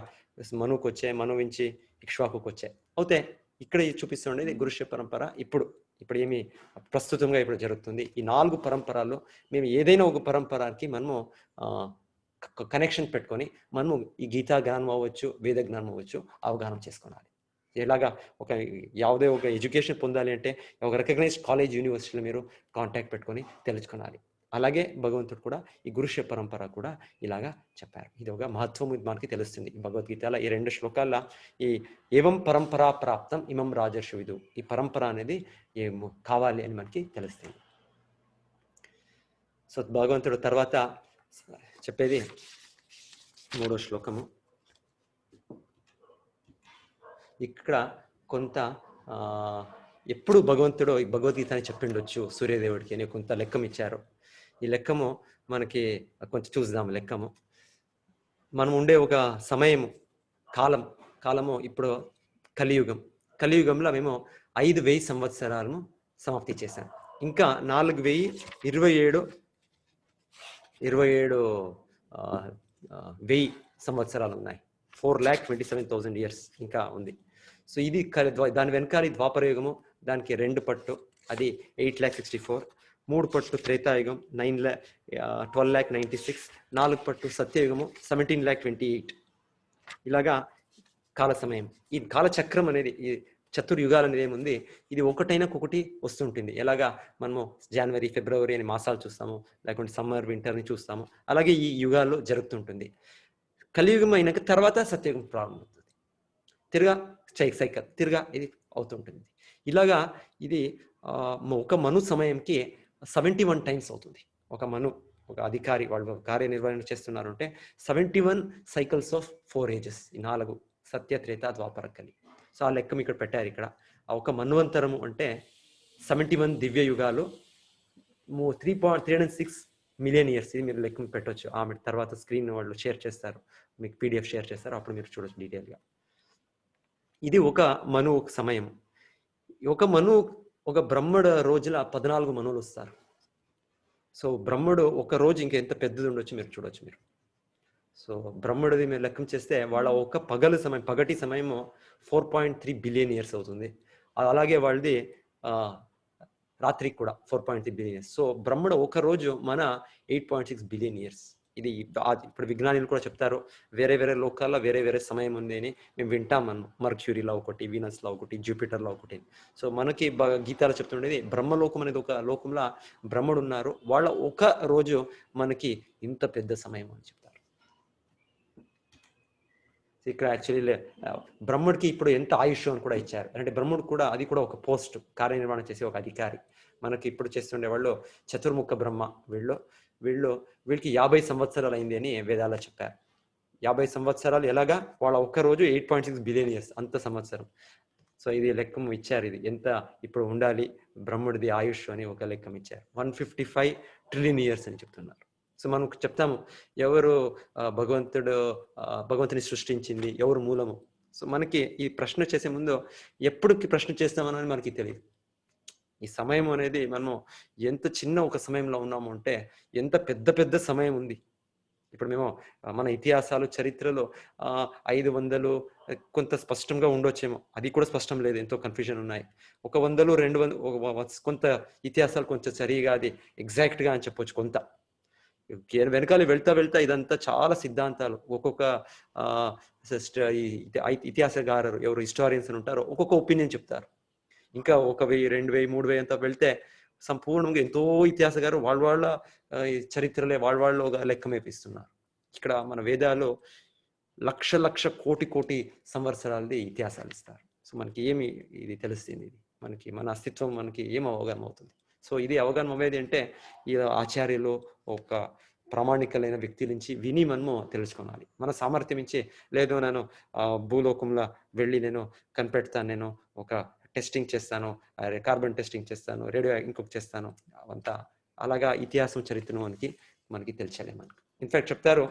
Speaker 2: మనుకు వచ్చాయి, మను నుంచి ఇక్ష్వాకుకు వచ్చాయి. అయితే ఇక్కడ చూపిస్తుండేది గురుష్య పరంపర. ఇప్పుడు ఏమి ప్రస్తుతంగా ఇప్పుడు జరుగుతుంది, ఈ 4 పరంపరలు మేము ఏదైనా ఒక పరంపరకి మనము కనెక్షన్ పెట్టుకొని మనము ఈ గీతా జ్ఞానం అవ్వచ్చు, వేద జ్ఞానం అవ్వచ్చు, అవగాహన చేసుకోవాలి. ఎలాగా ಯಾವುದೇ ఒక ఎడ్యుకేషన్ పొందాలి అంటే ఒక రికగ్నైజ్డ్ కాలేజ్, యూనివర్సిటీలో మీరు కాంటాక్ట్ పెట్టుకొని తెలుసుకోవాలి. అలాగే భగవంతుడు కూడా ఈ గురుష్య పరంపర కూడా ఇలాగా చెప్పారు. ఇది ఒక మహత్వం మనకి తెలుస్తుంది భగవద్గీతలో. ఈ 2 శ్లోకాల్లో ఈ ఏవం పరంపరా ప్రాప్తం ఇమం రాజర్షి విదు, ఈ పరంపర అనేది ఏమో కావాలి అని మనకి తెలుస్తుంది. సో భగవంతుడు తర్వాత చెప్పేది 3వ శ్లోకము. ఇక్కడ కొంత ఎప్పుడు భగవంతుడు ఈ భగవద్గీత అని చెప్పిండొచ్చు సూర్యదేవుడికి అని కొంత లెక్కం ఇచ్చారు. ఈ లెక్కము మనకి కొంచెం చూద్దాం. లెక్కము మనం ఉండే ఒక సమయము కాలము ఇప్పుడు కలియుగంలో మేము 5000 సంవత్సరాలను సమాప్తి చేశాం. ఇంకా 27,000 సంవత్సరాలు ఉన్నాయి. 4,27,000 years ఇంకా ఉంది. సో ఇది దాని వెనకాల ద్వాపరయుగము, దానికి 2 పట్టు, అది 8,64,000. 3 పట్టు త్రేతాయుగం 12,96,000. 4 పట్టు సత్యయుగము 17,28,000. ఇలాగా కాల సమయం. ఈ కాలచక్రం అనేది, ఈ చతుర్యుగాలు అనేది ఏముంది, ఇది ఒకటైనకొకటి వస్తుంటుంది. ఎలాగా మనము జనవరి, ఫిబ్రవరి అని మాసాలు చూస్తాము, లేకుంటే సమ్మర్, వింటర్ని చూస్తాము, అలాగే ఈ యుగాల్లో జరుగుతుంటుంది. కలియుగం అయినాక తర్వాత సత్యయుగం ప్రారంభమవుతుంది. తిరగా ఇది అవుతుంటుంది. ఇలాగా ఇది ఒక మను సమయంకి 71 times అవుతుంది. ఒక అధికారి వాళ్ళు కార్యనిర్వహణ చేస్తున్నారు అంటే 71 cycles of 4 ages, ఈ 4 సత్య, త్రేత, ద్వాపర, కలి. సో ఆ లెక్కం ఇక్కడ పెట్టారు. ఇక్కడ ఒక మన్వంతరము అంటే 71 దివ్య యుగాలు, 3.306 million years. ఇది మీరు లెక్క పెట్టవచ్చు. ఆమె తర్వాత స్క్రీన్ వాళ్ళు షేర్ చేస్తారు, మీకు PDF షేర్ చేస్తారు, అప్పుడు మీరు చూడొచ్చు డీటెయిల్గా. ఇది ఒక మను సమయం. ఒక బ్రహ్మడు రోజుల 14 మనువులు వస్తారు. సో బ్రహ్మడు ఒక రోజు ఇంకా ఎంత పెద్దది ఉండొచ్చు మీరు చూడొచ్చు. సో బ్రహ్మడిది మీరు లెక్కం చేస్తే వాళ్ళ ఒక పగటి సమయము 4.3 billion years అవుతుంది. అలాగే వాళ్ళది రాత్రికి కూడా 4.3 billion years. సో బ్రహ్మడు ఒక రోజు మన 8.6 billion years. ఇది ఇప్పుడు విజ్ఞానులు కూడా చెప్తారు, వేరే లోకాల్లో వేరే సమయం ఉంది అని మేము వింటాం. మనం మర్క్యూరీలో ఒకటి, వీనస్లో ఒకటి, జూపిటర్లో ఒకటి. సో మనకి గీతాలు చెప్తుండేది బ్రహ్మలోకం అనేది ఒక లోకంలో బ్రహ్మడు ఉన్నారు, వాళ్ళ ఒక రోజు మనకి ఇంత పెద్ద సమయం అని చెప్తారు. ఇక్కడ యాక్చువల్లీ బ్రహ్మడికి ఇప్పుడు ఎంత ఆయుష్ అని కూడా ఇచ్చారు. అంటే బ్రహ్మడు కూడా అది కూడా ఒక పోస్ట్, కార్యనిర్వహణ చేసే ఒక అధికారి. మనకి ఇప్పుడు చేస్తుండే వాళ్ళు చతుర్ముఖ బ్రహ్మ, వీళ్ళకి 50 సంవత్సరాలు అయింది అని వేదాల్లో చెప్పారు. 50 సంవత్సరాలు ఎలాగా, వాళ్ళ ఒక్క రోజు 8.6 billion years, అంత సంవత్సరం. సో ఇది లెక్కం ఇచ్చారు, ఇది ఎంత ఇప్పుడు ఉండాలి బ్రహ్ముడిది ఆయుష్ అని ఒక లెక్కం ఇచ్చారు. 155 trillion years అని చెప్తున్నారు. సో మనం చెప్తాము ఎవరు భగవంతుని సృష్టించింది, ఎవరు మూలము. సో మనకి ఈ ప్రశ్న చేసే ముందు ఎప్పటికి ప్రశ్న చేస్తామని మనకి తెలియదు. ఈ సమయం అనేది మనము ఎంత చిన్న ఒక సమయంలో ఉన్నాము అంటే ఎంత పెద్ద సమయం ఉంది. ఇప్పుడు మేము మన ఇతిహాసాలు, చరిత్రలో 500 కొంత స్పష్టంగా ఉండొచ్చేమో, అది కూడా స్పష్టం లేదు, ఎంతో కన్ఫ్యూజన్ ఉన్నాయి. 100, 200 కొంత ఇతిహాసాలు కొంచెం సరిగా అది ఎగ్జాక్ట్గా అని చెప్పొచ్చు కొంత. వెనకాల వెళ్తా వెళ్తా ఇదంతా చాలా సిద్ధాంతాలు, ఒక్కొక్క ఇతిహాసగారు ఎవరు హిస్టారియన్స్ ఉంటారో ఒక్కొక్క ఒపీనియన్ చెప్తారు. ఇంకా 1000, 2000, 3000 అంతా వెళ్తే సంపూర్ణంగా ఎంతో ఇతిహాసగారు వాళ్ళ చరిత్రలే వాళ్ళ లెక్కమేపిస్తున్నారు. ఇక్కడ మన వేదాలు లక్ష కోటి సంవత్సరాలది ఇతిహాసాలు ఇస్తారు. సో మనకి ఏమి ఇది తెలుస్తుంది, ఇది మనకి మన అస్తిత్వం మనకి ఏం అవగాహన అవుతుంది. సో ఇది అవగాహన అయ్యేది అంటే ఈ ఆచార్యులు ఒక ప్రామాణికలైన వ్యక్తి నుంచి విని మనము తెలుసుకోవాలి. మన సామర్థ్యం ఇచ్చి లేదు నేను భూలోకంలో వెళ్ళి నేను కనిపెడతాను, నేను ఒక టెస్టింగ్ చేస్తాను, కార్బన్ టెస్టింగ్ చేస్తాను, రేడియో ఇంకొక చేస్తాను, అవంతా అలాగా ఇతిహాసం చరిత్రను మనకి తెలిసాలి. మనకు ఇన్ఫాక్ట్ చెప్తారు,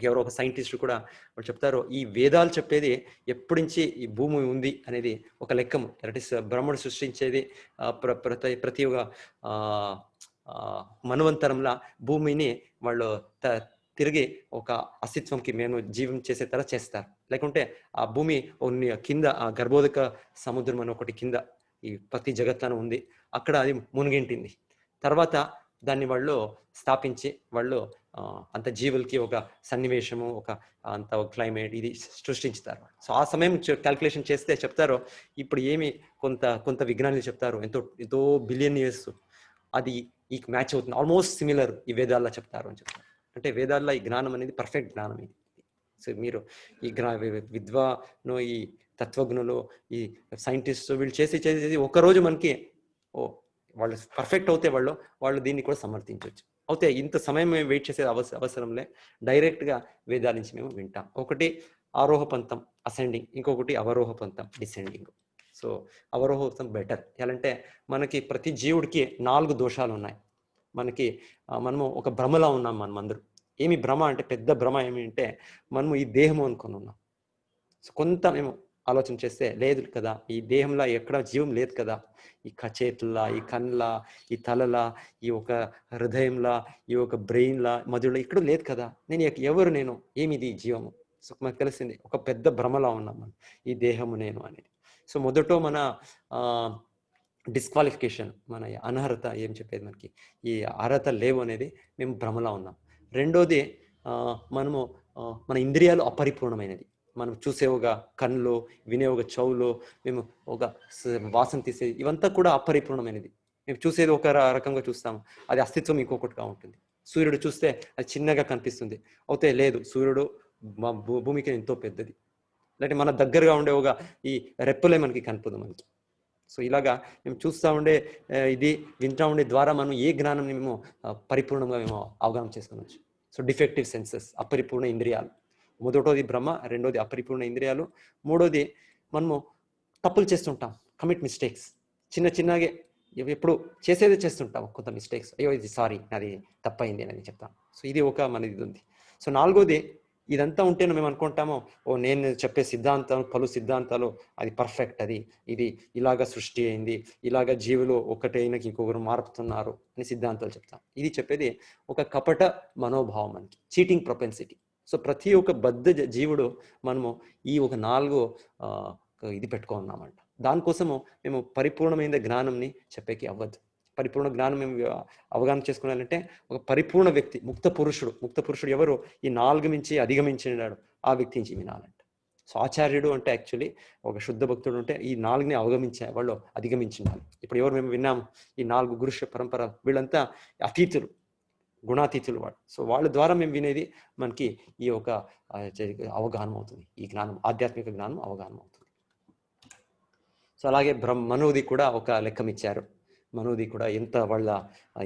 Speaker 2: ఎవరో ఒక సైంటిస్ట్ కూడా వాళ్ళు చెప్తారు, ఈ వేదాలు చెప్పేది ఎప్పటి నుంచి ఈ భూమి ఉంది అనేది ఒక లెక్కము. దట్ ఈస్ బ్రహ్మడు సృష్టించేది ప్రతి ఒక్క మన్వంతరంలో భూమిని వాళ్ళు తిరిగి ఒక అస్తిత్వంకి మేము జీవం చేసే తర చేస్తారు. లేకుంటే ఆ భూమి కింద ఆ గర్భోదక సముద్రం అని ఒకటి కింద ఈ ప్రతి జగత్తును ఉంది, అక్కడ అది మునిగింటింది. తర్వాత దాన్ని వాళ్ళు స్థాపించి వాళ్ళు అంత జీవులకి ఒక సన్నివేశము, ఒక అంత క్లైమేట్ ఇది సృష్టించుతారు. సో ఆ సమయం క్యాల్కులేషన్ చేస్తే చెప్తారు, ఇప్పుడు ఏమి కొంత విజ్ఞానులు చెప్తారు ఎంతో బిలియన్ ఇయర్స్ అది ఈ మ్యాచ్ అవుతుంది, ఆల్మోస్ట్ సిమిలర్ ఈ వేదాల్లో చెప్తారు అని చెప్తారు. అంటే వేదాల్లో ఈ జ్ఞానం అనేది పర్ఫెక్ట్ జ్ఞానం ఇది. సో మీరు ఈ విద్వాను, ఈ తత్వజ్ఞులు, ఈ సైంటిస్ట్ వీళ్ళు చేసి ఒకరోజు మనకి వాళ్ళు పర్ఫెక్ట్ అవుతే వాళ్ళు దీన్ని కూడా సమర్థించవచ్చు. అయితే ఇంత సమయం మేము వెయిట్ చేసే అవసరంలే, డైరెక్ట్గా వేదాల నుంచి మేము వింటాం. ఒకటి ఆరోహ పంతం అసెండింగ్, ఇంకొకటి అవరోహ పంతం డిసెండింగ్. సో అవరోహ పంతం బెటర్. ఎలాంటే మనకి ప్రతి జీవుడికి 4 దోషాలు ఉన్నాయి. మనము ఒక భ్రమలో ఉన్నాం. మనమందరూ ఏమి భ్రమ అంటే, పెద్ద భ్రమ ఏమి అంటే మనము ఈ దేహము అనుకుని ఉన్నాం. సో కొంత మేము ఆలోచన చేస్తే లేదు కదా, ఈ దేహంలో ఎక్కడ జీవం లేదు కదా, ఈ చేతుల్లా, ఈ కన్నులా, ఈ తలలా, ఈ ఒక హృదయంలా, ఈ ఒక బ్రెయిన్లా, మధులో ఇక్కడ లేదు కదా, ఎవరు నేను, ఏమిది జీవము. సో మనకు తెలిసింది ఒక పెద్ద భ్రమలా ఉన్నాం మనం, ఈ దేహము నేను అనేది. సో మొదట మన డిస్క్వాలిఫికేషన్, మన అనర్హత ఏం చెప్పేది, మనకి ఈ అర్హత లేవు అనేది మేము భ్రమలా ఉన్నాం. రెండోది మనము మన ఇంద్రియాలు అపరిపూర్ణమైనది. మనం చూసే ఒక కన్నులు, వినే ఒక చెవులు, మేము ఒక వాసన తీసేది, ఇవంతా కూడా అపరిపూర్ణమైనది. మేము చూసేది ఒక రకంగా చూస్తాము, అది అస్తిత్వం ఇంకొకటిగా ఉంటుంది. సూర్యుడు చూస్తే అది చిన్నగా కనిపిస్తుంది, అయితే లేదు, సూర్యుడు భూమికి ఎంతో పెద్దది. లేదంటే మన దగ్గరగా ఉండే ఒక ఈ రెప్పలే మనకి కనపదు మనకి. సో ఇలాగా మేము చూస్తూ ఉండే ఇది వింటూ ఉండే ద్వారా మనం ఏ జ్ఞానాన్ని మేము పరిపూర్ణంగా మేము అవగాహన చేసుకోవచ్చు. సో డిఫెక్టివ్ సెన్సెస్, అపరిపూర్ణ ఇంద్రియాలు. మొదటోది బ్రహ్మ, రెండోది అపరిపూర్ణ ఇంద్రియాలు, మూడోది మనము తప్పులు చేస్తుంటాం, కమిట్ మిస్టేక్స్. చిన్నగా ఎప్పుడు చేసేది చేస్తుంటాం కొంత మిస్టేక్స్, అయ్యో ఇది సారీ అది తప్పైంది అని చెప్తాం. సో ఇది ఒక మనది ఉంది. సో నాలుగోది, ఇదంతా ఉంటేనే మేము అనుకుంటాము, నేను చెప్పే పలు సిద్ధాంతాలు అది పర్ఫెక్ట్, ఇది ఇలాగ సృష్టి అయింది, ఇలాగ జీవులు ఒకటైన ఇంకొకరు మారుతున్నారు అని సిద్ధాంతాలు చెప్తాం. ఇది చెప్పేది ఒక కపట మనోభావం, మనకి చీటింగ్ ప్రొపెన్సిటీ. సో ప్రతి ఒక్క బద్ధ జీవుడు మనము ఈ ఒక 4 ఇది పెట్టుకున్నామంట. దానికోసము మేము పరిపూర్ణమైన జ్ఞానంని చెప్పేకి అవ్వద్దు. పరిపూర్ణ జ్ఞానం మేము అవగాహన చేసుకోవాలంటే ఒక పరిపూర్ణ వ్యక్తి, ముక్త పురుషుడు ఎవరు ఈ 4 నుంచి అధిగమించినాడు, ఆ వ్యక్తి నుంచి వినాలంట. సో ఆచార్యుడు అంటే యాక్చువల్లీ ఒక శుద్ధ భక్తుడు ఉంటే ఈ 4ని వాళ్ళు అధిగమించినారు. ఇప్పుడు ఎవరు మేము విన్నాము, ఈ 4 గురు పరంపర, వీళ్ళంతా అతీతులు, గుణాతీతులు వాళ్ళు. సో వాళ్ళ ద్వారా మేము వినేది మనకి ఈ ఒక అవగాహన అవుతుంది, ఈ జ్ఞానం, ఆధ్యాత్మిక జ్ఞానం అవగాహన అవుతుంది. సో అలాగే మనుది కూడా ఒక లెక్కం ఇచ్చారు. మనుది కూడా ఎంత వాళ్ళ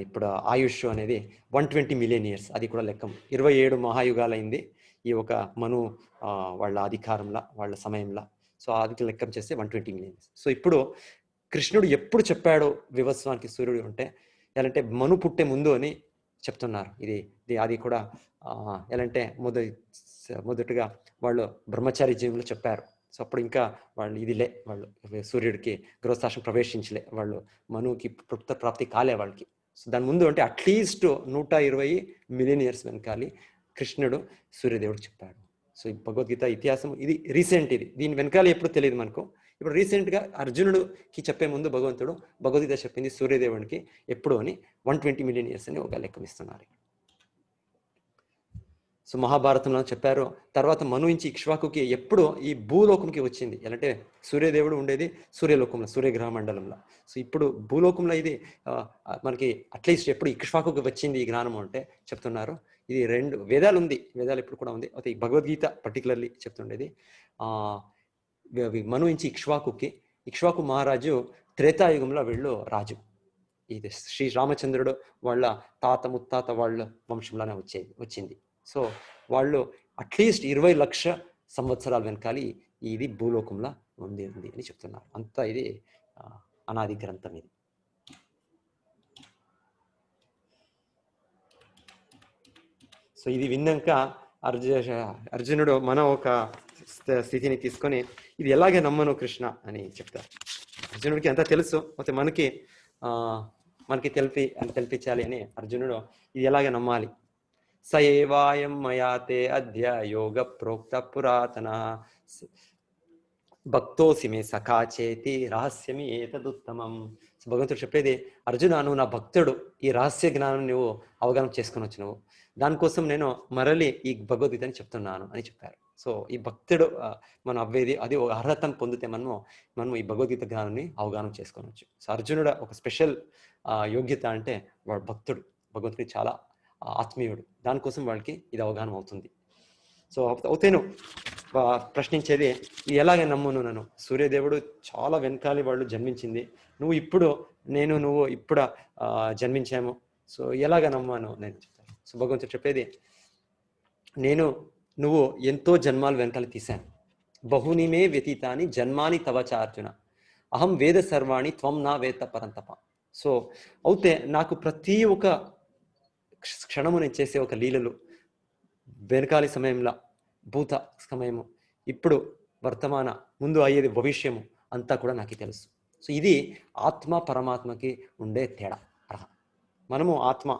Speaker 2: ఇప్పుడు ఆయుష్ అనేది 120 మిలియన్ ఇయర్స్, అది కూడా లెక్కం. 27 మహాయుగాలైంది ఈ ఒక మను వాళ్ళ అధికారంలో, వాళ్ళ సమయంలో. సో అది లెక్కం చేస్తే 120 మిలియన్ ఇయర్స్. సో ఇప్పుడు కృష్ణుడు ఎప్పుడు చెప్పాడో వివస్వానికి సూర్యుడు అంటే ఎలాంటే మను పుట్టే ముందు అని చెప్తున్నారు. అది కూడా ఎలాంటే మొదటగా వాళ్ళు బ్రహ్మచారి జీవులు చెప్పారు. సో అప్పుడు ఇంకా వాళ్ళు సూర్యుడికి గృహస్థాశ్రమం ప్రవేశించలే, వాళ్ళు మనుకి ప్రాప్తి కాలే వాళ్ళకి. సో దాని ముందు అంటే అట్లీస్ట్ 120 మిలియన్ ఇయర్స్ వెనకాలి కృష్ణుడు సూర్యదేవుడు చెప్పాడు. సో ఈ భగవద్గీత ఇతిహాసం ఇది రీసెంట్, దీని వెనకాల ఎప్పుడు తెలియదు మనకు. ఇప్పుడు రీసెంట్గా అర్జునుడికి చెప్పే ముందు భగవంతుడు భగవద్గీత చెప్పింది సూర్యదేవునికి ఎప్పుడు అని 120 మిలియన్ ఇయర్స్ అని ఒక లెక్కమిస్తున్నారు. సో మహాభారతంలో చెప్పారు. తర్వాత మను నుంచి ఇక్ష్వాకుకి ఎప్పుడు ఈ భూలోకంకి వచ్చింది అంటే సూర్యదేవుడు ఉండేది సూర్యలోకంలో, సూర్యగ్రహ మండలంలో. సో ఇప్పుడు భూలోకంలో ఇది మనకి అట్లీస్ట్ ఎప్పుడు ఇక్ష్వాకుకి వచ్చింది ఈ జ్ఞానం అంటే చెప్తున్నారు. ఇది 2 వేదాలు ఉంది, వేదాలు ఇప్పుడు కూడా ఉంది. అయితే ఈ భగవద్గీత పర్టికులర్లీ చెప్తుండేది మను నుంచి ఇక్ష్వాకు మహారాజు త్రేతాయుగంలో వీళ్ళు రాజు. ఇది శ్రీ రామచంద్రుడు వాళ్ళ తాత ముత్తాత వాళ్ళ వంశంలోనే వచ్చింది. సో వాళ్ళు అట్లీస్ట్ 20 లక్ష సంవత్సరాల వెనకాలి ఇది భూలోకంలో ఉంది అని చెప్తున్నారు. అంతా ఇది అనాది గ్రంథం ఇది. సో ఇది విన్నాక అర్జునుడు మన ఒక స్థితిని తీసుకొని ఇది ఎలాగే నమ్మను కృష్ణ అని చెప్తారు. అర్జునుడికి అంతా తెలుసు, అయితే మనకి తెలిపించాలి అని అర్జునుడు ఇది ఎలాగే నమ్మాలి. సయేవాయం మయాతే అద్య యోగ ప్రోక్త పురాతన భక్తోసి మే సఖాచేతి రహస్యమి ఏతదుత్తమం. భగవంతుడు చెప్పేది, అర్జున నువ్వు నా భక్తుడు, ఈ రహస్య జ్ఞానం నువ్వు అవగాహన చేసుకుని వచ్చినవు, దానికోసం నేను మరలి ఈ భగవద్గీతని చెప్తున్నాను అని చెప్పారు. సో ఈ భక్తుడు మనం అవ్వేది అది ఒక అర్హతను పొందితే మనం ఈ భగవద్గీత జ్ఞానాన్ని అవగాహన చేసుకోవచ్చు. సో అర్జునుడు ఒక స్పెషల్ యోగ్యత అంటే వాడు భక్తుడు, భగవంతుడికి చాలా ఆత్మీయుడు, దానికోసం వాళ్ళకి ఇది అవగాహన అవుతుంది. సో అవుతేను ప్రశ్నించేది ఇది ఎలాగే నమ్మును నన్ను, సూర్యదేవుడు చాలా వెనకాలి వాళ్ళు జన్మించింది, నువ్వు ఇప్పుడు జన్మించాము, సో ఎలాగ నమ్మాను నేను చెప్తాను. సో భగవంతుడు చెప్పేది, నువ్వు ఎంతో జన్మాలు వెనకాల తీశాను, బహుని మే వ్యతీతాని జన్మాని తవచ అర్జున, అహం వేద సర్వాణి త్వం నా వేత్త పరంతప. సో అవుతే నాకు ప్రతి ఒక్క క్షణము నేను చేసే ఒక లీలలు, వెనకాలి సమయంలో, భూత సమయము, ఇప్పుడు వర్తమాన, ముందు అయ్యేది భవిష్యము అంతా కూడా నాకు తెలుసు. సో ఇది ఆత్మ పరమాత్మకి ఉండే తేడా. మనము ఆత్మ,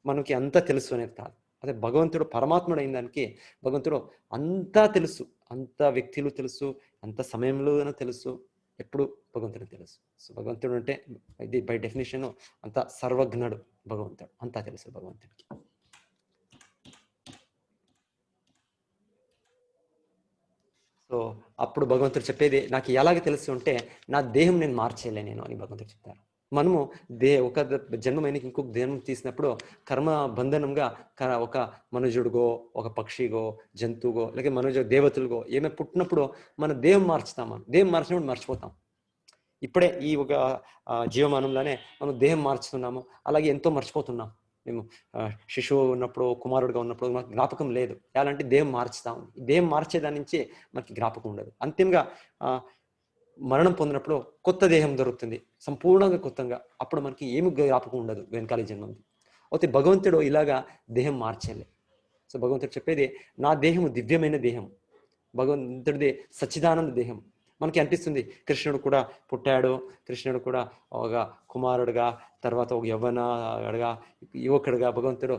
Speaker 2: మనకి అంతా తెలుసు అనేది కాదు. అదే భగవంతుడు పరమాత్ముడు అయిన దానికి భగవంతుడు అంతా తెలుసు, అంత వ్యక్తులు తెలుసు, అంత సమయంలోనూ తెలుసు, ఎప్పుడు భగవంతుడు తెలుసు. సో భగవంతుడు అంటే ఇది బై డెఫినేషన్ అంత సర్వజ్ఞుడు భగవంతుడు, అంతా తెలుసు భగవంతుడికి. సో అప్పుడు భగవంతుడు చెప్పేది, నాకు ఎలాగ తెలుసు అంటే నా దేహం నేను మార్చేయలే నేను అని భగవంతుడు చెప్తారు. మనము ఒక జన్మమైనకి ఇంకొక జన్మ తీసినప్పుడు కర్మ బంధనంగా ఒక మనుజుడిగో, ఒక పక్షిగో, జంతువుగో, లేక దేవతలుగో ఏమైనా పుట్టినప్పుడు మన దేహం మార్చుతాం. మనం దేహం మార్చినప్పుడు మర్చిపోతాం. ఇప్పుడే ఈ ఒక జీవమానంలోనే మనం దేహం మార్చుతున్నాము, అలాగే ఎంతో మర్చిపోతున్నాం. మేము శిశువు ఉన్నప్పుడు, కుమారుడిగా ఉన్నప్పుడు మనకు జ్ఞాపకం లేదు. ఎలాంటి దేహం మార్చుతాం, దేహం మార్చేదాని నుంచి మనకి జ్ఞాపకం ఉండదు. అంతిమంగా మరణం పొందినప్పుడు కొత్త దేహం దొరుకుతుంది, సంపూర్ణంగా కొత్తగా, అప్పుడు మనకి ఏమి జ్ఞాపకం ఉండదు వెనకాల జన్మంది. అయితే భగవంతుడు ఇలాగా దేహం మార్చేలే. సో భగవంతుడు చెప్పేది, నా దేహము దివ్యమైన దేహం, భగవంతుడిది సచ్చిదానంద దేహం. మనకి అనిపిస్తుంది కృష్ణుడు కూడా పుట్టాడు, కృష్ణుడు కూడా ఒక కుమారుడుగా, తర్వాత ఒక యువకుడుగా భగవంతుడు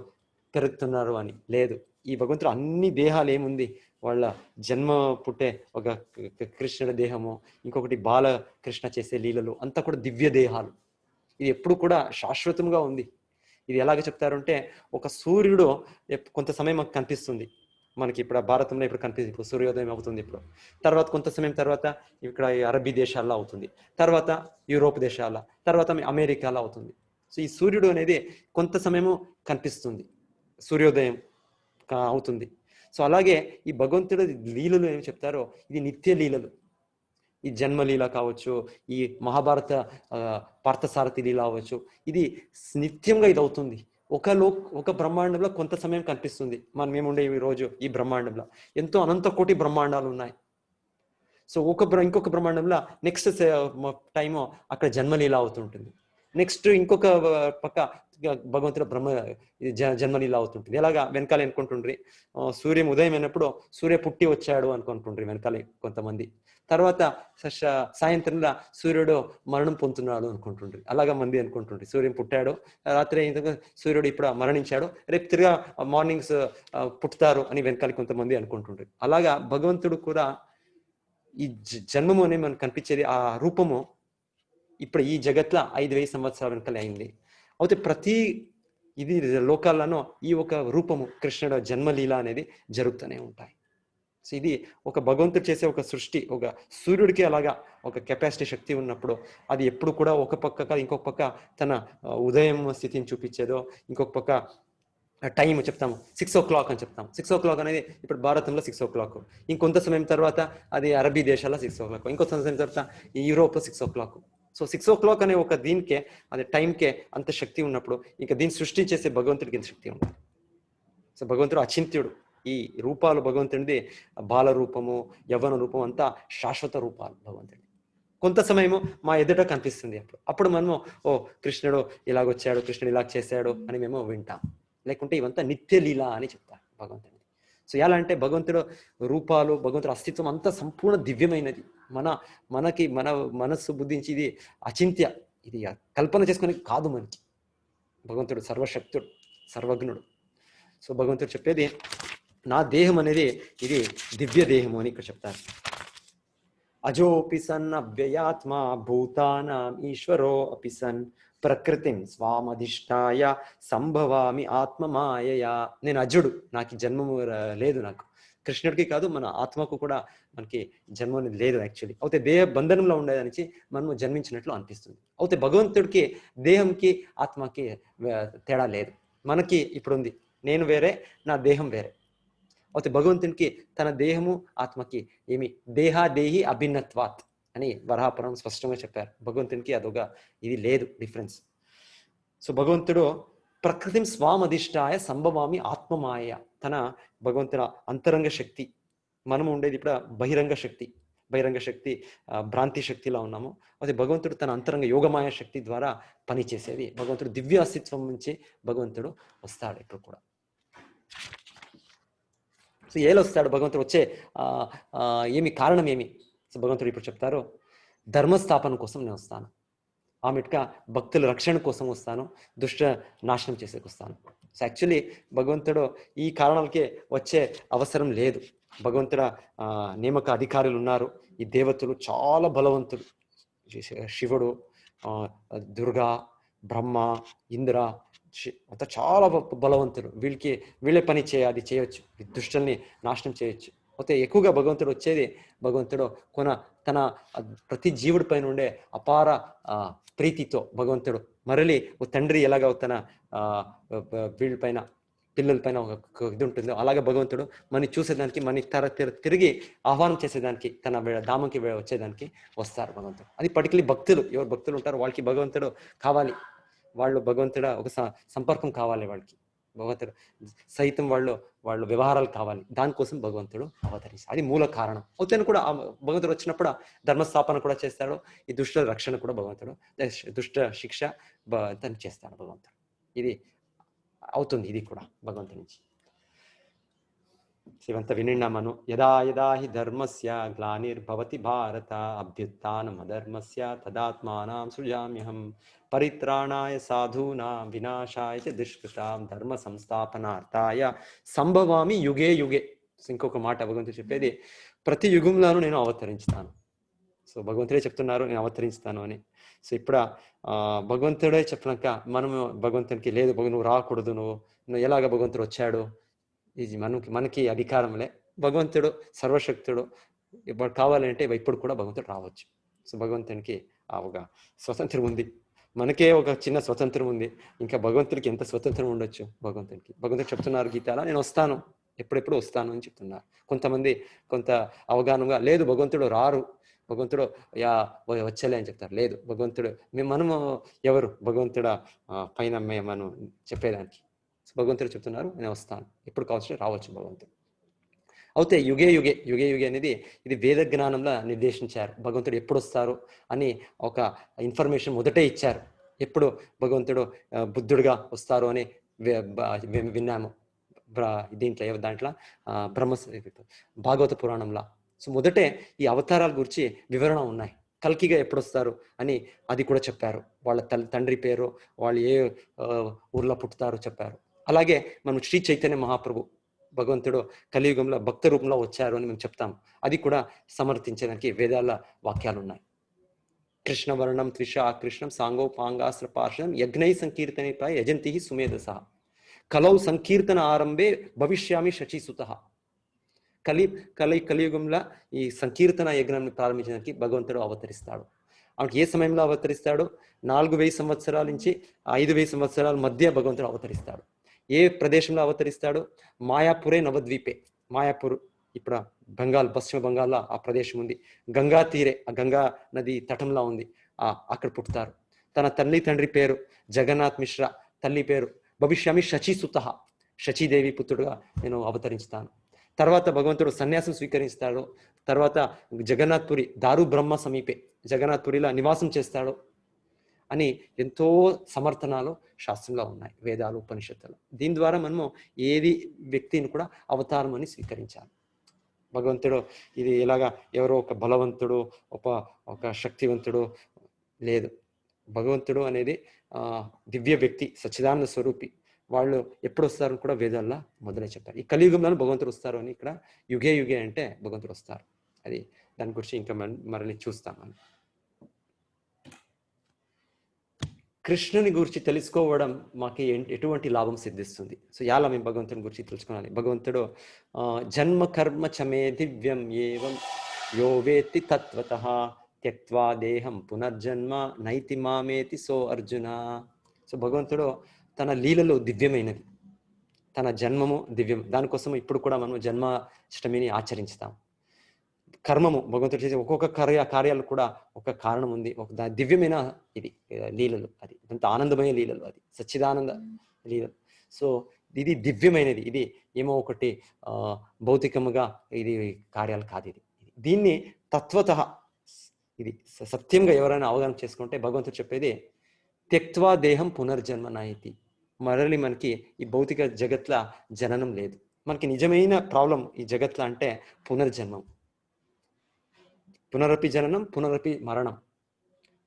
Speaker 2: పెరుగుతున్నారు అని. లేదు, ఈ భగవంతుడు అన్ని దేహాలు ఏముంది, వాళ్ళ జన్మ పుట్టే ఒక కృష్ణుడి దేహము, ఇంకొకటి బాలకృష్ణ చేసే లీలలు, అంతా కూడా దివ్య దేహాలు. ఇది ఎప్పుడు కూడా శాశ్వతంగా ఉంది. ఇది ఎలాగ చెప్తారంటే, ఒక సూర్యుడు కొంత సమయం మాకు కనిపిస్తుంది, మనకి ఇప్పుడు భారతంలో ఇప్పుడు కనిపిస్తుంది, ఇప్పుడు సూర్యోదయం అవుతుంది. ఇప్పుడు తర్వాత కొంత సమయం తర్వాత ఇక్కడ అరబీ దేశాల్లో అవుతుంది, తర్వాత యూరోప్ దేశాల, తర్వాత అమెరికాలో అవుతుంది. సో ఈ సూర్యుడు అనేది కొంత సమయము కనిపిస్తుంది, సూర్యోదయం అవుతుంది. సో అలాగే ఈ భగవంతుడు లీలలు ఏమి చెప్తారో ఇది నిత్య లీలలు. ఈ జన్మలీల కావచ్చు, ఈ మహాభారత పార్థసారథి లీల అవ్వచ్చు, ఇది నిత్యంగా ఇది అవుతుంది. ఒక బ్రహ్మాండంలో కొంత సమయం కనిపిస్తుంది. మనం ఏముండే ఈ రోజు ఈ బ్రహ్మాండంలో ఎంతో అనంత కోటి బ్రహ్మాండాలు ఉన్నాయి. సో ఇంకొక బ్రహ్మాండంలో నెక్స్ట్ టైము అక్కడ జన్మలీల అవుతుంటుంది. నెక్స్ట్ ఇంకొక పక్క భగవంతుడు జన్మలీల అవుతుంటుంది. ఎలాగా వెనకాల అనుకుంటుండ్రి, సూర్యం ఉదయం అయినప్పుడు సూర్య పుట్టి వచ్చాడు అనుకుంటుండ్రి వెనకాల కొంతమంది. తర్వాత సాయంత్రంలో సూర్యుడు మరణం పొందుతున్నాడు అనుకుంటుండ్రి, అలాగా మంది అనుకుంటుండ్రి. సూర్యుడు పుట్టాడు, రాత్రి సూర్యుడు ఇప్పుడు మరణించాడు, రేపు తిరిగా మార్నింగ్స్ పుట్టుతారు అని వెనకాల కొంతమంది అనుకుంటుండ్రి. అలాగా భగవంతుడు కూడా ఈ జన్మము అని మనకు కనిపించేది, ఆ రూపము ఇప్పుడు ఈ జగత్లో 5000 సంవత్సరాల వెనకాల అయింది. అయితే ప్రతి ఇది లోకాలను ఈ ఒక రూపము కృష్ణుడు జన్మలీల అనేది జరుగుతూనే ఉంటాయి. సో ఇది ఒక భగవంతుడు చేసే ఒక సృష్టి. ఒక సూర్యుడికి అలాగా ఒక కెపాసిటీ శక్తి ఉన్నప్పుడు అది ఎప్పుడు కూడా ఒక పక్క ఇంకొక పక్క తన ఉదయం స్థితిని చూపించేదో, ఇంకొక పక్క టైం చెప్తాము 6 o'clock అని చెప్తాం. 6 o'clock అనేది ఇప్పుడు భారతంలో 6 o'clock, ఇంకొంత సమయం తర్వాత అది అరబీ దేశాల్లో 6 o'clock, ఇంకొంత సమయం తర్వాత యూరోప్లో 6 o'clock. సో 6 o'clock అనే ఒక దీనికే, అది టైంకే అంత శక్తి ఉన్నప్పుడు ఇంకా దీన్ని సృష్టించేసే భగవంతుడికి ఎంత శక్తి ఉంటుంది. సో భగవంతుడు అచింత్యుడు. ఈ రూపాలు భగవంతుడిది బాల రూపము, యవ్వన రూపం అంతా శాశ్వత రూపాలు భగవంతుడి. కొంత సమయము మా ఎదుట కనిపిస్తుంది. అప్పుడు మనము ఓ కృష్ణుడు ఇలాగొచ్చాడు, కృష్ణుడు ఇలా చేశాడు అని మేము వింటాం. లేకుంటే ఇవంతా నిత్యలీల అని చెప్తారు భగవంతుడి. సో ఎలా అంటే భగవంతుడు రూపాలు, భగవంతుడు అస్తిత్వం అంతా సంపూర్ణ దివ్యమైనది. మనకి మన మనస్సు బుద్ధించి ఇది అచింత్య, ఇది కల్పన చేసుకునే కాదు. మనకి భగవంతుడు సర్వశక్తుడు, సర్వజ్ఞుడు. సో భగవంతుడు చెప్పేది నా దేహం అనేది ఇది దివ్య దేహము అని ఇక్కడ చెప్తారు. అజోపి సన్ అవ్యయాత్మ భూతానాం ఈశ్వరో అపి సన్ ప్రకృతిం స్వామధిష్టాయ సంభవామి ఆత్మమాయయా. నేను అజుడు, నాకు జన్మము లేదు. నాకు కృష్ణుడికి కాదు, మన ఆత్మకు కూడా మనకి జన్మ అనేది లేదు యాక్చువల్లీ. అయితే దేహ బంధనంలో ఉండేదానికి మనము జన్మించినట్లు అనిపిస్తుంది. అయితే భగవంతుడికి దేహంకి ఆత్మకి తేడా లేదు. మనకి ఇప్పుడు ఉంది, నేను వేరే, నా దేహం వేరే. అయితే భగవంతునికి తన దేహము ఆత్మకి ఏమి దేహి అభిన్నత్వాత్ అని వరాహపురాణం స్పష్టంగా చెప్పారు. భగవంతునికి అదొక ఇది లేదు డిఫరెన్స్. సో భగవంతుడు ప్రకృతిం స్వామధిష్టాయ సంభవామి ఆత్మమాయ, తన భగవంతుల అంతరంగ శక్తి. మనము ఉండేది ఇప్పుడు బహిరంగ శక్తి భ్రాంతి శక్తిలో ఉన్నాము. అయితే భగవంతుడు తన అంతరంగ యోగమాయ శక్తి ద్వారా పనిచేసేది. భగవంతుడు దివ్య అస్తిత్వం నుంచి భగవంతుడు వస్తాడు ఇప్పుడు కూడా. సో ఏలో వస్తాడు భగవంతుడు, వచ్చే ఏమి కారణం ఏమి? సో భగవంతుడు ఇప్పుడు చెప్తారు, ధర్మస్థాపన కోసం నేను వస్తాను, ఆమెట్గా భక్తుల రక్షణ కోసం వస్తాను, దుష్ట నాశనం చేసేకి వస్తాను. సో యాక్చువల్లీ భగవంతుడు ఈ కారణాలకే వచ్చే అవసరం లేదు. భగవంతుడ నియామక అధికారులు ఉన్నారు. ఈ దేవతలు చాలా బలవంతులు. శివుడు, దుర్గా, బ్రహ్మ, ఇంద్ర అంతా చాలా బలవంతులు. వీళ్ళే పని అది చేయొచ్చు, దుష్టుల్ని నాశనం చేయొచ్చు. అయితే ఎక్కువగా భగవంతుడు వచ్చేది, భగవంతుడు తన ప్రతి జీవుడి పైన ఉండే అపార ప్రీతితో భగవంతుడు మరలి ఓ తండ్రి ఎలాగ తన వీళ్ళపైన పిల్లల పైన ఒక ఇది ఉంటుందో అలాగే భగవంతుడు మన చూసేదానికి, మన తిరిగి ఆహ్వానం చేసేదానికి, తన ధామంకి వచ్చేదానికి వస్తారు భగవంతుడు. అది పర్టికులర్లీ భక్తులు, ఎవరు భక్తులు ఉంటారో వాళ్ళకి భగవంతుడు కావాలి. వాళ్ళు భగవంతుడ ఒక సంపర్కం కావాలి, వాళ్ళకి భగవంతుడు సైతం వాళ్ళు వ్యవహారాలు కావాలి. దానికోసం భగవంతుడు అవతరిస్తాడు. అది మూల కారణం. అవుతాను కూడా భగవంతుడు వచ్చినప్పుడు ధర్మస్థాపన కూడా చేస్తాడు. ఈ దుష్ట రక్షణ కూడా భగవంతుడు, దుష్ట శిక్ష తను చేస్తాడు భగవంతుడు. ఇది అవుతుంది, ఇది కూడా భగవంతుడి నుంచి. ఇవంతా వినిన్నామను. యదా యదా హి ధర్మస్య గ్లానిర్భవతి భారత అభ్యుత్థానం అధర్మస్య తదాత్మానాం సృజామ్యహం పరిత్రాణాయ సాధూనాం వినాశాయ చ దుష్కృతాం ధర్మ సంస్థాపనార్థాయ సంభవామి యుగే యుగే. ఇంకొక మాట భగవంతుడు చెప్పేది, ప్రతి యుగంలోనూ నేను అవతరించుతాను. సో భగవంతుడే చెప్తున్నారు నేను అవతరిస్తాను అని. సో ఇప్పుడు భగవంతుడే చెప్పినాక మనము భగవంతునికి లేదు, నువ్వు రాకూడదు, నువ్వు ఎలాగ భగవంతుడు వచ్చాడు, ఇది మనకి అధికారంలే. భగవంతుడు సర్వశక్తుడు, ఇప్పుడు కావాలంటే ఇప్పుడు కూడా భగవంతుడు రావచ్చు. సో భగవంతునికి ఒక స్వతంత్రం ఉంది, మనకే ఒక చిన్న స్వతంత్రం ఉంది. ఇంకా భగవంతుడికి ఎంత స్వతంత్రం ఉండొచ్చు భగవంతుడికి. భగవంతుడు చెప్తున్నారు గీతాలో, నేను వస్తాను, ఎప్పుడెప్పుడు వస్తాను అని చెప్తున్నారు. కొంతమంది కొంత అవగాహనగా లేదు, భగవంతుడు రారు, భగవంతుడు వచ్చలే అని చెప్తారు. లేదు, భగవంతుడు మనము ఎవరు భగవంతుడ పైన మనం చెప్పేదానికి. భగవంతుడు చెప్తున్నారు నేను వస్తాను, ఎప్పుడు కావచ్చు రావచ్చు భగవంతుడు. అయితే యుగే యుగే యుగే యుగే అనేది ఇది వేద జ్ఞానంలో నిర్దేశించారు. భగవంతుడు ఎప్పుడు వస్తారు అని ఒక ఇన్ఫర్మేషన్ మొదటే ఇచ్చారు. ఎప్పుడు భగవంతుడు బుద్ధుడిగా వస్తారు అని విన్నాము దాంట్లో భాగవత పురాణంలో. సో మొదటే ఈ అవతారాల గురించి వివరణ ఉన్నాయి. కల్కిగా ఎప్పుడు వస్తారు అని అది కూడా చెప్పారు. వాళ్ళ తండ్రి పేరు, వాళ్ళు ఏ ఊర్లో పుట్టుతారో చెప్పారు. అలాగే మనం శ్రీ చైతన్య మహాప్రభు భగవంతుడు కలియుగంలో భక్త రూపంలో వచ్చారు అని మేము చెప్తాము. అది కూడా సమర్థించడానికి వేదాల వాక్యాలు ఉన్నాయి. కృష్ణవర్ణం త్రిష కృష్ణం సాంగోపాంగాస్త్ర పార్షం యజ్ఞై సంకీర్తనిపై యజంతి సుమేధస కలౌ సంకీర్తన ఆరంభే భవిష్యామి శచీసుత. కలియుగంలో ఈ సంకీర్తన యజ్ఞాన్ని ప్రారంభించడానికి భగవంతుడు అవతరిస్తాడు. ఆమెకి ఏ సమయంలో అవతరిస్తాడు? 4000 సంవత్సరాల నుంచి 5000 సంవత్సరాల మధ్య భగవంతుడు అవతరిస్తాడు. ఏ ప్రదేశంలో అవతరిస్తాడు? మాయాపురే నవద్వీపే. మాయాపూర్ ఇప్పుడు బెంగాల్, పశ్చిమ బంగాల్లో ఆ ప్రదేశం ఉంది. గంగా తీరే, ఆ గంగా నది తటంలో ఉంది. అక్కడ పుడతారు. తన తల్లి తండ్రి పేరు జగన్నాథ్ మిశ్రా, తల్లి పేరు భవిష్యామి శచీసుత, శచీదేవి పుత్రుడుగా నేను అవతరించుతాను. తర్వాత భగవంతుడు సన్యాసం స్వీకరిస్తాడు. తర్వాత జగన్నాథ్పురి దారు బ్రహ్మ సమీపే, జగన్నాథ్పురిలో నివాసం చేస్తాడు అని ఎంతో సమర్థనాలు శాస్త్రంలో ఉన్నాయి, వేదాలు ఉపనిషత్తులు. దీని ద్వారా మనము ఏది వ్యక్తిని కూడా అవతారం అని స్వీకరించాలి. భగవంతుడు ఇది ఎలాగా ఎవరో ఒక బలవంతుడు, ఒక శక్తివంతుడు లేదు. భగవంతుడు అనేది దివ్య వ్యక్తి, సచ్చిదానంద స్వరూపి. వాళ్ళు ఎప్పుడు వస్తారని కూడా వేదాల్లో మొదలై చెప్పారు. ఈ కలియుగంలో భగవంతుడు వస్తారు అని ఇక్కడ యుగే యుగే అంటే భగవంతుడు వస్తారు. అది దాని గురించి ఇంకా మరలి చూస్తామని. కృష్ణుని గురించి తెలుసుకోవడం మాకు ఎటువంటి లాభం సిద్ధిస్తుంది? సో ఎలా మేము భగవంతుని గురించి తెలుసుకోవాలి? భగవంతుడు జన్మ కర్మ చమే దివ్యం ఏవం యో వేత్తి తత్వతః త్యక్త్వా దేహం పునర్జన్మ నైతి మామేతి సో అర్జున. సో భగవంతుడు తన లీలలో దివ్యమైనది, తన జన్మము దివ్యం. దానికోసం ఇప్పుడు కూడా మనం జన్మాష్టమిని ఆచరించుతాం. కర్మము భగవంతుడు చేసే ఒక్కొక్క కార్యాలు కూడా ఒక కారణం ఉంది, ఒక దివ్యమైన ఇది లీలలు, అది అంత ఆనందమైన లీలలు, అది సచ్చిదానంద లీలలు. సో ఇది దివ్యమైనది. ఇది ఏమో ఒకటి భౌతికముగా ఇది కార్యాలు కాదు. ఇది దీన్ని తత్వతః ఇది సత్యంగా ఎవరైనా అవగాహన చేసుకుంటే భగవంతుడు చెప్పేది త్యక్త్వా దేహం పునర్జన్మ నైతి. మరలి మనకి ఈ భౌతిక జగత్ల జననం లేదు. మనకి నిజమైన ప్రాబ్లం ఈ జగత్ల అంటే పునర్జన్మం. పునరపి జననం పునరపి మరణం,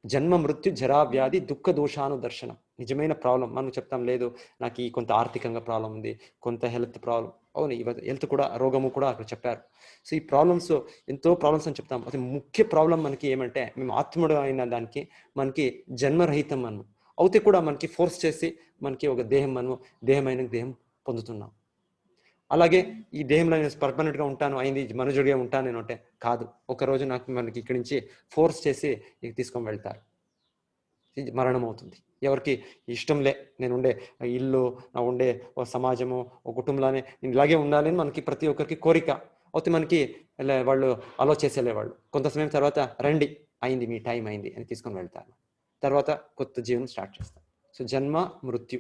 Speaker 2: జన్మ మృత్యు జరా వ్యాధి దుఃఖ దోషాను దర్శనం. నిజమైన ప్రాబ్లం. మనం చెప్తాం లేదు నాకు ఈ కొంత ఆర్థికంగా ప్రాబ్లం ఉంది, కొంత హెల్త్ ప్రాబ్లం. అవును, హెల్త్ కూడా రోగము కూడా అక్కడ చెప్పారు. సో ఈ ప్రాబ్లమ్స్ ఎంతో ప్రాబ్లమ్స్ అని చెప్తాం. అది ముఖ్య ప్రాబ్లం మనకి ఏమంటే మేము ఆత్ముడు అయిన దానికి మనకి జన్మరహితం మనం అవుతే కూడా మనకి ఫోర్స్ చేసి మనకి ఒక దేహమైన దేహం పొందుతున్నాం. అలాగే ఈ దేహంలో నేను పర్మనెంట్గా ఉంటాను అయింది, మనుజుడిగా ఉంటాను నేను అంటే కాదు. ఒకరోజు మనకి ఇక్కడి నుంచి ఫోర్స్ చేసి తీసుకొని వెళ్తారు, మరణం అవుతుంది. ఎవరికి ఇష్టంలే నేను ఉండే ఇల్లు, నా ఉండే ఒక సమాజము, ఒక కుటుంబంలోనే నేను ఇలాగే ఉండాలని మనకి ప్రతి ఒక్కరికి కోరిక అవుతే మనకి వాళ్ళు అలో చేసేవాళ్ళు. కొంత సమయం తర్వాత రండి అయింది, మీ టైం అయింది అని తీసుకొని వెళ్తారు. తర్వాత కొత్త జీవనం స్టార్ట్ చేస్తాం. సో జన్మ మృత్యు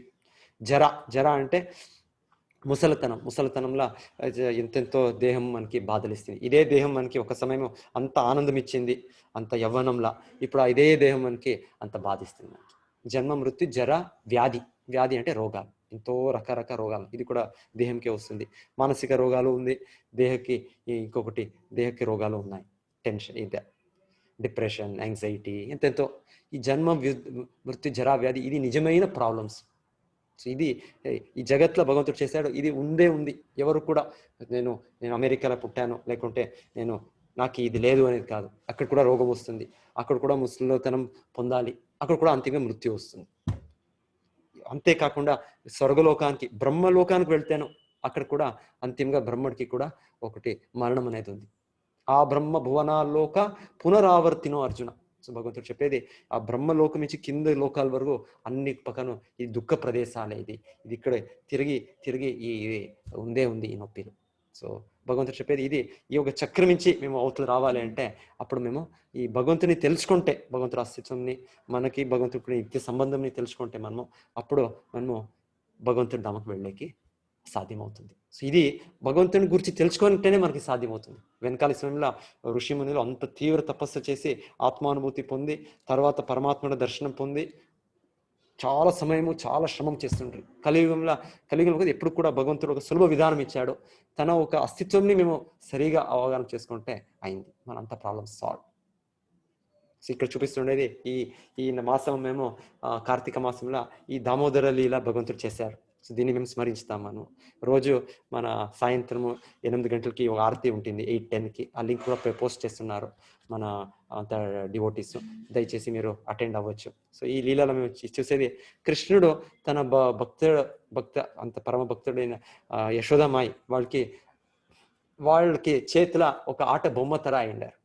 Speaker 2: జర అంటే ముసలితనంలో ఎంతెంతో దేహం మనకి బాధలిస్తుంది. ఇదే దేహం మనకి ఒక సమయం అంత ఆనందం ఇచ్చింది, అంత యవ్వనంలా. ఇప్పుడు ఇదే దేహం మనకి అంత బాధిస్తుంది. మనకి జన్మ మృత్యు జర వ్యాధి అంటే రోగాలు, ఎంతో రకరకాల రోగాలు. ఇది కూడా దేహంకే వస్తుంది. మానసిక రోగాలు ఉంది, ఇంకొకటి దేహకి రోగాలు ఉన్నాయి. టెన్షన్, ఇది డిప్రెషన్, యాంగ్జైటీ, ఎంతెంతో. ఈ జన్మ మృత్యు జరా వ్యాధి ఇది నిజమైన ప్రాబ్లమ్స్. సో ఇది ఈ జగత్లో భగవంతుడు చేశాడు. ఇది ఉంది. ఎవరు కూడా నేను అమెరికాలో పుట్టాను లేకుంటే నాకు ఇది లేదు అనేది కాదు. అక్కడ కూడా రోగం వస్తుంది, అక్కడ కూడా ముసలితనం పొందాలి, అక్కడ కూడా అంతిమంగా మృత్యు వస్తుంది. అంతేకాకుండా స్వర్గలోకానికి బ్రహ్మలోకానికి వెళ్తాను, అక్కడ కూడా అంతిమంగా బ్రహ్మడికి కూడా ఒకటి మరణం అనేది ఉంది. ఆ బ్రహ్మ భువనాల్లోక పునరావర్తినో అర్జున. సో భగవంతుడు చెప్పేది ఆ బ్రహ్మలోకం నుంచి కింద లోకాల వరకు అన్ని పక్కన ఈ దుఃఖ ప్రదేశాలే. ఇది ఇక్కడ తిరిగి ఉంది ఈ నొప్పిలు. సో భగవంతుడు చెప్పేది ఇది ఈ ఒక చక్రం నుంచి మేము అవతల రావాలి అంటే అప్పుడు మేము ఈ భగవంతుని తెలుసుకుంటే, భగవంతుడి అస్తిత్వంని మనకి భగవంతుడి నిత్య సంబంధంని తెలుసుకుంటే అప్పుడు మనము భగవంతుడి ధామకు వెళ్ళేకి సాధ్యమవుతుంది. సో ఇది భగవంతుని గురించి తెలుసుకుంటేనే మనకి సాధ్యమవుతుంది. వెనకాల సమయంలో ఋషిమునులు అంత తీవ్ర తపస్సు చేసి ఆత్మానుభూతి పొంది తర్వాత పరమాత్ముడి దర్శనం పొంది చాలా సమయము చాలా శ్రమం చేస్తుంటారు. కలియుగంలో ఎప్పుడు కూడా భగవంతుడు ఒక సులభ విధానం ఇచ్చాడు. తన ఒక అస్తిత్వంని మేము సరిగా అవగాహన చేసుకుంటే అయింది, మన అంత ప్రాబ్లమ్స్ సాల్వ్. సో ఇక్కడ చూపిస్తుండేది ఈ మాసం మేము కార్తీక మాసంలో ఈ దామోదర లీల భగవంతుడు చేశారు. సో దీన్ని మేము స్మరించుతాం. మనం రోజు మన సాయంత్రము 8 గంటలకి ఒక ఆరతి ఉంటుంది, 8:10కి. ఆ లింక్ కూడా పోస్ట్ చేస్తున్నారు మన అంత డివోటీస్. దయచేసి మీరు అటెండ్ అవ్వచ్చు. సో ఈ లీలలో మేము చూసేది కృష్ణుడు తన భక్త అంత పరమ భక్తుడైన యశోదమాయి వాళ్ళకి చేతుల ఒక ఆట బొమ్మ తర అయిండారు.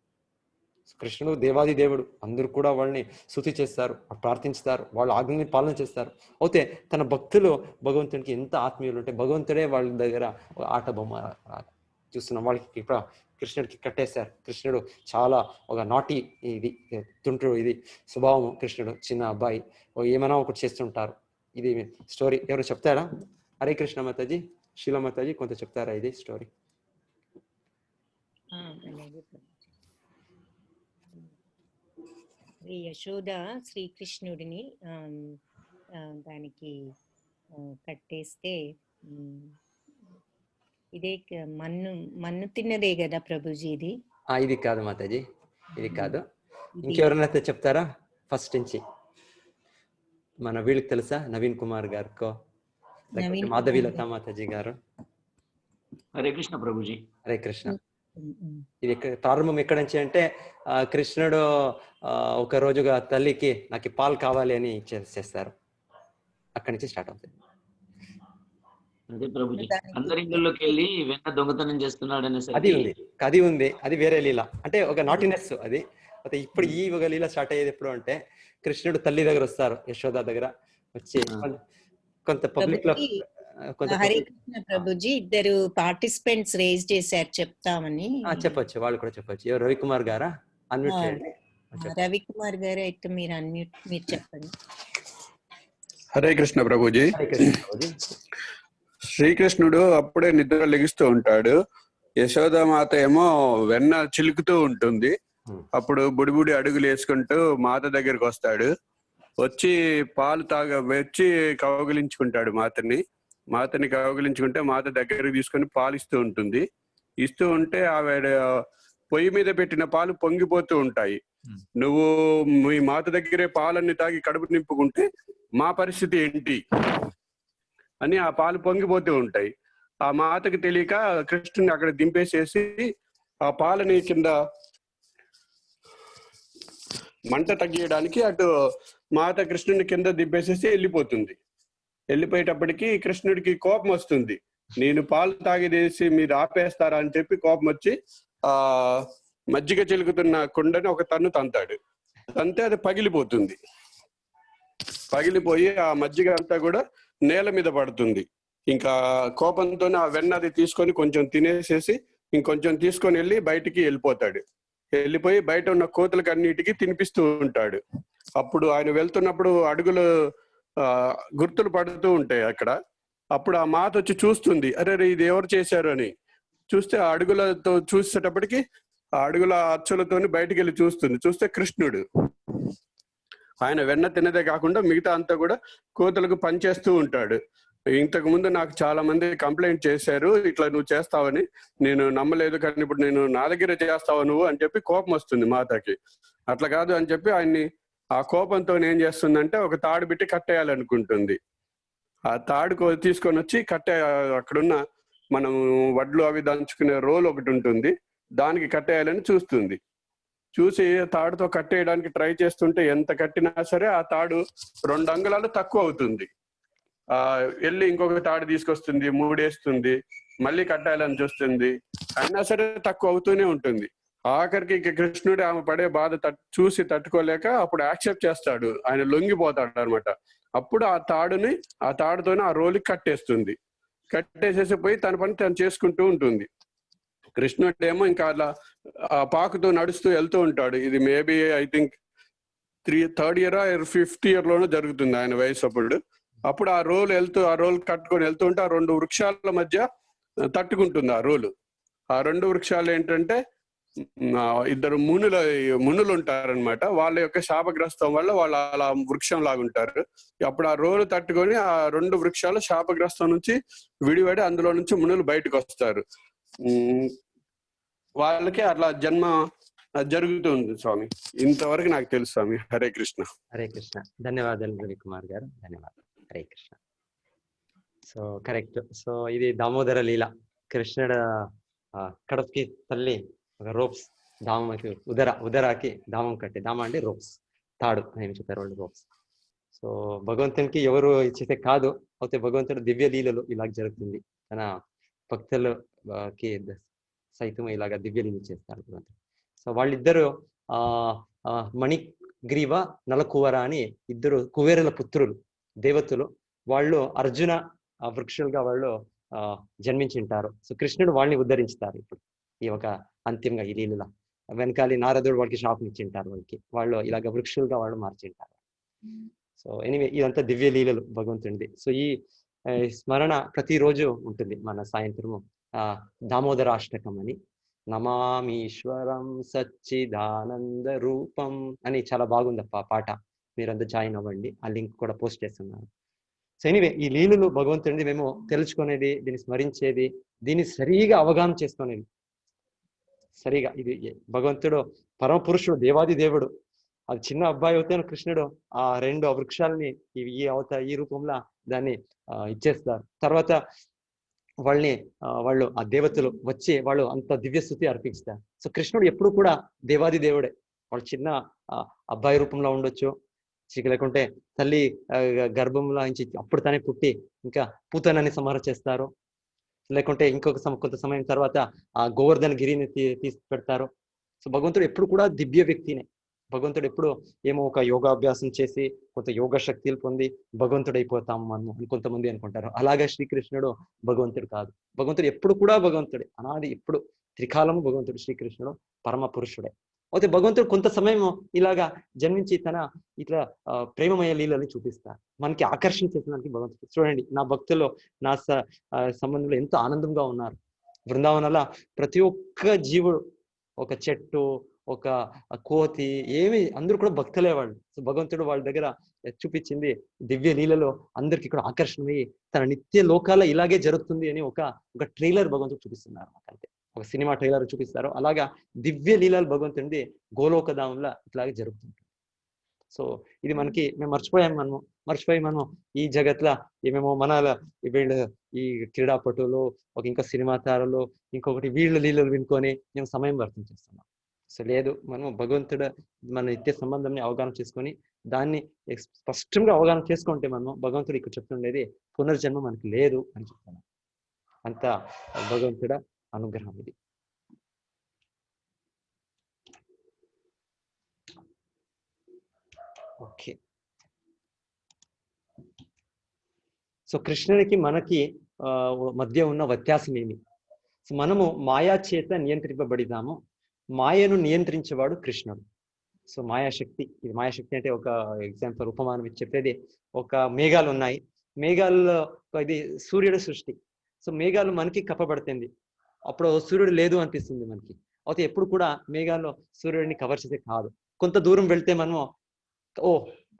Speaker 2: కృష్ణుడు దేవాది దేవుడు, అందరూ కూడా వాళ్ళని స్తుతి చేస్తారు, ప్రార్థించుతారు, వాళ్ళ ఆజ్ఞని పాలన చేస్తారు. అయితే తన భక్తులు భగవంతునికి ఎంత ఆత్మీయులు ఉంటే భగవంతుడే వాళ్ళ దగ్గర ఒక ఆట బొమ్మ చూస్తున్నాం. వాళ్ళకి ఇప్పుడు కృష్ణుడికి కట్టేశారు. కృష్ణుడు చాలా ఒక నాటి ఇది తుంట్రు ఇది స్వభావం. కృష్ణుడు చిన్న అబ్బాయి ఏమైనా ఒకటి చేస్తుంటారు. ఇది స్టోరీ ఎవరు చెప్తారా? హరే కృష్ణ మాతాజీ, శీల మాతాజీ కొంత చెప్తారా ఇది స్టోరీ?
Speaker 1: యశోద శ్రీకృష్ణుడిని దానికి కట్టేస్తే ఇదే మన్ను తిన్నదే కదా ప్రభుజీ ఇది?
Speaker 2: ఇది కాదు మాతాజీ, ఇది కాదు. ఇంకెవరైనా చెప్తారా ఫస్ట్ నుంచి? మన వీళ్ళకి తెలుసా, నవీన్ కుమార్ గారికో మాధవి లతా మాతాజీ గారు?
Speaker 3: హరే కృష్ణ ప్రభుజీ.
Speaker 2: హరే కృష్ణ. ఇది ప్రారంభం ఎక్కడ నుంచి అంటే కృష్ణుడు ఒక రోజుగా తల్లికి నాకు పాలు కావాలి అని చేస్తారు. అక్కడి నుంచి స్టార్ట్ అవుతుంది.
Speaker 3: అదే ప్రభుజీ, అందరి ఇళ్ళలోకి వెళ్ళి వెన్న దొంగతనం చేస్తున్నాడు అనేసి
Speaker 2: అది ఉంది. అది వేరే లీల, అంటే ఒక నాటినెస్ అది. అయితే ఇప్పుడు ఈ ఒక లీల స్టార్ట్ అయ్యేది ఎప్పుడు అంటే కృష్ణుడు తల్లి దగ్గర వస్తారు, యశోద దగ్గర వచ్చి కొంత పబ్లిక్ లో.
Speaker 1: హరే కృష్ణ ప్రభుజీ, ఇద్దరు పార్టిసిపెంట్స్ రేజ్ చేశారు చెప్తామని.
Speaker 2: చెప్పొచ్చు, వాళ్ళు కూడా చెప్పొచ్చు. రవికుమార్ గారా? అన్మ్యూట్ చేయండి.
Speaker 1: రవికుమార్ గారు అయితే మీరు అన్మ్యూట్, మీరు చెప్పండి.
Speaker 9: హరే కృష్ణ ప్రభుజీ. శ్రీకృష్ణుడు అప్పుడే నిద్ర లెగిస్తూ ఉంటాడు. యశోదామాత ఏమో వెన్న చిలుకుతూ ఉంటుంది. అప్పుడు బుడిబుడి అడుగులు వేసుకుంటూ మాత దగ్గరికి వస్తాడు. వచ్చి పాలు వచ్చి కౌగిలించుకుంటాడు మాతని కౌగిలించుకుంటే మాత దగ్గరికి తీసుకొని పాలు ఇస్తూ ఉంటుంది. ఇస్తూ ఉంటే ఆవిడ పొయ్యి మీద పెట్టిన పాలు పొంగిపోతూ ఉంటాయి. నువ్వు మీ మాత దగ్గరే పాలన్నీ తాగి కడుపు నింపుకుంటే మా పరిస్థితి ఏంటి అని ఆ పాలు పొంగిపోతూ ఉంటాయి. ఆ మాతకి తెలియక కృష్ణుని అక్కడ దింపేసేసి ఆ పాలని కింద మంట తగ్గియడానికి అటు మాత కృష్ణుని కింద దింపేసేసి వెళ్ళిపోతుంది. వెళ్ళిపోయేటప్పటికి కృష్ణుడికి కోపం వస్తుంది. నేను పాలు తాగిదేసి మీరు ఆపేస్తారా అని చెప్పి కోపం వచ్చి ఆ మజ్జిగ చిలుకుతున్న కుండని ఒక తన్ను తంతాడు. తంతే అది పగిలిపోతుంది. పగిలిపోయి ఆ మజ్జిగ అంతా కూడా నేల మీద పడుతుంది. ఇంకా కోపంతోనే ఆ వెన్న అది తీసుకొని కొంచెం తినేసేసి ఇంకొంచెం తీసుకొని వెళ్ళి బయటికి వెళ్ళిపోతాడు. వెళ్ళిపోయి బయట ఉన్న కోతులకు అన్నిటికీ తినిపిస్తూ ఉంటాడు. అప్పుడు ఆయన వెళ్తున్నప్పుడు అడుగులు గుర్తులు పడుతూ ఉంటాయి అక్కడ. అప్పుడు ఆ మాత వచ్చి చూస్తుంది, అరే ఇది ఎవరు చేశారు అని. చూస్తే ఆ అడుగులతో చూసేటప్పటికి ఆ అడుగుల అచ్చులతోని బయటికి వెళ్ళి చూస్తే కృష్ణుడు. ఆయన వెన్న తినదే కాకుండా మిగతా అంతా కూడా కోతులకు పనిచేస్తూ ఉంటాడు. ఇంతకు ముందు నాకు చాలా మంది కంప్లైంట్ చేశారు, ఇట్లా నువ్వు చేస్తావని. నేను నమ్మలేదు, కానీ ఇప్పుడు నేను నా దగ్గర చేస్తావా నువ్వు అని చెప్పి కోపం వస్తుంది మాతకి. అట్లా కాదు అని చెప్పి ఆయన్ని ఆ కోపంతో ఏం చేస్తుందంటే ఒక తాడు పెట్టి కట్టేయాలనుకుంటుంది. ఆ తాడు తీసుకొని వచ్చి అక్కడున్న మనం వడ్లు అవి దంచుకునే రోల్ ఒకటి ఉంటుంది, దానికి కట్టేయాలని చూస్తుంది. చూసి తాడుతో కట్టేయడానికి ట్రై చేస్తుంటే ఎంత కట్టినా సరే ఆ తాడు 2 అంగుళాలు తక్కువ అవుతుంది. వెళ్ళి ఇంకొక తాడు తీసుకొస్తుంది, 3 వేస్తుంది, మళ్ళీ కట్టాలని చూస్తుంది, అయినా సరే తక్కువ అవుతూనే ఉంటుంది. ఆఖరికి కృష్ణుడు ఆమె పడే బాధ చూసి తట్టుకోలేక అప్పుడు యాక్సెప్ట్ చేస్తాడు, ఆయన లొంగిపోతాడు అనమాట. అప్పుడు ఆ తాడుతోనే ఆ రోలికి కట్టేస్తుంది. కట్టేసేసి పోయి తన పని తను చేసుకుంటూ ఉంటుంది. కృష్ణుడు ఏమో ఇంకా అలా పాకుతూ నడుస్తూ వెళ్తూ ఉంటాడు. ఇది maybe I think 3rd year or 5th year లోనూ జరుగుతుంది ఆయన వయసు. అప్పుడు ఆ రోల్ కట్టుకొని వెళ్తూ ఉంటే ఆ 2 వృక్షాల మధ్య తట్టుకుంటుంది ఆ రోలు. ఆ 2 వృక్షాలు ఏంటంటే 2 మునులు ఉంటారనమాట. వాళ్ళ యొక్క శాపగ్రస్తం వల్ల వాళ్ళు అలా వృక్షం లాగుంటారు. అప్పుడు ఆ రోలు తట్టుకొని ఆ 2 వృక్షాలు శాపగ్రస్తం నుంచి విడిపడి అందులో నుంచి మునులు బయటకు వస్తారు. వాళ్ళకి అట్లా జన్మ జరుగుతుంది స్వామి. ఇంతవరకు నాకు తెలుసు స్వామి. హరే కృష్ణ.
Speaker 2: హరే కృష్ణ. ధన్యవాదాలు రవికుమార్ గారు, ధన్యవాదాలు. Hare Krishna. So correct. So ఇది దామోదర లీల. కృష్ణుడు కడుపుకి తల్లి ఒక రోప్స్ దామకి ఉదరాకి దామం కట్టి, దామ అంటే రోప్స్, తాడు అని చెప్పారు వాళ్ళు, రోప్స్. సో భగవంతునికి ఎవరు ఇచ్చితే కాదు, అయితే భగవంతుడు దివ్య లీలలు ఇలా జరుగుతుంది. తన భక్తులకి సైతం ఇలాగా దివ్య లీలలు చేస్తారు భగవంతుడు. సో వాళ్ళిద్దరు మణిగ్రీవ నలకువర అని ఇద్దరు కుబేరుల పుత్రులు, దేవతలు. వాళ్ళు అర్జున వృక్షులుగా వాళ్ళు జన్మించింటారు. సో కృష్ణుడు వాళ్ళని ఉద్ధరించుతారు ఇప్పుడు ఈ ఒక అంతిమంగా ఈ లీలలో. వెనకాలి నారదుడు వాళ్ళకి శాపం ఇచ్చింటారు, వాళ్ళు ఇలాగ వృక్షులుగా వాళ్ళు మార్చింటారు. సో ఎనీవే ఇదంతా దివ్య లీలలు భగవంతుడిది. సో ఈ స్మరణ ప్రతిరోజు ఉంటుంది మన సాయంత్రము దామోదరాష్టకం అని, నమామీశ్వరం సచ్చిదానంద రూపం అని చాలా బాగుంది పాట. మీరంతా జాయిన్ అవ్వండి, ఆ లింక్ కూడా పోస్ట్ చేస్తున్నారు. సో ఎనీవే ఈ లీలలు భగవంతుడిని మేము తెలుసుకునేది, దీన్ని స్మరించేది, దీన్ని సరిగా అవగాహన చేసుకునేది. సరిగా ఇది భగవంతుడు పరమ పురుషుడు, దేవాది దేవుడు. అది చిన్న అబ్బాయి అవుతే కృష్ణుడు ఆ రెండు వృక్షాలని ఈ రూపంలో దాన్ని ఇచ్చేస్తారు. తర్వాత వాళ్ళు ఆ దేవతలు వచ్చి వాళ్ళు అంత దివ్యస్థుతి అర్పిస్తారు. సో కృష్ణుడు ఎప్పుడు కూడా దేవాది దేవుడే. వాళ్ళు చిన్న అబ్బాయి రూపంలో ఉండొచ్చు, లేకుంటే తల్లి గర్భంలో నుంచి అప్పుడు తానే పుట్టి ఇంకా పూతనని సంహారం చేస్తారు, లేకుంటే కొంత సమయం తర్వాత ఆ గోవర్ధన గిరిని తీసి పెడతారు. సో భగవంతుడు ఎప్పుడు కూడా దివ్య వ్యక్తినే. భగవంతుడు ఎప్పుడు ఏమో ఒక యోగాభ్యాసం చేసి కొంత యోగ శక్తులు పొంది భగవంతుడు అయిపోతాము మనము అని కొంతమంది అనుకుంటారు. అలాగే శ్రీకృష్ణుడు భగవంతుడు కాదు. భగవంతుడు ఎప్పుడు కూడా భగవంతుడే, అనాది ఎప్పుడు త్రికాలము భగవంతుడు. శ్రీకృష్ణుడు పరమ పురుషుడే. అయితే భగవంతుడు కొంత సమయం ఇలాగా జన్మించి తన ఇట్లా ప్రేమమయ లీలని చూపిస్తారు, మనకి ఆకర్షణ చేసడానికి భగవంతుడు. చూడండి, నా భక్తులు నా సంబంధంలో ఎంతో ఆనందంగా ఉన్నారు. బృందావనంలో ప్రతి ఒక్క జీవుడు, ఒక చెట్టు, ఒక కోతి, ఏమి అందరూ కూడా భక్తులే వాళ్ళు. సో భగవంతుడు వాళ్ళ దగ్గర చూపించింది దివ్య లీలలో అందరికి కూడా ఆకర్షణమయ్యి తన నిత్య లోకాల ఇలాగే జరుగుతుంది అని ఒక ట్రైలర్ భగవంతుడు చూపిస్తున్నారు. అంతే, ఒక సినిమా ట్రైలర్ చూపిస్తారు. అలాగా దివ్య లీలలు భగవంతుడి గోలోకధామంలో ఇట్లాగే జరుగుతుంది. సో ఇది మనకి మేము మర్చిపోయి మనం ఈ జగత్లో ఏమేమో మన వీళ్ళు ఈ క్రీడాపటులు, ఇంకా సినిమా తారలు, ఇంకొకటి వీళ్ళ లీలలు వినుకొని మేము సమయం వ్యర్థం చేస్తున్నాం. సో లేదు, మనం భగవంతుడు మన నిత్య సంబంధాన్ని అవగాహన చేసుకొని దాన్ని స్పష్టంగా అవగాహన చేసుకుంటే మనం భగవంతుడు ఇక్కడ చెప్తుండేది పునర్జన్మ మనకి లేదు అని చెప్తున్నాం. అంత భగవంతుడ అనుగ్రహం ఇది. ఓకే, సో కృష్ణునికి మనకి మధ్య ఉన్న వ్యత్యాసం ఏమి? సో మనము మాయా చేత నియంత్రింపబడినాము, మాయను నియంత్రించేవాడు కృష్ణుడు. సో మాయాశక్తి, ఇది మాయాశక్తి అంటే ఒక ఎగ్జాంపుల్ ఉపమానం ఇచ్చి చెప్పేది, ఒక మేఘాలు ఉన్నాయి, మేఘాల్లో ఇది సూర్యుడు సృష్టి. సో మేఘాలు మనకి కప్పబడుతుంది, అప్పుడు సూర్యుడు లేదు అనిపిస్తుంది మనకి. అయితే ఎప్పుడు కూడా మేఘాల్లో సూర్యుడిని కవర్ చేసే కాదు. కొంత దూరం వెళ్తే మనము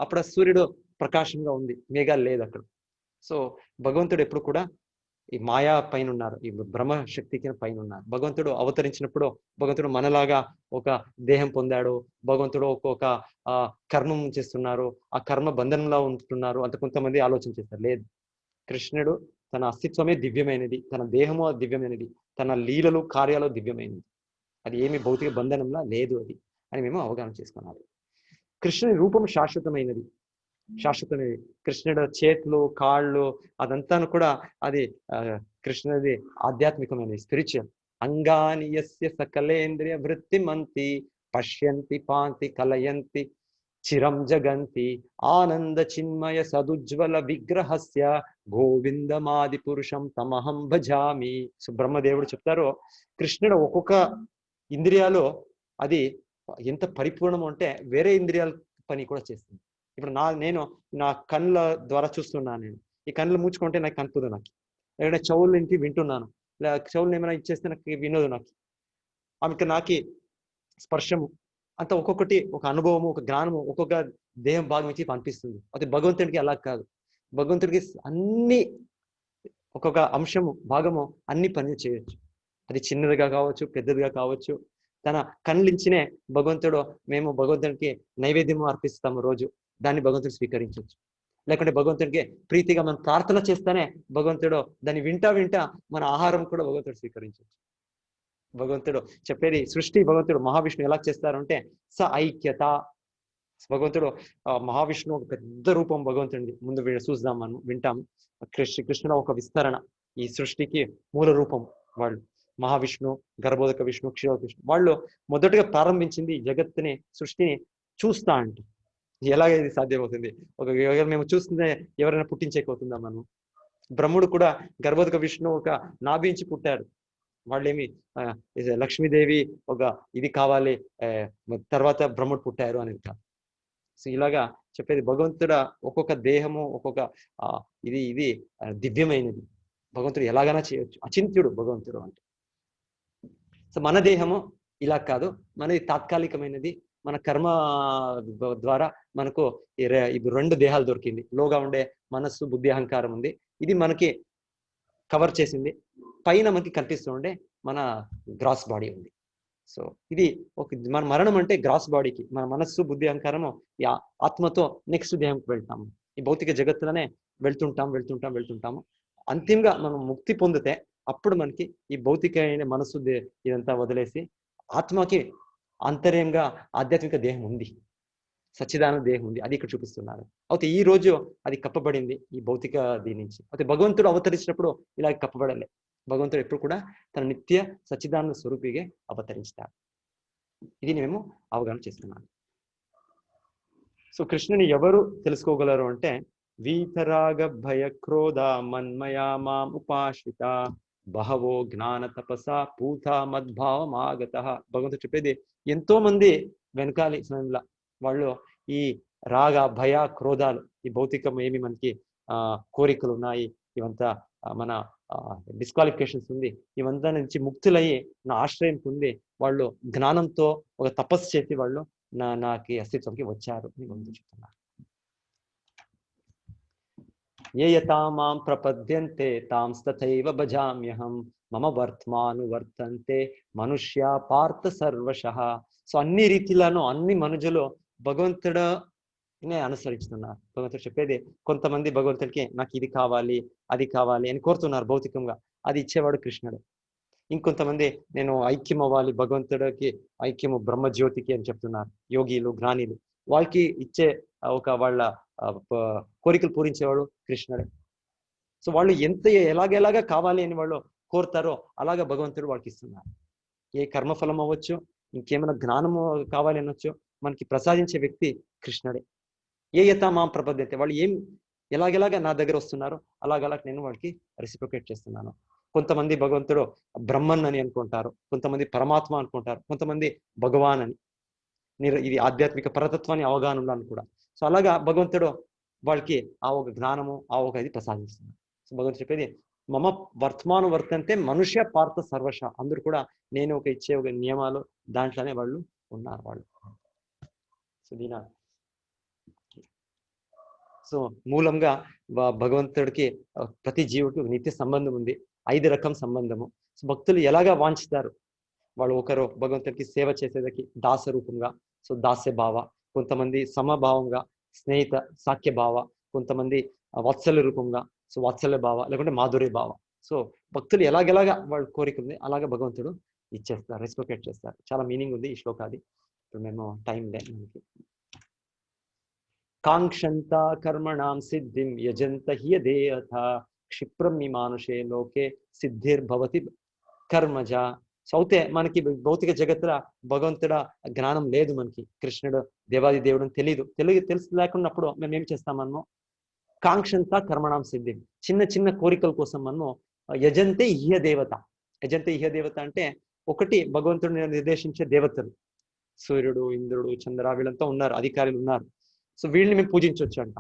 Speaker 2: అప్పుడు సూర్యుడు ప్రకాశంగా ఉంది, మేఘాలు లేదు అక్కడ. సో భగవంతుడు ఎప్పుడు కూడా ఈ మాయా పైన ఉన్నారు, ఈ బ్రహ్మశక్తికి పైన ఉన్నారు. భగవంతుడు అవతరించినప్పుడు భగవంతుడు మనలాగా ఒక దేహం పొందాడు, భగవంతుడు ఒక్కొక్క కర్మం చేస్తున్నారు, ఆ కర్మ బంధనంలో ఉంటున్నారు అంత కొంతమంది ఆలోచన చేస్తారు. లేదు, కృష్ణుడు తన అస్తిత్వమే దివ్యమైనది, తన దేహము దివ్యమైనది, తన లీలలు కార్యాలు దివ్యమైనది, అది ఏమి భౌతిక బంధనంలా లేదు అది అని మేము అవగాహన చేసుకున్నాము. కృష్ణుని రూపం శాశ్వతమైనది. కృష్ణుడు చేతులు, కాళ్ళు, అదంతా కూడా అది కృష్ణుడి ఆధ్యాత్మికమైనది, స్పిరిచువల్. అంగాని యస్య సకలేంద్రియ వృత్తిమంతి పశ్యంతి పాంతి కలయంతి చిరం జగంతి ఆనంద చిన్మయ సదుజ్వల విగ్రహస్య గోవిందమాది పురుషం తమహం భజామి. సో బ్రహ్మదేవుడు చెప్తారు, కృష్ణుడు ఒక్కొక్క ఇంద్రియాలు అది ఎంత పరిపూర్ణం అంటే వేరే ఇంద్రియాల పని కూడా చేస్తుంది. ఇప్పుడు నేను నా కళ్ళ ద్వారా చూస్తున్నాను, నేను ఈ కళ్ళు మూచుకుంటే నాకు కనపదు, నాకు లేదంటే చెవులు ఇంటి వింటున్నాను, చెవులు ఏమైనా ఇచ్చేస్తే నాకు వినదు, నాకు స్పర్శము అంత ఒక్కొక్కటి ఒక అనుభవము, ఒక జ్ఞానము ఒక్కొక్క దేహం భాగం నుంచి అనిపిస్తుంది. అయితే భగవంతుడికి అలా కాదు. భగవంతుడికి అన్ని ఒక్కొక్క అంశము భాగము అన్ని పనులు చేయొచ్చు. అది చిన్నదిగా కావచ్చు, పెద్దదిగా కావచ్చు. తన కళ్ళించినే భగవంతుడు, మేము భగవంతుడికి నైవేద్యము అర్పిస్తాము రోజు, దాన్ని భగవంతుడు స్వీకరించవచ్చు. లేకుంటే భగవంతుడికి ప్రీతిగా మనం ప్రార్థన చేస్తేనే భగవంతుడు దాన్ని వింటా మన ఆహారం కూడా భగవంతుడు స్వీకరించవచ్చు. భగవంతుడు చెప్పేది సృష్టి భగవంతుడు మహావిష్ణువు ఎలా చేస్తారు అంటే ఐక్యత. భగవంతుడు మహావిష్ణువు ఒక పెద్ద రూపం భగవంతుడిది. ముందు చూద్దాం, మనం వింటాం. కృష్ణుడు ఒక విస్తరణ, ఈ సృష్టికి మూల రూపం వాళ్ళు. మహావిష్ణువు, గర్భోదక విష్ణు, క్షీరోదక విష్ణు వాళ్ళు మొదటగా ప్రారంభించింది ఈ జగత్తుని, సృష్టిని చూస్తా అంటే. ఎలాగ ఇది సాధ్యమవుతుంది? మేము చూస్తుంటే ఎవరైనా పుట్టించేకపోతుందా మనం? బ్రహ్ముడు కూడా గర్భోదక విష్ణు ఒక నాభించి పుట్టారు. వాళ్ళేమి లక్ష్మీదేవి ఒక ఇది కావాలి తర్వాత బ్రహ్ముడు పుట్టారు అనేది కాదు. సో ఇలాగా చెప్పేది భగవంతుడ ఒక్కొక్క దేహము ఒక్కొక్క ఇది దివ్యమైనది. భగవంతుడు ఎలాగైనా చేయొచ్చు, అచింత్యుడు భగవంతుడు అంటే. సో మన దేహము ఇలా కాదు, మనది తాత్కాలికమైనది. మన కర్మ ద్వారా మనకు ఇప్పుడు 2 దేహాలు దొరికింది. లోగా ఉండే మనస్సు, బుద్ధి, అహంకారం ఉంది. ఇది మనకి కవర్ చేసింది. పైన మనకి కనిపిస్తూ ఉండే మన గ్రాస్ బాడీ ఉంది. సో ఇది మన మరణం అంటే గ్రాస్ బాడీకి, మన మనస్సు, బుద్ధి, అహంకారము ఈ ఆత్మతో నెక్స్ట్ దేహంకి వెళ్తాము. ఈ భౌతిక జగత్తులోనే వెళ్తుంటాము. అంతిమంగా మనం ముక్తి పొందితే అప్పుడు మనకి ఈ భౌతికమైన మనస్సు ఇదంతా వదిలేసి ఆత్మకి అంతర్యంగా ఆధ్యాత్మిక దేహం ఉంది, సచ్చిదానంద దేహం ఉంది. అది ఇక్కడ చూపిస్తున్నారు. అయితే ఈ రోజు అది కప్పబడింది ఈ భౌతిక దీని నుంచి. అయితే భగవంతుడు అవతరించినప్పుడు ఇలా కప్పబడలే. భగవంతుడు ఎప్పుడు కూడా తన నిత్య సచ్చిదానంద స్వరూపిగా అవతరించుతాడు. ఇది మేము అవగాహన చేస్తున్నాను. సో కృష్ణుని ఎవరు తెలుసుకోగలరు అంటే వీతరాగ భయ క్రోధ మన్మయా మాం ఉపాశ్రిత బహవో జ్ఞాన తపస పూత మద్భావం ఆగత. భగవంతుడు చెప్పేది ఎంతో మంది వెనకాలి సమయంలో వాళ్ళు ఈ రాగ భయ క్రోధాలు, ఈ భౌతికం ఏమి మనకి కోరికలు ఉన్నాయి, ఇవంతా మన డిస్క్వాలిఫికేషన్స్ ఉంది, ఇవంతా నుంచి ముక్తులయ్యి నా ఆశ్రయం పొంది వాళ్ళు జ్ఞానంతో ఒక తపస్సు చేసి వాళ్ళు నాకు అస్తిత్వంకి వచ్చారు అని భగవంతుడు చెప్తున్నారు. ఏ యథామాం ప్రపద్యంతే తాం తథైవ భజామ్యహం మమ వర్త్మానువర్తంతే మనుష్య పార్థ సర్వశః. సో అన్ని రీతిలను అన్ని మనుషులు భగవంతుడునే అనుసరిస్తున్నారు. భగవంతుడు చెప్పేది కొంతమంది భగవంతుడికి నాకు ఇది కావాలి అది కావాలి అని కోరుతున్నారు భౌతికంగా, అది ఇచ్చేవాడు కృష్ణుడు. ఇంకొంతమంది నేను ఐక్యం అవ్వాలి భగవంతుడికి, ఐక్యము బ్రహ్మజ్యోతికి అని చెప్తున్నారు యోగిలు, జ్ఞానిలు. వాళ్ళకి ఇచ్చే ఒక వాళ్ళ కోరికలు పూరించేవాడు కృష్ణుడే. సో వాళ్ళు ఎలాగెలాగా కావాలి అని వాళ్ళు కోరుతారో అలాగా భగవంతుడు వాళ్ళకి ఇస్తున్నారు. ఏ కర్మఫలం అవ్వచ్చు, ఇంకేమైనా జ్ఞానము కావాలి అనొచ్చు, మనకి ప్రసాదించే వ్యక్తి కృష్ణుడే. ఏ యథా మాం ప్రపద్యతే, వాళ్ళు ఎలాగెలాగా నా దగ్గర వస్తున్నారో అలాగలాగ నేను వాళ్ళకి రెసిప్రొకేట్ చేస్తున్నాను. కొంతమంది భగవంతుడు బ్రహ్మన్ అని అనుకుంటారు, కొంతమంది పరమాత్మ అనుకుంటారు, కొంతమంది భగవాన్ అని, ఇది ఆధ్యాత్మిక పరతత్వాన్ని అవగాహనలో కూడా. సో అలాగా భగవంతుడు వాళ్ళకి ఆ ఒక జ్ఞానము ఆ ఒక ఇది ప్రసాదిస్తున్నారు. సో భగవంతుడు చెప్పేది మమ వర్తమాను వర్తంతే మనుష్య పార్థ సర్వశ. అందరూ కూడా నేను ఒక ఇచ్చే ఒక నియమాలు దాంట్లోనే వాళ్ళు ఉన్నారు వాళ్ళు. సో మూలంగా భగవంతుడికి ప్రతి జీవుడికి నిత్య సంబంధం ఉంది. 5 రకం సంబంధము. సో భక్తులు ఎలాగా వాంచుతారు, వాళ్ళు ఒకరు భగవంతుడికి సేవ చేసేదకి దాస రూపంగా, సో దాస్య భావ, కొంతమంది సమభావంగా స్నేహిత సాఖ్య భావ, కొంతమంది వాత్సల్య రూపంగా, సో వాత్సల్య భావ, లేకుంటే మాధుర్య భావ. సో భక్తులు ఎలాగెలాగా వాళ్ళ కోరిక ఉంది అలాగా భగవంతుడు ఇచ్చేస్తారు, రెస్పెక్ట్ చేస్తారు. చాలా మీనింగ్ ఉంది ఈ శ్లోకాది. ఇప్పుడు మేము టైం లేదు మనకి. కాంక్షంత కర్మణాం సిద్ధిం యజంత హ్యదేయథ క్షిప్రం మీ మానుషే లోకే సిద్ధిర్భవతి కర్మజ. సో అయితే మనకి భౌతిక జగత్తుల భగవంతుడ జ్ఞానం లేదు, మనకి కృష్ణుడు దేవాది దేవుడు అని తెలుసు లేకున్నప్పుడు మేము ఏం చేస్తాం, మనము కాంక్షంత కర్మణాం సిద్ధిం, చిన్న చిన్న కోరికల కోసం మనము యజంతే ఇహ దేవత. యజంతే ఇహ దేవత అంటే ఒకటి భగవంతుడు నిర్దేశించే దేవతలు, సూర్యుడు, ఇంద్రుడు, చంద్ర, వీళ్ళంతా ఉన్నారు, అధికారులు ఉన్నారు. సో వీళ్ళని మేము పూజించవచ్చు అంట.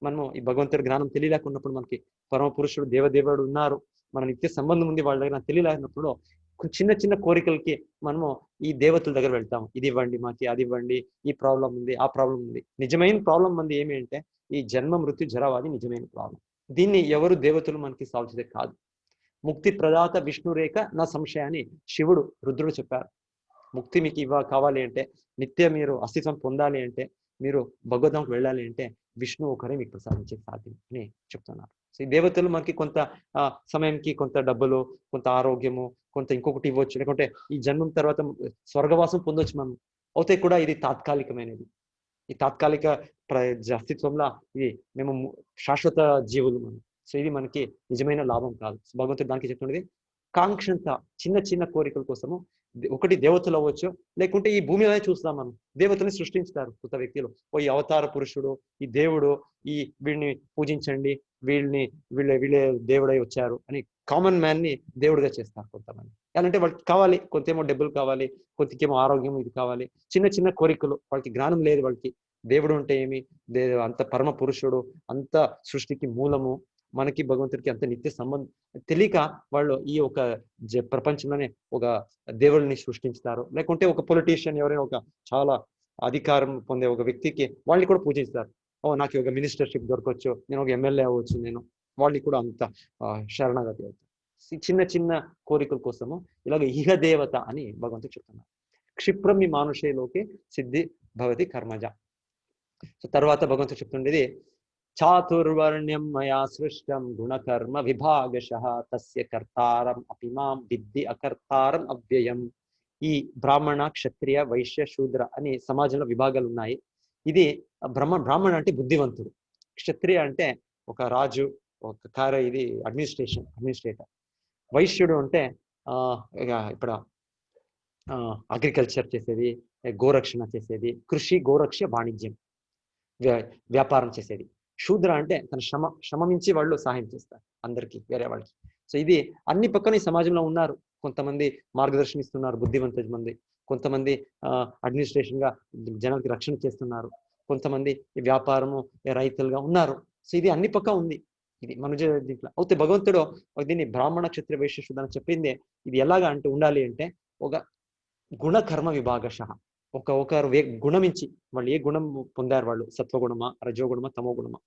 Speaker 2: మనము ఈ భగవంతుడి జ్ఞానం తెలియలేకున్నప్పుడు మనకి పరమ పురుషుడు దేవదేవుడు ఉన్నారు, మన నిత్య సంబంధం ఉంది వాళ్ళ దగ్గర తెలియలేకున్నప్పుడు చిన్న చిన్న కోరికలకి మనము ఈ దేవతల దగ్గర వెళ్తాము. ఇది ఇవ్వండి మాకి, అది ఇవ్వండి, ఈ ప్రాబ్లం ఉంది, ఆ ప్రాబ్లం ఉంది. నిజమైన ప్రాబ్లం మంది ఏమి అంటే ఈ జన్మ మృత్యు జరవాది నిజమైన ప్రాబ్లం. దీన్ని ఎవరు దేవతలు మనకి సాల్వ్ చేసే కాదు. ముక్తి ప్రదాత విష్ణురేఖ నా సంశయాన్ని శివుడు రుద్రుడు చెప్పారు. ముక్తి మీకు కావాలి అంటే, నిత్య మీరు అస్తిత్వం పొందాలి అంటే మీరు భగవద్ధాంకి వెళ్ళాలి అంటే విష్ణు ఒకరే మీకు ప్రసాదించే సాధ్యం అని చెప్తున్నారు. సో ఈ దేవతలు మనకి కొంత సమయంకి కొంత డబ్బులు, కొంత ఆరోగ్యము, కొంత ఇంకొకటి ఇవ్వచ్చు, లేకుంటే ఈ జన్మం తర్వాత స్వర్గవాసం పొందొచ్చు మనం. అయితే కూడా ఇది తాత్కాలికమైనది. ఈ తాత్కాలిక అస్తిత్వంలో ఇది మేము శాశ్వత జీవులు మనం. సో ఇది మనకి నిజమైన లాభం కాదు. భగవంతుడు దానికి చెప్తున్నది కాంక్షంత చిన్న చిన్న కోరికల కోసము ఒకటి దేవతలు అవ్వచ్చు, లేకుంటే ఈ భూమి మీద చూస్తాం మనం దేవతల్ని సృష్టించుతారు కొత్త వ్యక్తులు. ఈ అవతార పురుషుడు, ఈ దేవుడు, ఈ వీళ్ళని పూజించండి, వీళ్ళే దేవుడై వచ్చారు అని కామన్ మ్యాన్ ని దేవుడిగా చేస్తారు కొంతమంది. అంటే వాళ్ళకి కావాలి, కొంతేమో డబ్బులు కావాలి, కొంతకేమో ఆరోగ్యం ఇది కావాలి, చిన్న చిన్న కోరికలు. వాళ్ళకి జ్ఞానం లేదు. వాళ్ళకి దేవుడు అంటే ఏమి, అంత పరమ పురుషుడు, అంత సృష్టికి మూలము, మనకి భగవంతుడికి అంత నిత్య సంబంధం తెలియక వాళ్ళు ఈ ఒక ప్రపంచంలోనే ఒక దేవుడిని సృష్టించుతారు. లేకుంటే ఒక పొలిటీషియన్, ఎవరైనా ఒక చాలా అధికారం పొందే ఒక వ్యక్తికి వాళ్ళని కూడా పూజిస్తారు. నాకు ఒక మినిస్టర్షిప్ దొరకవచ్చు, నేను ఒక ఎమ్మెల్యే అవ్వచ్చు, నేను వాళ్ళని కూడా అంత శరణాగతి అవుతారు. చిన్న చిన్న కోరికల కోసము ఇలాగ ఇహ దేవత అని భగవంతుడు చెప్తున్నారు. క్షిప్రం ఈ మానుషేలోకి సిద్ధి భవతి కర్మజ. సో తర్వాత భగవంతుడు చెప్తుండేది చాతుర్వర్ణ్యం మయా సృష్టం గుణకర్మ విభాగశః తస్య కర్తారం అపిమాం విద్ధి అకర్తారం అవ్యయం. ఈ బ్రాహ్మణ, క్షత్రియ, వైశ్య, శూద్ర అని సమాజంలో విభాగాలు ఉన్నాయి. ఇది బ్రాహ్మణ అంటే బుద్ధివంతుడు, క్షత్రియ అంటే ఒక రాజు, ఒక ఇది అడ్మినిస్ట్రేటర్, వైశ్యుడు అంటే ఇప్పుడు అగ్రికల్చర్ చేసేది, గోరక్షణ చేసేది, కృషి, గోరక్ష, వాణిజ్యం, వ్యాపారం చేసేది. శూద్ర అంటే తన శ్రమ మించి వాళ్ళు సహాయం చేస్తారు అందరికీ, వేరే వాళ్ళకి. సో ఇది అన్ని పక్కన ఈ సమాజంలో ఉన్నారు. కొంతమంది మార్గదర్శనం ఇస్తున్నారు, బుద్ధివంత మంది. కొంతమంది అడ్మినిస్ట్రేషన్ గా జనాలకి రక్షణ చేస్తున్నారు. కొంతమంది వ్యాపారము, రైతులుగా ఉన్నారు. సో ఇది అన్ని పక్క ఉంది. ఇది మనుజ దీంట్లో. అయితే భగవంతుడు దీన్ని బ్రాహ్మణ, క్షత్రియ, వైశ్య, శూద్ర అని చెప్పిందే ఇది ఎలాగా అంటే ఉండాలి అంటే ఒక గుణకర్మ విభాగశః. ఒకరు గుణమించి వాళ్ళు ఏ గుణం పొందారు, వాళ్ళు సత్వగుణమా, రజోగుణమా, తమో గుణమా,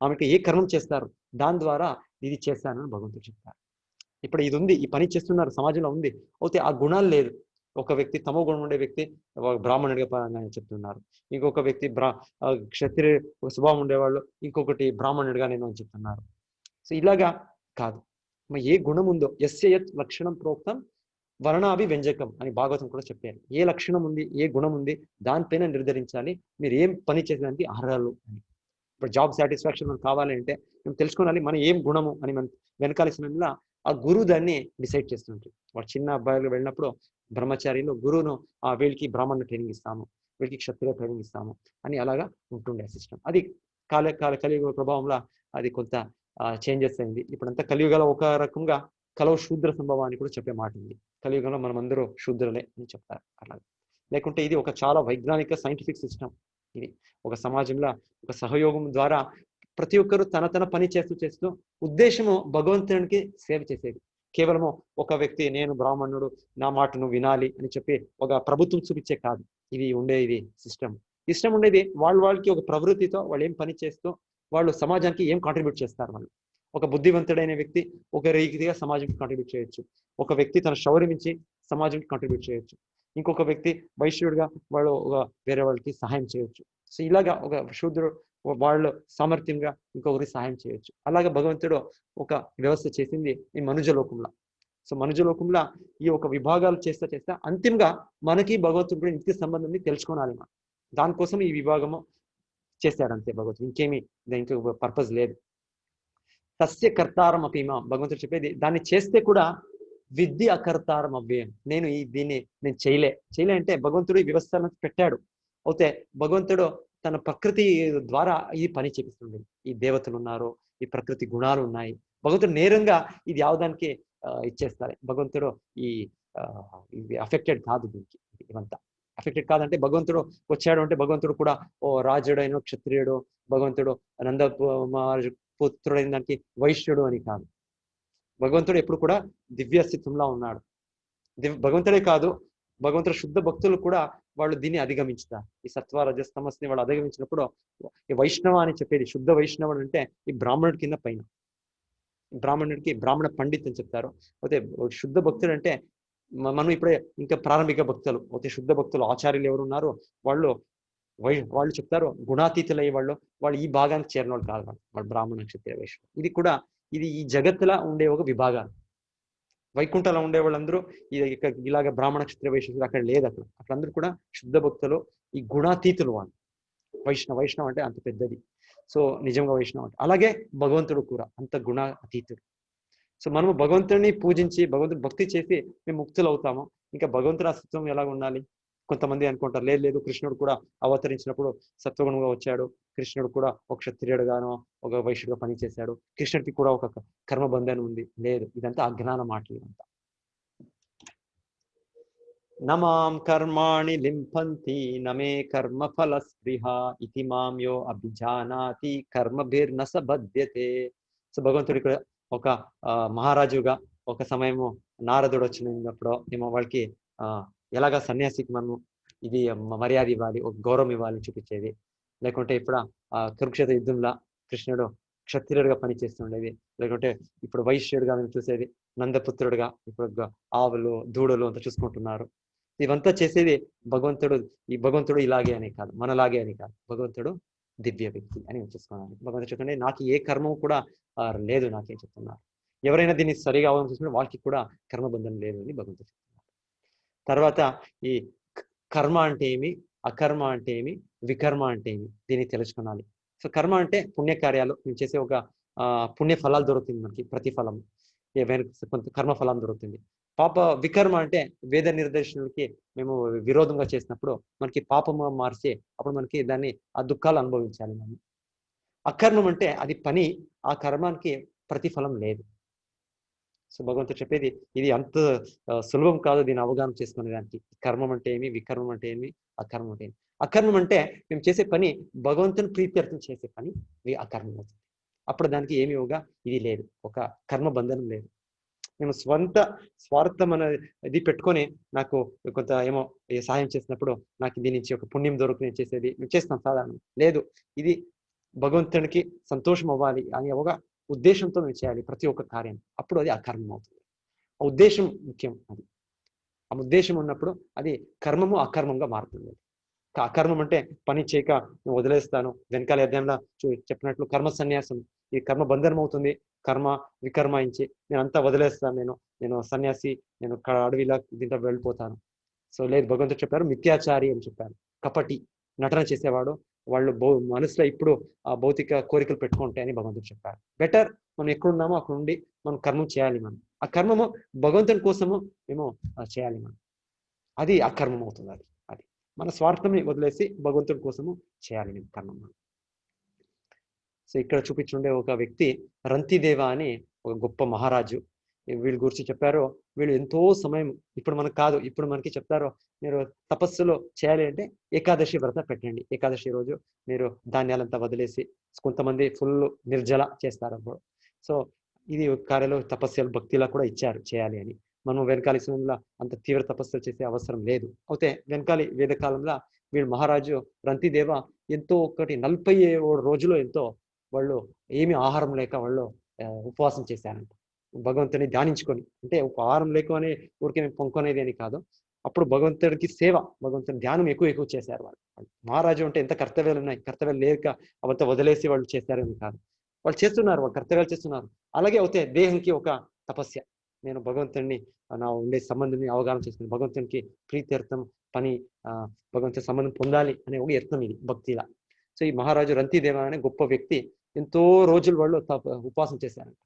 Speaker 2: ఆమెకి ఏ కర్మం చేస్తారు, దాని ద్వారా ఇది చేస్తానని భగవంతుడు చెప్తారు. ఇప్పుడు ఇది ఉంది, ఈ పని చేస్తున్నారు, సమాజంలో ఉంది. అయితే ఆ గుణాలు లేదు. ఒక వ్యక్తి తమో గుణం ఉండే వ్యక్తి బ్రాహ్మణుడిగా చెప్తున్నారు, ఇంకొక వ్యక్తి క్షత్రియ స్వభావం ఉండేవాళ్ళు ఇంకొకటి బ్రాహ్మణుడిగా నేను అని చెప్తున్నారు. సో ఇలాగా కాదు. ఏ గుణం ఉందో యస్య యత్ లక్షణం ప్రోక్తం వర్ణాభి వ్యంజకం అని భాగవతం కూడా చెప్పారు. ఏ లక్షణం ఉంది, ఏ గుణం ఉంది, దానిపైన నిర్ధారించాలి మీరు ఏం పని చేసేదానికి అర్హులు అని. ఇప్పుడు జాబ్ సాటిస్ఫాక్షన్ మనకు కావాలి అంటే మేము తెలుసుకోవాలి మన ఏం గుణము అని. మనం వెనకాల సమయంలో ఆ గురువు దాన్ని డిసైడ్ చేస్తుంటారు. వాడు చిన్న అబ్బాయిలు వెళ్ళినప్పుడు బ్రహ్మచారిలో గురువును వీళ్ళకి బ్రాహ్మణ ట్రైనింగ్ ఇస్తాము, వీళ్ళకి క్షత్రియ ట్రైనింగ్ ఇస్తాము అని అలాగా ఉంటుండే సిస్టమ్. అది కలియుగ ప్రభావంలో అది కొంత చేంజెస్ అయింది. ఇప్పుడంతా కలియుగలో ఒక రకంగా కలవ శూద్ర సంభవాన్ని కూడా చెప్పే మాట ఉంది. కలియుగంలో మనం అందరూ శూద్రులే అని చెప్తారు. అలాగే లేకుంటే ఇది ఒక చాలా వైజ్ఞానిక సైంటిఫిక్ సిస్టమ్. ఇది ఒక సమాజంలో ఒక సహయోగం ద్వారా ప్రతి ఒక్కరు తన పని చేస్తూ ఉద్దేశము భగవంతునికి సేవ చేసేది. కేవలము ఒక వ్యక్తి నేను బ్రాహ్మణుడు, నా మాటను వినాలి అని చెప్పి ఒక ప్రభుత్వం చూపించే కాదు. ఇది ఉండేది సిస్టమ్ ఉండేది. వాళ్ళకి ఒక ప్రవృత్తితో వాళ్ళు ఏం పని చేస్తూ వాళ్ళు సమాజానికి ఏం కాంట్రిబ్యూట్ చేస్తారు. వాళ్ళు ఒక బుద్ధివంతుడైన వ్యక్తి ఒక రీతిగా సమాజంకి కాంట్రిబ్యూట్ చేయొచ్చు. ఒక వ్యక్తి తన శౌర్యమించి సమాజంకి కాంట్రిబ్యూట్ చేయొచ్చు. ఇంకొక వ్యక్తి వైశ్యుడిగా వాళ్ళు వేరే వాళ్ళకి సహాయం చేయొచ్చు. సో ఇలాగా ఒక శూద్రుడు వాళ్ళు సామర్థ్యంగా ఇంకొకరికి సహాయం చేయొచ్చు. అలాగే భగవంతుడు ఒక వ్యవస్థ చేసింది ఈ మనుజ లోకంలో. సో మనుజ లోకంలో ఈ ఒక విభాగాలు చేస్తా అంతిమంగా మనకి భగవంతుడు నిత్య సంబంధాన్ని తెలుసుకోవాలి. మనం దానికోసం ఈ విభాగము చేశాడు అంతే భగవంతుడు, ఇంకేమి దానికి పర్పస్ లేదు. తస్య కర్తారం అపీమా భగవంతుడు చెప్పేది, దాన్ని చేస్తే కూడా విద్ధి అకర్తారం అవ్యయం. దీన్ని నేను చేయలే అంటే భగవంతుడు ఈ వ్యవస్థను పెట్టాడు. అయితే భగవంతుడు తన ప్రకృతి ద్వారా ఈ పని చేపిస్తుంది. ఈ దేవతలు ఉన్నారు, ఈ ప్రకృతి గుణాలు ఉన్నాయి. భగవంతుడు నేరంగా ఇది యావదానికి ఇచ్చేస్తారు. భగవంతుడు ఇది అఫెక్టెడ్ కాదు. దీనికి ఇవంతా అఫెక్టెడ్ కాదంటే భగవంతుడు వచ్చాడు అంటే భగవంతుడు కూడా రాజుడైన క్షత్రియుడు, భగవంతుడు నంద పుత్రుడైన దానికి వైశ్యుడు అని కాదు. భగవంతుడు ఎప్పుడు కూడా దివ్యస్థితంలో ఉన్నాడు. భగవంతుడే కాదు, భగవంతుడు శుద్ధ భక్తులు కూడా వాళ్ళు దీన్ని అధిగమించుతారు. ఈ సత్వ రజస్తమస్ని వాళ్ళు అధిగమించినప్పుడు ఈ వైష్ణవ అని చెప్పేది, శుద్ధ వైష్ణవుడు అంటే ఈ బ్రాహ్మణుడి కింద పైన. బ్రాహ్మణుడికి బ్రాహ్మణ పండిత్ అని చెప్తారు. అయితే శుద్ధ భక్తుడు అంటే మనం ఇప్పుడే ఇంకా ప్రారంభిక భక్తులు. అయితే శుద్ధ భక్తులు ఆచార్యులు ఎవరు ఉన్నారు వాళ్ళు వాళ్ళు చెప్తారు గుణాతీతులయ్యే వాళ్ళు ఈ భాగానికి చేరిన వాళ్ళు కాదు, వాళ్ళు బ్రాహ్మణ క్షత్రియ వైశ్యులు. ఇది ఈ జగత్తులా ఉండే ఒక విభాగాలు. వైకుంఠంలో ఉండే వాళ్ళందరూ ఇలాగ బ్రాహ్మణ క్షత్రియ వైశ్యులు అక్కడ లేదు. అక్కడ అందరూ కూడా శుద్ధ భక్తులు, ఈ గుణాతీతులు వాళ్ళు. వైష్ణవం అంటే అంత పెద్దది. సో నిజంగా వైష్ణవం అంటే అలాగే భగవంతుడు కూడా అంత గుణ అతీతుడు. సో మనము భగవంతుడిని పూజించి భగవంతుడు భక్తి చేసి మేము ముక్తులు అవుతాము. ఇంకా భగవంతుడి అస్తిత్వం ఎలా ఉండాలి? కొంతమంది అనుకుంటారు లేదు కృష్ణుడు కూడా అవతరించినప్పుడు సత్వగుణంగా వచ్చాడు, కృష్ణుడు కూడా ఒక క్షత్రియుడుగానో ఒక వైశ్యుడుగా పనిచేశాడు, కృష్ణుడికి కూడా ఒక కర్మబంధనం ఉంది. లేదు, ఇదంతా అజ్ఞాన మాటలు. ఇదంతా నమాం కర్మాణి లింపంతి నమే కర్మ ఫల స్పృహ ఇతి మాం యో అభిజానాతి కర్మభిర్న సబధ్యతే. సో భగవంతుడి ఇక్కడ ఒక మహారాజుగా ఒక సమయము నారదుడు వచ్చినప్పుడు ఏమో వాళ్ళకి ఎలాగా సన్యాసికి మనము ఇది మర్యాద ఇవ్వాలి, ఒక గౌరవం ఇవ్వాలి చూపించేది. లేకుంటే ఇప్పుడు కురుక్షేత్ర యుద్ధంలో కృష్ణుడు క్షత్రియుడిగా పనిచేస్తుండేది. లేకుంటే ఇప్పుడు వైశ్యుడిగా మేము చూసేది, నందపుత్రుడుగా ఇప్పుడు ఆవులు దూడలు అంతా చూసుకుంటున్నారు. ఇవంతా చేసేది భగవంతుడు. ఈ భగవంతుడు ఇలాగే అని కాదు, మనలాగే అని కాదు, భగవంతుడు దివ్య వ్యక్తి అని చూసుకోవాలి. భగవంతుడు చెప్తుండే నాకు ఏ కర్మం కూడా లేదు నాకేం చెప్తున్నారు. ఎవరైనా దీన్ని సరిగా అవగాహన చేసుకుంటే వాళ్ళకి కూడా కర్మబంధం లేదు అని భగవంతుడు చెప్తున్నారు. తర్వాత ఈ కర్మ అంటే ఏమి, అకర్మ అంటే ఏమి, వికర్మ అంటే ఏమి, దీన్ని తెలుసుకునాలి. సో కర్మ అంటే పుణ్యకార్యాలు మేము చేసే ఒక పుణ్య ఫలాలు దొరుకుతుంది మనకి, ప్రతిఫలం ఏవైనా కొంత కర్మఫలం దొరుకుతుంది. వికర్మ అంటే వేద నిర్దేశనలకి మేము విరోధంగా చేసినప్పుడు మనకి పాపము మార్చి అప్పుడు మనకి దాన్ని ఆ దుఃఖాలు అనుభవించాలి మనం. అకర్మం అంటే అది పని, ఆ కర్మానికి ప్రతిఫలం లేదు. సో భగవంతుడు చెప్పేది ఇది అంత సులభం కాదు దీన్ని అవగాహన చేసుకునే దానికి. కర్మం అంటే ఏమి, వికర్మం అంటే ఏమి, అకర్మం అంటే ఏమి. అకర్మం అంటే మేము చేసే పని భగవంతుని ప్రీత్యర్థం చేసే పని అకర్మం అవుతుంది. అప్పుడు దానికి ఏమి యోగా ఇది లేదు, ఒక కర్మ బంధనం లేదు. మేము స్వార్థం ఇది పెట్టుకొని నాకు కొంత ఏమో సహాయం చేసినప్పుడు నాకు దీని నుంచి ఒక పుణ్యం దొరుకుని చేసేది మేము చేస్తాం సాధారణం. లేదు, ఇది భగవంతునికి సంతోషం అవ్వాలి అని ఒక ఉద్దేశంతో మేము చేయాలి ప్రతి ఒక్క కార్యం. అప్పుడు అది అకర్మం అవుతుంది. ఆ ఉద్దేశం ముఖ్యం. అది ఆ ఉద్దేశం ఉన్నప్పుడు అది కర్మము అకర్మంగా మారుతుంది. అకర్మం అంటే పని చేయక నేను వదిలేస్తాను, వెనకాల అధ్యాయంలో చెప్పినట్లు కర్మ సన్యాసం, ఈ కర్మ బంధనం అవుతుంది. కర్మ వికర్మాయించి నేను అంతా వదిలేస్తాను, నేను సన్యాసి, నేను అడవిలా దీంట్లో వెళ్ళిపోతాను. సో లేదు, భగవంతుడు చెప్పారు మిథ్యాచారి అని చెప్పారు. కపటి నటన చేసేవాడు, వాళ్ళు మనసులో ఇప్పుడు ఆ భౌతిక కోరికలు పెట్టుకుంటే అని భగవంతుడు చెప్పారు. బెటర్ మనం ఎక్కడున్నామో అక్కడ ఉండి మనం కర్మం చేయాలి. మనం ఆ కర్మము భగవంతుని కోసము మేము చేయాలి. మనం అది అకర్మం అవుతుంది. అది మన స్వార్థంని వదిలేసి భగవంతుడి కోసము చేయాలి మేము కర్మం. సో ఇక్కడ చూపించుండే ఒక వ్యక్తి రంతిదేవ అని ఒక గొప్ప మహారాజు. వీళ్ళ గురించి చెప్పారు. వీళ్ళు ఎంతో సమయం, ఇప్పుడు మనకు కాదు, ఇప్పుడు మనకి చెప్తారు మీరు తపస్సులో చేయాలి అంటే ఏకాదశి వ్రత పెట్టండి. ఏకాదశి రోజు మీరు ధాన్యాలంతా వదిలేసి, కొంతమంది ఫుల్ నిర్జల చేస్తారు అప్పుడు. సో ఇది కార్యలో తపస్సులు భక్తిలా కూడా ఇచ్చారు చేయాలి అని. మనం వెనకాల సమయంలో అంత తీవ్ర తపస్సులు చేసే అవసరం లేదు. అయితే వెనకాలి వేదకాలంలో వీళ్ళు మహారాజు రంతిదేవ ఎంతో 47 రోజులు ఎంతో వాళ్ళు ఏమి ఆహారం లేక వాళ్ళు ఉపవాసం చేశారంట. భగవంతుని ధ్యానించుకొని, అంటే ఒక ఆహారం లేకనే ఊరికే పొంకొనేది అని కాదు. అప్పుడు భగవంతుడికి సేవ, భగవంతుని ధ్యానం ఎక్కువ చేశారు వాళ్ళు. మహారాజు అంటే ఎంత కర్తవ్యాలు ఉన్నాయి, కర్తవ్యాలు లేక అవంతా వదిలేసి వాళ్ళు చేశారని కాదు, వాళ్ళు చేస్తున్నారు, వాళ్ళు కర్తవ్యాలు చేస్తున్నారు. అలాగే అవుతే దేహంకి ఒక తపస్య, నేను భగవంతుడిని నా ఉండే సంబంధాన్ని అవగాహన చేస్తున్నాను, భగవంతునికి ప్రీత్యర్థం పని భగవంతుని సంబంధం పొందాలి అనే ఒక యత్నం ఇది భక్తిలా. సో ఈ మహారాజు రంతిదేవ అనే గొప్ప వ్యక్తి ఎంతో రోజులు వాళ్ళు ఉపవాసం చేశారంట.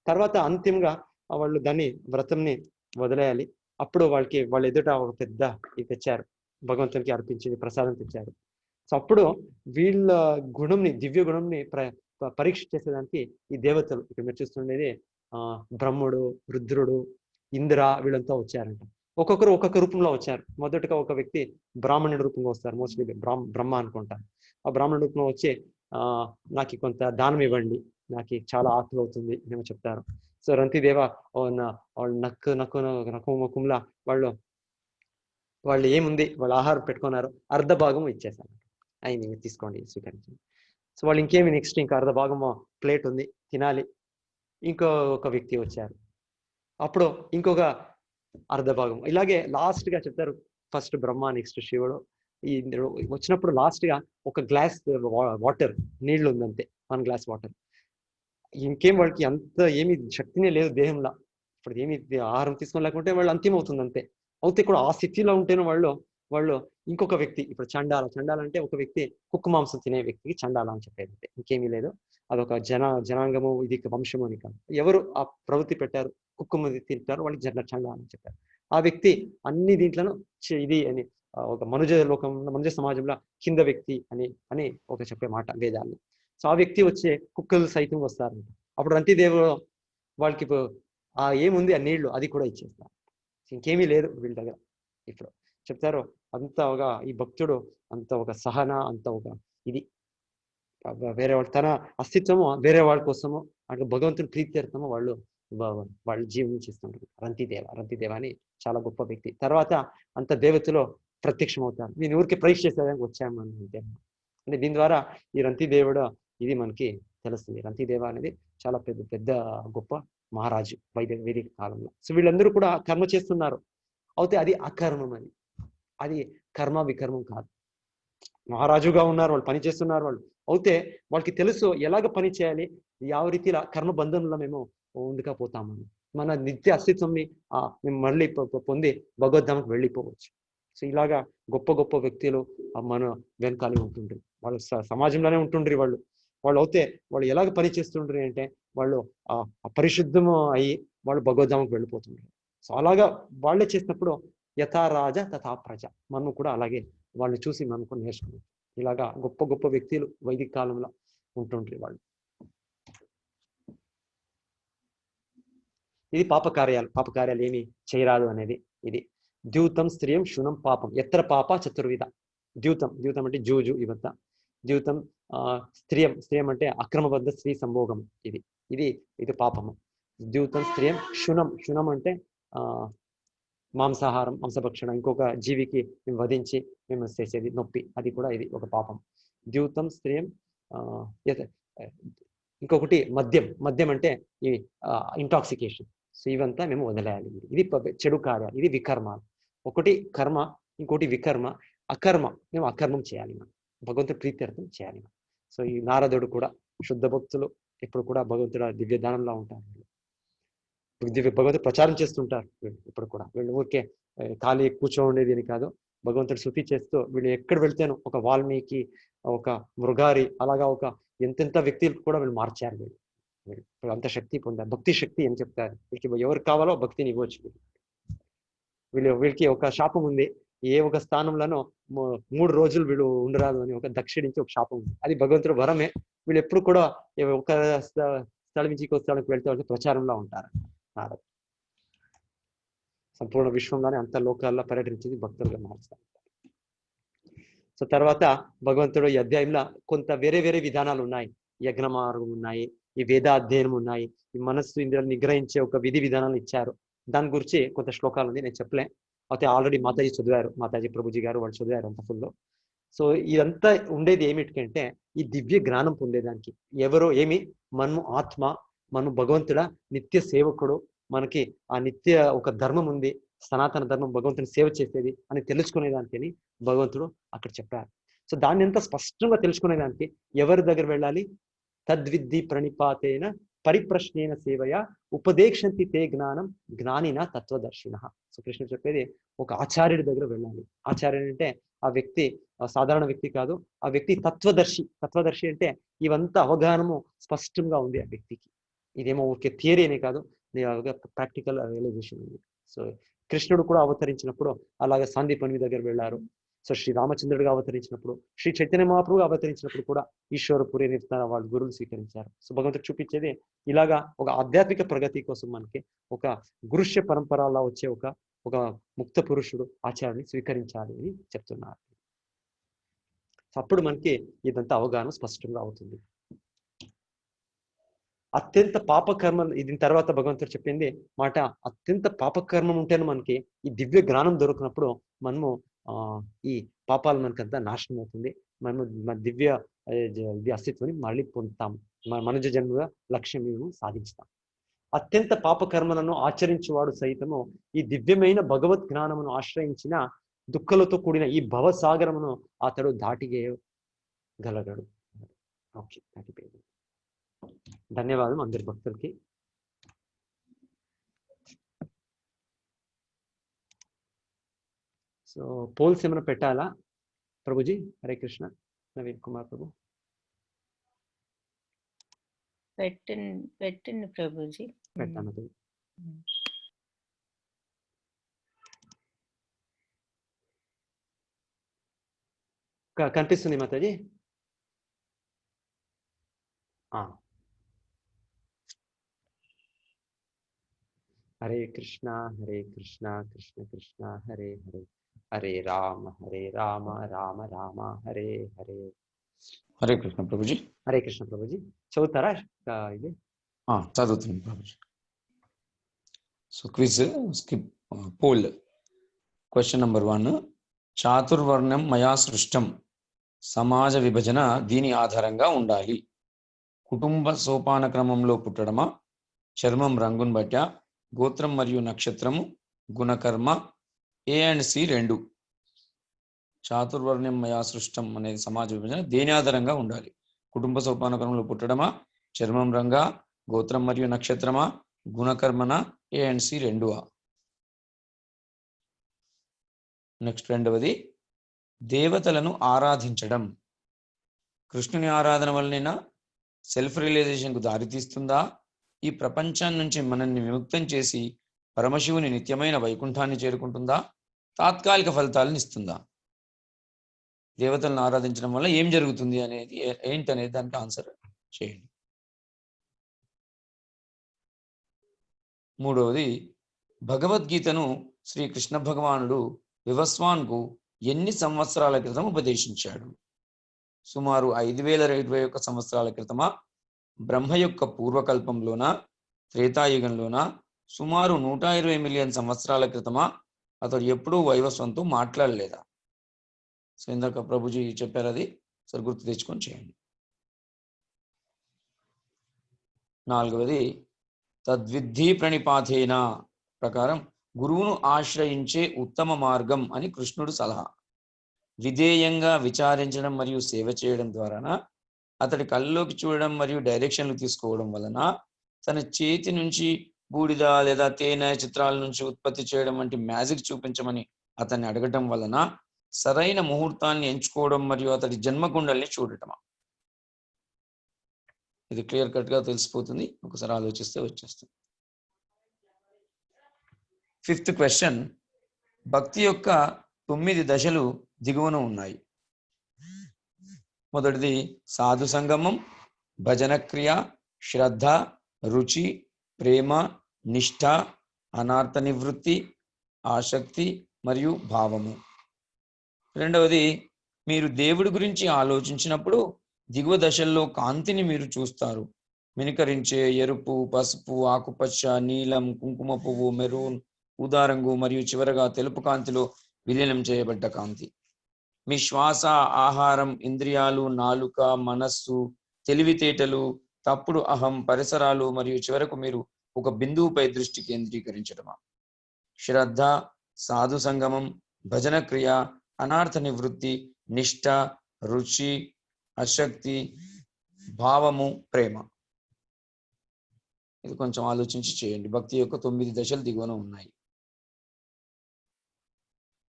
Speaker 2: తర్వాత అంతిమంగా వాళ్ళు దాన్ని వ్రతంని వదిలేయాలి. అప్పుడు వాళ్ళు ఎదుట ఒక పెద్ద ఇది తెచ్చారు, భగవంతునికి అర్పించి ప్రసాదం తెచ్చారు. సో అప్పుడు వీళ్ళ గుణంని, దివ్య గుణంని పరీక్ష చేసేదానికి ఈ దేవతలు ఇక్కడ మీరు చూస్తుండేది బ్రహ్ముడు, రుద్రుడు, ఇంద్ర వీళ్ళంతా వచ్చారంట. ఒక్కొక్కరు ఒక్కొక్క రూపంలో వచ్చారు. మొదటగా ఒక వ్యక్తి బ్రాహ్మణుడి రూపంగా వస్తారు, మోస్ట్లీ బ్రహ్మ అనుకుంటారు. ఆ బ్రాహ్మణ రూపంలో వచ్చి నాకు కొంత దానం ఇవ్వండి, నాకు చాలా ఆకలి అవుతుంది మేము చెప్తారు. సో రంతిదేవ నక్కు ముఖంలా వాళ్ళు ఏముంది వాళ్ళు ఆహారం పెట్టుకున్నారు, అర్ధ భాగం ఇచ్చేసారు. అయింది తీసుకోండి స్వీకరించండి. సో వాళ్ళు ఇంకేమి నెక్స్ట్ ఇంకా అర్ధ భాగం ప్లేట్ ఉంది తినాలి. ఒక వ్యక్తి వచ్చారు, అప్పుడు ఇంకొక అర్ధ భాగం, ఇలాగే లాస్ట్ గా చెప్తారు. ఫస్ట్ బ్రహ్మ, నెక్స్ట్ శివుడు, ఈ వచ్చినప్పుడు లాస్ట్ గా ఒక గ్లాస్ వాటర్, నీళ్లు ఉందంతే, 1 గ్లాస్ వాటర్. ఇంకేం వాళ్ళకి అంత ఏమి శక్తినే లేదు దేహంలో. ఇప్పుడు ఏమి ఆహారం తీసుకోలేకుంటే వాళ్ళు అంతిమవుతుంది అంతే. అయితే కూడా ఆ స్థితిలో ఉంటేనే వాళ్ళు ఇంకొక వ్యక్తి, ఇప్పుడు చండాల అంటే ఒక వ్యక్తి కుక్క మాంసం తినే వ్యక్తికి చండాల అని చెప్పేది అంతే, ఇంకేమీ లేదు. అదొక జనాంగము, ఇది వంశము అని కాదు. ఎవరు ఆ ప్రవృత్తి పెట్టారు, కుక్క మంది తింటారు, వాళ్ళకి చండాల అని చెప్పారు. ఆ వ్యక్తి అన్ని దీంట్లను ఇది అని ఒక మనుజ లోకంలో, మనుజ సమాజంలో కింద వ్యక్తి అని ఒక చెప్పే మాట వేదాల్లో. సో ఆ వ్యక్తి వచ్చే కుక్కలు సైతం వస్తారు. అప్పుడు రంతిదేవుడు వాళ్ళకి ఏముంది ఆ నీళ్లు అది కూడా ఇచ్చేస్తారు. ఇంకేమీ లేదు వీళ్ళ దగ్గర. ఇప్పుడు చెప్తారు అంత ఒక ఈ భక్తుడు అంత ఒక సహన, అంత ఒక ఇది వేరే వాళ్ళ తన అస్తిత్వము వేరే వాళ్ళ కోసము అటు భగవంతుని ప్రీత్యర్థము వాళ్ళు జీవనం చేస్తుంటారు. రంతిదేవ అని చాలా గొప్ప వ్యక్తి. తర్వాత అంత దేవతలో ప్రత్యక్షం అవుతారు. నేను ఊరికి పరీక్ష చేసేదానికి వచ్చాము అంటే దీని ద్వారా ఈ రంతిదేవుడు ఇది మనకి తెలుస్తుంది. రంతిదేవ అనేది చాలా పెద్ద గొప్ప మహారాజు వైదిక కాలంలో. సో వీళ్ళందరూ కూడా కర్మ చేస్తున్నారు. అయితే అది అకర్మం, అది కర్మ వికర్మం కాదు. మహారాజుగా ఉన్నారు, వాళ్ళు పని చేస్తున్నారు. వాళ్ళు అయితే వాళ్ళకి తెలుసు ఎలాగ పని చేయాలి, ಯಾವ రీతిలో కర్మ బంధంలో మేము ఉండికపోతామని, మన నిత్య అస్తిత్వంని మేము మళ్ళీ పొంది భగవద్ధామకు వెళ్ళిపోవచ్చు. సో ఇలాగా గొప్ప వ్యక్తులు మన వెనకాలి ఉంటుండ్రి, వాళ్ళు సమాజంలోనే ఉంటుండ్రి. వాళ్ళు అయితే వాళ్ళు ఎలాగ పని చేస్తుండ్రి అంటే వాళ్ళు పరిశుద్ధము అయ్యి వాళ్ళు భగవద్ధామకు వెళ్ళిపోతుండ్రు. సో అలాగా వాళ్ళే చేసినప్పుడు యథా రాజ తథా ప్రజ, మనం కూడా అలాగే వాళ్ళని చూసి మనం కూడా నేర్చుకున్నాం. ఇలాగా గొప్ప వ్యక్తులు వైదిక కాలంలో ఉంటుండ్రి వాళ్ళు. ఇది పాపకార్యాలు ఏమి చేయరాదు అనేది ఇది. ద్యూతం స్త్రీయం శూనం పాపం ఎత్ర పాప చతుర్విధ. ద్యూతం అంటే జూజు ఇవంతా. ద్యూతం స్త్రీయం అంటే అక్రమబద్ధ స్త్రీ సంభోగం, ఇది పాపము. ద్యూతం స్త్రీయం శునం అంటే మాంసాహారం, మాంసభక్షణ, ఇంకొక జీవికి మేము వధించి మేము చేసేది నొప్పి, అది కూడా ఇది ఒక పాపం. ద్యూతం స్త్రీయం ఇంకొకటి మద్యం అంటే ఈ ఇంటాక్సికేషన్. సో ఇవంతా మేము వదిలేయాలి. ఇది చెడు కార్యాలు, ఇది వికర్మాలు. ఒకటి కర్మ, ఇంకోటి వికర్మ. అకర్మ మేము అకర్మం చేయాలి, మనం భగవంతుడి ప్రీత్యర్థం చేయాలి. సో ఈ నారదుడు కూడా శుద్ధ భక్తులు ఎప్పుడు కూడా భగవంతుడు దివ్యదానంలో ఉంటారు. భగవంతుడు ప్రచారం చేస్తుంటారు. ఇప్పుడు కూడా వీళ్ళు ఊరికే ఖాళీ కూర్చోండేది అని కాదు, భగవంతుడు శృతి చేస్తూ వీళ్ళు ఎక్కడ వెళ్తేనో ఒక వాల్మీకి, ఒక మృగారి, అలాగా ఒక ఎంతెంత వ్యక్తులు కూడా వీళ్ళు మార్చారు. వీళ్ళు అంత శక్తి పొందారు, భక్తి శక్తి అని చెప్తారు. వీళ్ళకి ఎవరు కావాలో భక్తిని ఇవ్వచ్చు. వీళ్ళకి ఒక శాపం ఉంది, ఏ ఒక స్థానంలోనో 3 రోజులు వీళ్ళు ఉండరాదు అని ఒక దక్షిణించి ఒక శాపం ఉంది. అది భగవంతుడు వరమే. వీళ్ళు ఎప్పుడు కూడా ఒక స్థలం నుంచి ఇంకో స్థలానికి వెళ్తే వాళ్ళు ప్రచారంలో ఉంటారు. సంపూర్ణ విశ్వంలోనే అంత లోకాల్లో పర్యటించేది భక్తులుగా మార్చుతారు. సో తర్వాత భగవంతుడు ఈ అధ్యాయంలో కొంత వేరే విధానాలు ఉన్నాయి. యజ్ఞ మార్గం ఉన్నాయి, ఈ వేదాధ్యయనం ఉన్నాయి, ఈ మనస్సు ఇంద్రియాలను నిగ్రహించే ఒక విధి విధానాలు ఇచ్చారు. దాని గురించి కొంత శ్లోకాలు ఉంది, నేను చెప్పలే. అయితే ఆల్రెడీ మాతాజీ చదివారు, మాతాజీ ప్రభుజీ గారు వాళ్ళు చదివారు అంత ఫుల్లో. సో ఇదంతా ఉండేది ఏమిటికంటే ఈ దివ్య జ్ఞానం పొందేదానికి. మనము ఆత్మ, మనం భగవంతుడ నిత్య సేవకుడు, మనకి ఆ నిత్య ఒక ధర్మం ఉంది, సనాతన ధర్మం భగవంతుని సేవ చేసేది అని తెలుసుకునేదానికి భగవంతుడు అక్కడ చెప్పారు. సో దాన్ని ఎంత స్పష్టంగా తెలుసుకునేదానికి ఎవరి దగ్గర వెళ్ళాలి? తద్విద్ధి ప్రణిపాతేన పరిప్రశ్నేన సేవయ ఉపదేక్షంతి తే జ్ఞానం జ్ఞానిన తత్వదర్శిన. సో కృష్ణుడు చెప్పేది ఒక ఆచార్యుడి దగ్గర వెళ్ళాలి. ఆచార్యుడు అంటే ఆ వ్యక్తి సాధారణ వ్యక్తి కాదు, ఆ వ్యక్తి తత్వదర్శి అంటే ఇవంతా అవగాహనము స్పష్టంగా ఉంది ఆ వ్యక్తికి. ఇదేమో ఊరికే థియరీ అనే కాదు, ప్రాక్టికల్ రియలైజేషన్ ఉంది. సో కృష్ణుడు కూడా అవతరించినప్పుడు అలాగే సాందీపని దగ్గర వెళ్ళారు. సో శ్రీ రామచంద్రుడిగా అవతరించినప్పుడు, శ్రీ చైతన్య మహాప్రభుగా అవతరించినప్పుడు కూడా ఈశ్వరపురి నిర్తార వాళ్ళు గురువులు స్వీకరించారు. సో భగవంతుడు చూపించేది ఇలాగా ఒక ఆధ్యాత్మిక ప్రగతి కోసం మనకి ఒక గురుష్య పరంపరలో వచ్చే ఒక ముక్త పురుషుడు ఆచార్యుని స్వీకరించాలి అని చెప్తున్నారు. అప్పుడు మనకి ఇదంతా అవగాహన స్పష్టంగా అవుతుంది. అత్యంత పాపకర్మం, దీని తర్వాత భగవంతుడు చెప్పింది మాట, అత్యంత పాపకర్మం ఉంటేనే మనకి ఈ దివ్య జ్ఞానం దొరికినప్పుడు మనము ఈ పాపాలు మనకంతా నాశనం అవుతుంది, మనము మన దివ్య అస్తిత్వాన్ని మళ్ళీ పొందుతాము, మనుజ జన్మగా లక్ష్యం మేము సాధించుతాం. అత్యంత పాపకర్మలను ఆచరించేవాడు సైతము ఈ దివ్యమైన భగవద్ జ్ఞానమును ఆశ్రయించిన దుఃఖలతో కూడిన ఈ భవసాగరమును అతడు దాటిగలగడు. ఓకే, దాటిపోయింది. ధన్యవాదం అందరి భక్తులకి. సో పోల్స్ ఏమైనా పెట్టాలా ప్రభుజీ? హరే కృష్ణ. నవీన్ కుమార్ ప్రభు
Speaker 1: పెట్టండి ప్రభుజీ.
Speaker 2: పెట్టాను. కనిపిస్తుంది మాతాజీ? హరే కృష్ణ కృష్ణ కృష్ణ హరే హరే, హరే రామ రామ రామ హరే హరే.
Speaker 4: హరే కృష్ణ ప్రభుజీ.
Speaker 2: హరే కృష్ణ ప్రభుజీ. చదువుతారా ఇది?
Speaker 4: చదువుతున్నాను ప్రభుజీ. So quiz skip poll. Question number 1. చాతుర్వర్ణం మయా సృష్టం. సమాజ విభజన దీని ఆధారంగా ఉండాలి. కుటుంబ సోపాన క్రమంలో పుట్టడమా, చర్మం రంగును బట్టా, గోత్రం మరియు నక్షత్రము, గుణకర్మ, A and C 2. చాతుర్వర్ణ్యం మయా సృష్టం అనేది సమాజ విభజన దేని ఆధారంగా ఉండాలి? కుటుంబ సోపాన క్రమంలో పుట్టడమా, చర్మం రంగా, గోత్రం మరియు నక్షత్రమా, గుణకర్మన, A and C 2. నెక్స్ట్ 2వది, దేవతలను ఆరాధించడం కృష్ణుని ఆరాధన వలన సెల్ఫ్ రియలైజేషన్కు దారితీస్తుందా? ఈ ప్రపంచాన్ని నుంచి మనల్ని విముక్తం చేసి పరమశివుని నిత్యమైన వైకుంఠాన్ని చేరుకుంటుందా? తాత్కాలిక ఫలితాలను ఇస్తుందా? దేవతలను ఆరాధించడం వల్ల ఏం జరుగుతుంది అనేది ఏంటనేది దానికి ఆన్సర్ చేయండి. 3వది, భగవద్గీతను శ్రీ కృష్ణ భగవానుడు వివస్వాన్కు ఎన్ని సంవత్సరాల క్రితం ఉపదేశించాడు? సుమారు 5021 సంవత్సరాల క్రితమా, బ్రహ్మ యొక్క పూర్వకల్పంలోనా, త్రేతాయుగంలోనా, సుమారు 120 మిలియన్ సంవత్సరాల క్రితమా, అతడు ఎప్పుడూ వైవస్వంతో మాట్లాడలేదా? సో ఇందాక ప్రభుజీ చెప్పారు, అది సరి గుర్తు తెచ్చుకొని చేయండి. 4వది, తద్విద్ధి ప్రణిపాతేన ప్రకారం గురువును ఆశ్రయించే ఉత్తమ మార్గం అని కృష్ణుడు సలహా. విధేయంగా విచారించడం మరియు సేవ చేయడం ద్వారా, అతడి కళ్ళలోకి చూడడం మరియు డైరెక్షన్లు తీసుకోవడం వలన, తన చేతి నుంచి బూడిద లేదా తేనె చిత్రాల నుంచి ఉత్పత్తి చేయడం వంటి మ్యాజిక్ చూపించమని అతన్ని అడగటం వలన, సరైన ముహూర్తాన్ని ఎంచుకోవడం మరియు అతడి జన్మకుండల్ని చూడటమా? ఇది క్లియర్ కట్ గా తెలిసిపోతుంది, ఒకసారి ఆలోచిస్తే వచ్చేస్తుంది. 5th క్వశ్చన్, భక్తి యొక్క 9 దశలు దిగువన ఉన్నాయి. మొదటిది సాధు సంగమం, భజన క్రియ, శ్రద్ధ, రుచి, ప్రేమ, నిష్ఠ, అనార్థ నివృత్తి, ఆసక్తి మరియు భావము. రెండవది, మీరు దేవుడి గురించి ఆలోచించినప్పుడు దిగువ దశల్లో కాంతిని మీరు చూస్తారు. మినికరించే ఎరుపు, పసుపు, ఆకుపచ్చ, నీలం, కుంకుమ పువ్వు, మెరూన్, ఊదారంగు మరియు చివరగా తెలుపు కాంతిలో విలీనం చేయబడ్డ కాంతి. మీ శ్వాస, ఆహారం, ఇంద్రియాలు, నాలుక, మనస్సు, తెలివితేటలు, తప్పుడు అహం, పరిసరాలు మరియు చివరకు మీరు ఒక బిందువుపై దృష్టి కేంద్రీకరించడమా? శ్రద్ధ, సాధు సంగమం, భజన క్రియ, అనార్థ నివృత్తి, నిష్ఠ, రుచి, అశక్తి, భావము, ప్రేమ. ఇది కొంచెం ఆలోచించి చేయండి. భక్తి యొక్క 9 దశలు దిగువన ఉన్నాయి.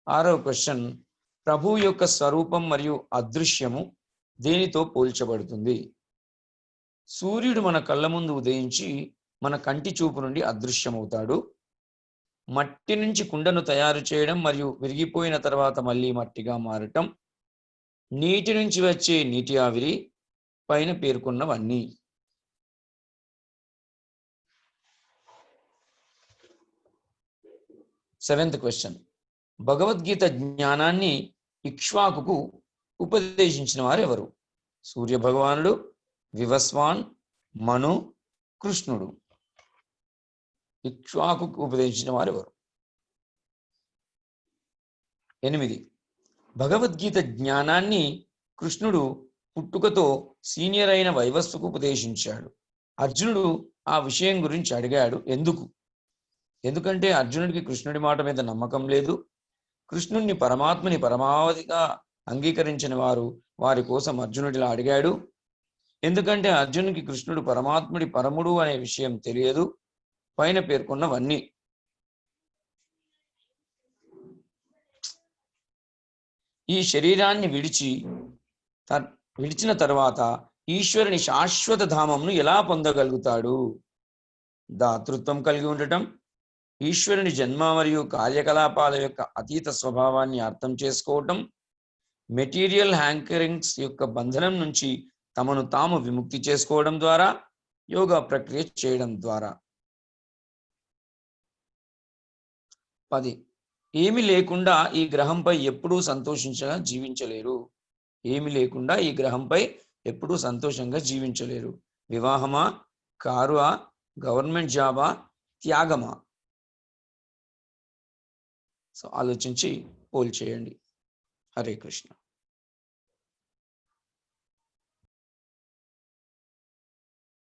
Speaker 4: 6వ క్వశ్చన్, ప్రభువు యొక్క స్వరూపం మరియు అదృశ్యము దేనితో పోల్చబడుతుంది? సూర్యుడు మన కళ్ళ ముందు ఉదయించి మన కంటి చూపు నుండి అదృశ్యమవుతాడు. మట్టి నుంచి కుండను తయారు చేయడం మరియు విరిగిపోయిన తర్వాత మళ్ళీ మట్టిగా మారటం, నీటి నుంచి వచ్చే నీటి ఆవిరి, పైన పేర్కొన్నవన్నీ. 7th క్వశ్చన్, భగవద్గీత జ్ఞానాన్ని ఇక్ష్వాకుకు ఉపదేశించిన వారు ఎవరు? సూర్య భగవానుడు, వివస్వాన్, మను, కృష్ణుడు. ఇక్ష్వాకుకు ఉపదేశించిన వారు ఎవరు? 8, భగవద్గీత జ్ఞానాన్ని కృష్ణుడు పుట్టుకతో సీనియర్ అయిన వైవస్వకు ఉపదేశించాడు. అర్జునుడు ఆ విషయం గురించి అడిగాడు, ఎందుకు? ఎందుకంటే అర్జునుడికి కృష్ణుడి మాట మీద నమ్మకం లేదు. కృష్ణుణ్ణి పరమాత్మని పరమావధిగా అంగీకరించిన వారు వారి కోసం అర్జునుడిలా అడిగాడు. ఎందుకంటే అర్జునుడికి కృష్ణుడు పరమాత్ముడి పరముడు అనే విషయం తెలియదు. పైన పేర్కొన్నవన్నీ ఈ శరీరాన్ని విడిచిన తర్వాత ఈశ్వరుని శాశ్వత ధామంను ఎలా పొందగలుగుతాడు? దాతృత్వం కలిగి ఉండటం, ఈశ్వరుని జన్మ మరియు కార్యకలాపాల యొక్క అతీత స్వభావాన్ని అర్థం చేసుకోవటం, మెటీరియల్ హ్యాంకరింగ్స్ యొక్క బంధనం నుంచి తమను తాము విముక్తి చేసుకోవడం ద్వారా, యోగా ప్రక్రియ చేయడం ద్వారా. 10. ఏమి లేకుండా ఈ గ్రహంపై ఎప్పుడూ సంతోషంగా జీవించలేరు. ఏమి లేకుండా ఈ గ్రహంపై ఎప్పుడూ సంతోషంగా జీవించలేరు. వివాహమా, కారువా, గవర్నమెంట్ జాబా, త్యాగమా? సో ఆలోచించి పోల్ చేయండి. హరే కృష్ణ.